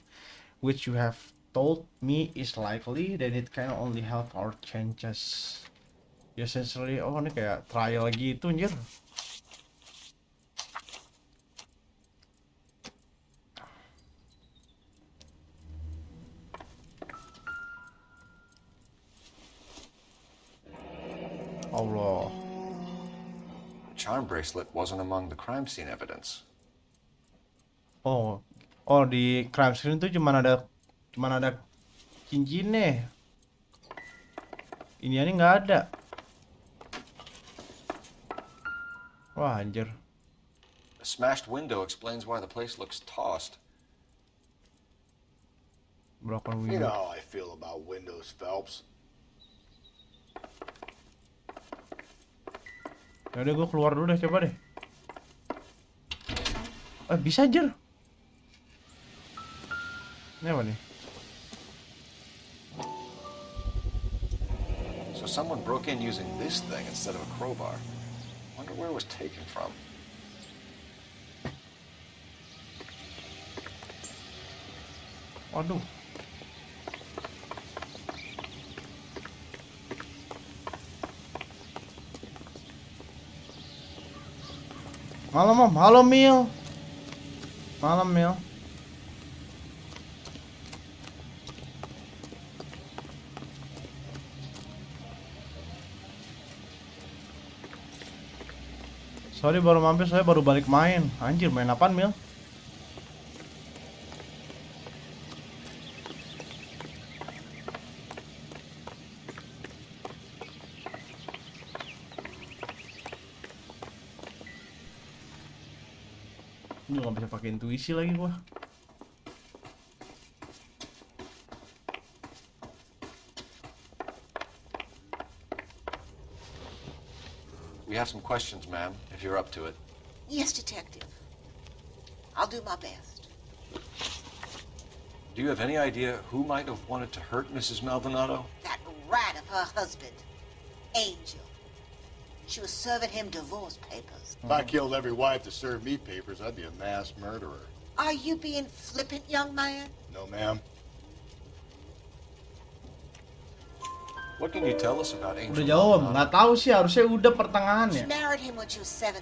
A: which you have told me is likely, then it can only help our chances. Essentially, oh ini kayak trial gitu anjir. Allah.
T: The charm bracelet wasn't among the crime scene evidence.
A: Oh, di crime scene itu cuma ada cincinnya. Ini nggak ada. Wah, anjir.
T: The smashed window explains why the place looks tossed.
A: Broken
K: You
A: window.
K: know how I feel about windows, Phelps.
A: Yaudah gue keluar dulu deh, coba deh. Bisa anjir. Ini apa nih?
T: So someone broke in using this thing instead of a crowbar. Wonder where it was taken from.
A: Waduh. Malam, Om. Halo, Mil. Malam, Mil. Sorry baru mampir, saya baru balik main. Anjir, main apaan, Mil? Gue gak bisa pakai intuisi lagi gua.
T: We have some questions, ma'am, if you're up to it.
F: Yes, detective. I'll do my best.
T: Do you have any idea who might have wanted to hurt Mrs. Maldonado?
F: That rat of her husband, Angel. She was serving him divorce papers.
K: If I killed every wife to serve me papers, I'd be a mass murderer.
F: Are you being flippant, young man?
K: No, ma'am.
T: What can you tell us about Angel?
A: Udah jawab, nggak tahu sih, harusnya udah pertengahan
F: She
A: ya.
F: married him when she was 17.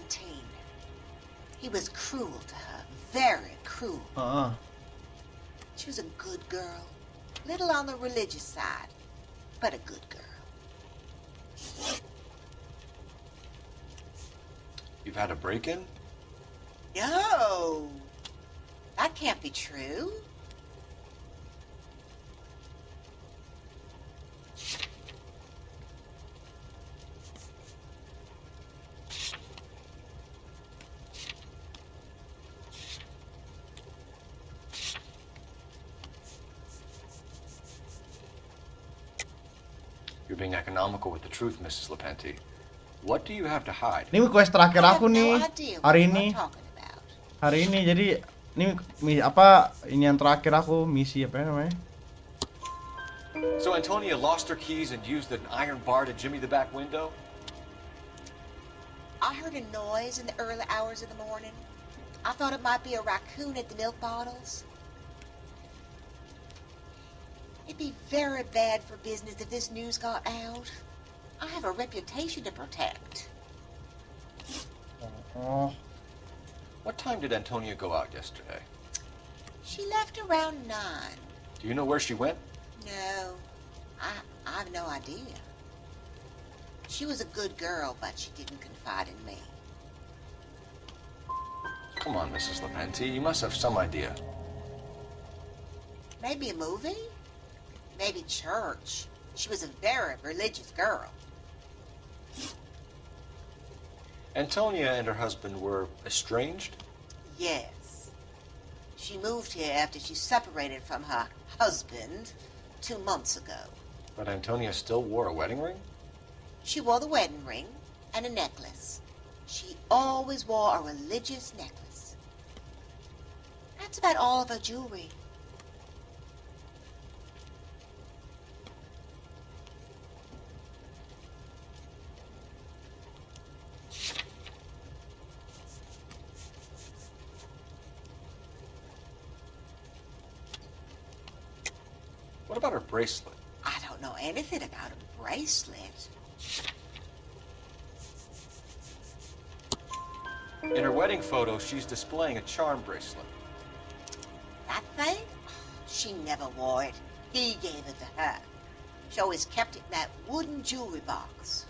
F: He was cruel to her, very cruel. She was a good girl, little on the religious side, but a good girl.
T: You've had a break-in?
F: No, that can't be true.
T: You're being economical with the truth, Mrs. Lepenti. What do you have to hide?
A: Ini quest terakhir aku nih hari ini. Hari ini jadi ini apa ini yang terakhir aku misi apa namanya?
T: So Antonia lost her keys and used an iron bar to jimmy the back window?
F: I heard a noise in the early hours of the morning. I thought it might be a raccoon at the milk bottles. It'd be very bad for business if this news got out. I have a reputation to protect.
T: What time did Antonia go out yesterday?
F: She left around 9.
T: Do you know where she went?
F: No, I have no idea. She was a good girl, but she didn't confide in me.
T: Come on, Mrs. Lepenti, you must have some idea.
F: Maybe a movie? Maybe church. She was a very religious girl.
T: Antonia and her husband were estranged?
F: Yes. She moved here after she separated from her husband 2 months ago.
T: But Antonia still wore a wedding ring?
F: She wore the wedding ring and a necklace. She always wore a religious necklace. That's about all of her jewelry.
T: What about her bracelet?
F: I don't know anything about a bracelet.
T: In her wedding photo, she's displaying a charm bracelet.
F: That thing? She never wore it. He gave it to her. She always kept it in that wooden jewelry box.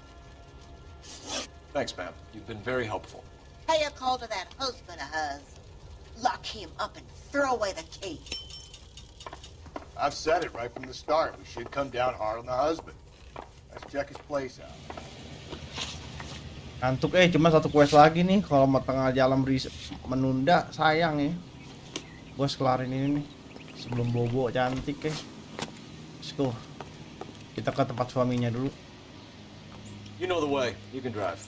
T: Thanks, ma'am. You've been very helpful.
F: Pay a call to that husband of hers. Lock him up and throw away the key.
K: I've said it right from the start. We should come down hard on the husband. Let's check his place out.
A: Kantuk cuma satu quest lagi nih. Kalau mau tengah jalan menunda sayang ya. Gue kelarin ini nih sebelum bobo cantik ya. Let's go. Kita ke tempat suaminya dulu.
T: You know the way. You can drive.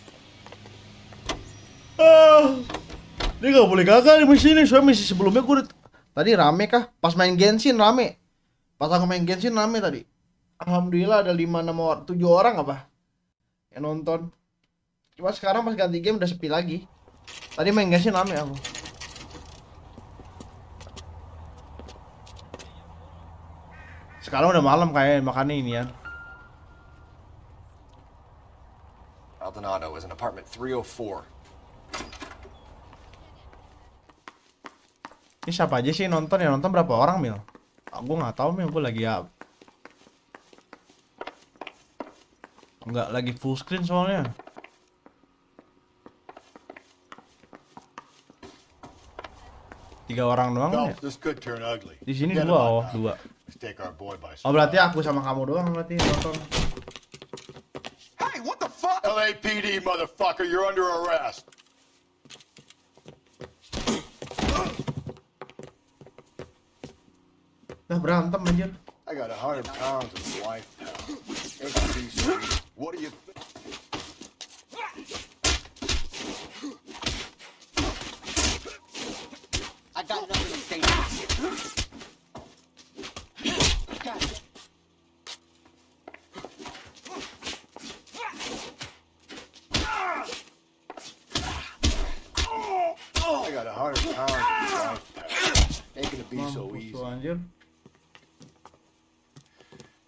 A: Dia nggak boleh gagal di sini. Soalnya misi sebelumnya gue tadi rame kah? Pas main Genshin rame. Pas aku main Genshin rame tadi. Alhamdulillah ada 5, 6, 7 orang apa yang nonton. Cuma sekarang pas ganti game udah sepi lagi. Tadi main Genshin rame aku. Sekarang udah malam kayak makannya ini ya.
T: Maldonado is in apartment 304.
A: Ini siapa aja sih nonton? Yang nonton berapa orang, Mil? Gue nggak tahu, Mil. Gue lagi ya nggak lagi full screen soalnya. Tiga orang doang ya? Di sini dua, dua. Oh berarti aku sama kamu doang berarti nonton.
K: Hey, what the fuck? LAPD, motherfucker, you're under arrest.
A: Nah berantem anjir.
K: I got 100 pounds of wife now. What do you think?
E: I got nothing to say.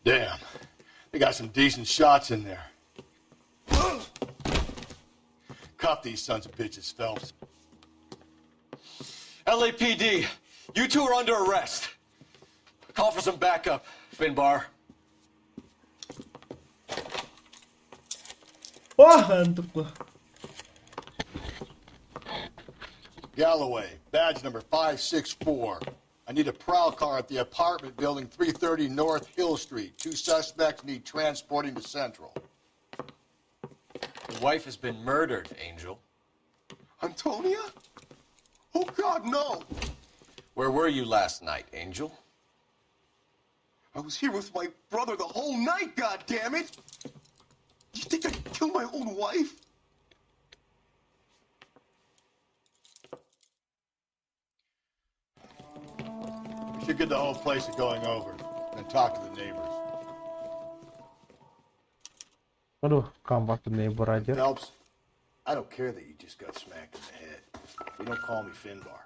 K: Damn. They got some decent shots in there. Cuff these sons of bitches, Phelps.
T: LAPD, you two are under arrest. Call for some backup, Finbar.
A: Wah, ngantuk gua.
K: Galloway, badge number 564. I need a prowl car at the apartment building 330 North Hill Street. 2 suspects need transporting to Central.
T: Your wife has been murdered, Angel.
K: Antonia? Oh, God, no.
T: Where were you last night, Angel?
K: I was here with my brother the whole night, goddammit! You think I'd kill my own wife? We should get the whole place to going over and talk to the neighbors.
A: Aduh, kampak the neighbor aja.
K: Phelps, I don't care that you just got smacked in the head. You don't call me Finbar.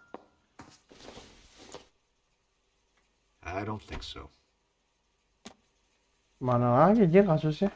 T: I don't think so.
A: Mana aja dia kasusnya?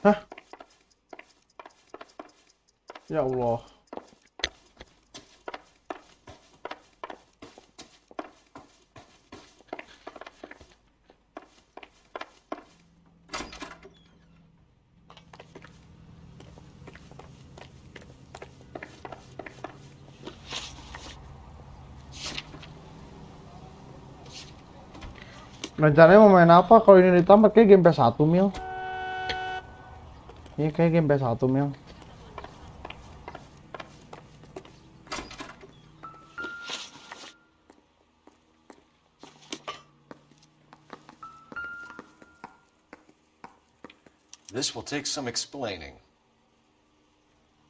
A: Hah? Ya Allah. Rencananya mau main apa kalau ini ditambah? Kayak game PS1 mil. Ini kayak game PS1 mil.
T: This will take some explaining.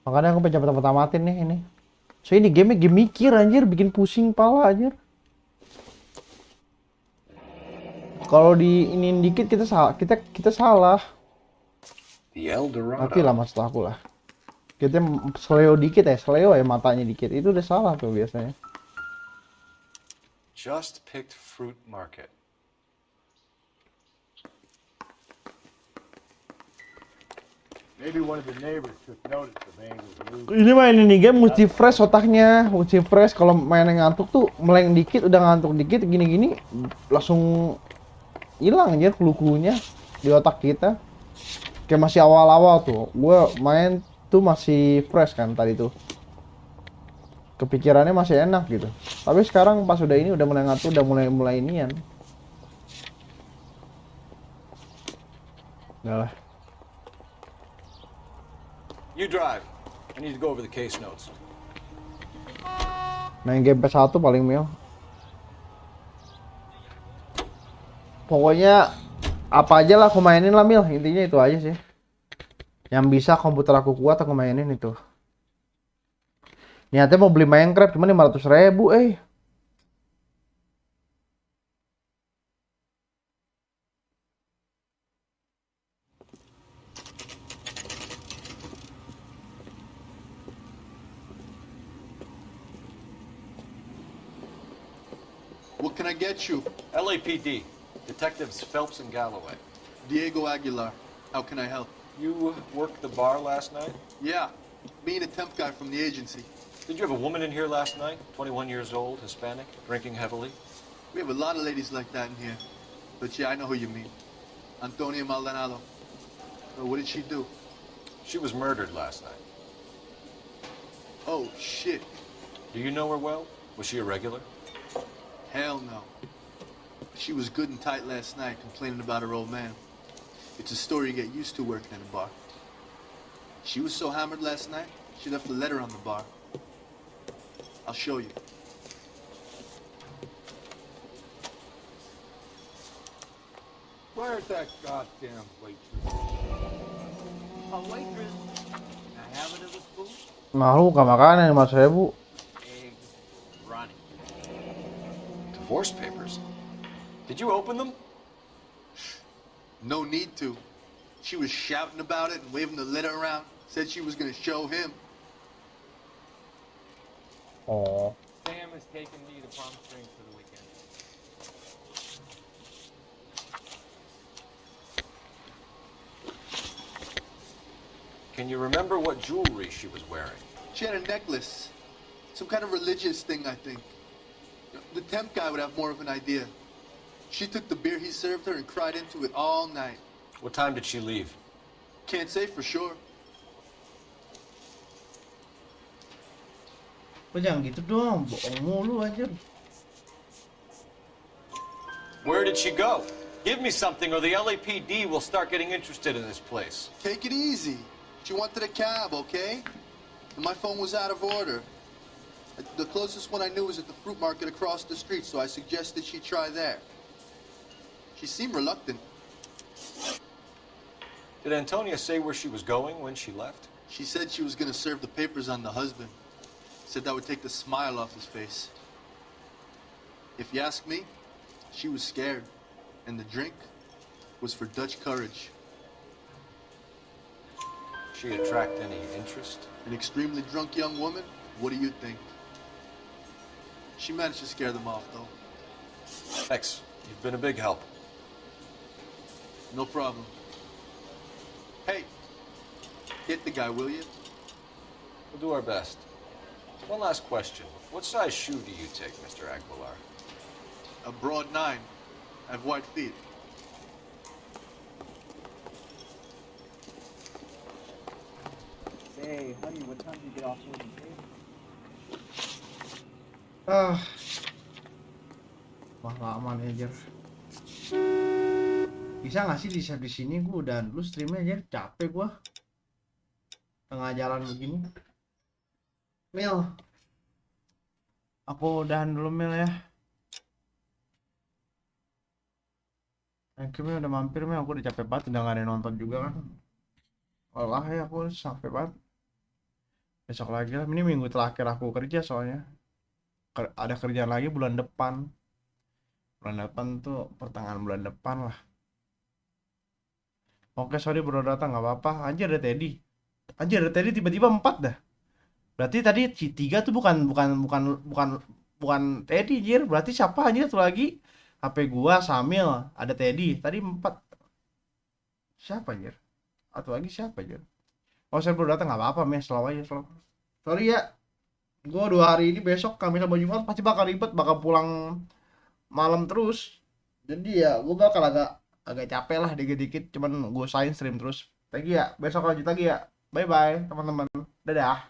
A: Makanya aku pengen cepet tamatin nih ini. So ini game mikir anjir, bikin pusing pala anjir. Kalau di ini dikit kita salah.
T: The Eldorado.
A: Oke lah maksud aku lah. Kita seleo dikit ya, seleo ya matanya dikit. Itu udah salah tuh biasanya.
T: Just picked fruit market.
K: Maybe one of the neighbors took notice of Angel's move.
A: Ini main ini game mesti fresh otaknya, mesti fresh. Kalau main ngantuk tuh meleng dikit, udah ngantuk dikit gini-gini langsung hilang aja clue-cluenya di otak kita. Kayak masih awal-awal tuh, gue main tuh masih fresh kan tadi tuh. Kepikirannya masih enak gitu. Tapi sekarang pas udah ini udah mulai ngantuk, udah mulai inian. Udah lah.
T: You drive. I need to go over the case notes.
A: Main game PS1 paling mil. Pokoknya apa aja lah aku mainin lah mil, intinya itu aja sih. Yang bisa komputer aku kuat aku mainin itu. Niatnya mau beli Minecraft cuma 500.000
K: What can I get you?
T: LAPD. Detectives Phelps and Galloway.
K: Diego Aguilar. How can I help?
T: You worked the bar last night?
K: Yeah, me and a temp guy from the agency.
T: Did you have a woman in here last night? 21 years old, Hispanic, drinking heavily?
K: We have a lot of ladies like that in here. But yeah, I know who you mean. Antonia Maldonado. What did she do?
T: She was murdered last night.
K: Oh, shit.
T: Do you know her well? Was she a regular?
K: Hell no. She was good and tight last night, complaining about her old man. It's a story you get used to working in a bar. She was so hammered last night, she left a letter on the bar. I'll show you.
L: Where's that goddamn waitress?
E: Oh, waitress. Can I have another spoon?
A: Mau buka makanan 5.000.
E: Eggs, running.
T: Divorce papers? Did you open them?
K: No need to. She was shouting about it and waving the letter around. Said she was gonna show him.
A: Oh.
L: Sam is taking me to Palm Springs for the weekend.
T: Can you remember what jewelry she was wearing?
K: She had a necklace. Some kind of religious thing, I think. The temp guy would have more of an idea. She took the beer he served her and cried into it all night.
T: What time did she leave?
K: Can't say for sure.
A: Kok jangan gitu dong, bohong mulu aja.
T: Where did she go? Give me something or the LAPD will start getting interested in this place.
K: Take it easy. She wanted a cab, okay? And my phone was out of order. The closest one I knew was at the fruit market across the street, so I suggested she try there. She seemed reluctant.
T: Did Antonia say where she was going when she left?
K: She said she was going to serve the papers on the husband. Said that would take the smile off his face. If you ask me, she was scared. And the drink was for Dutch courage.
T: She attract any interest?
K: An extremely drunk young woman? What do you think? She managed to scare them off, though.
T: Thanks. You've been a big help.
K: No problem. Hey, get the guy, will you?
T: We'll do our best. One last question. What size shoe do you take, Mr. Aguilar?
K: A broad 9. I have white feet.
E: Hey, honey, what time do you get off work today?
A: Wah, lama nih anjir. Bisa nggak sih di save di sini? Gue udah dulu streamnya anjir, capek gue. Tengah jalan begini. Mil, aku udahan dulu Mil ya. Akhirnya udah mampir Mil, aku udah capek banget, udah gak ada yang nonton juga kan. Olah ya, aku capek banget. Besok lagi lah, ini minggu terakhir aku kerja soalnya. Ada kerjaan lagi bulan depan. Bulan depan tuh pertengahan bulan depan lah. Oke, sorry bro datang, nggak apa-apa. Anjir ada Teddy. Anjir ada Teddy tiba-tiba 4 dah. Berarti tadi C3 tuh bukan Teddy anjir. Berarti siapa anjir satu lagi? HP gua Samil, ada Teddy. Tadi 4. Siapa anjir? Atau lagi siapa anjir? Oh, saya baru datang nggak apa-apa, mes, slow aja, slow. Sorry ya. Gua 2 hari ini besok Kamis sama Jumat pasti bakal ribet, bakal pulang malam terus. Jadi ya gua bakal agak capek lah dikit-dikit, cuman gue usahain stream terus. Thank you ya. Besok lanjut lagi ya. Bye bye teman-teman. Dadah.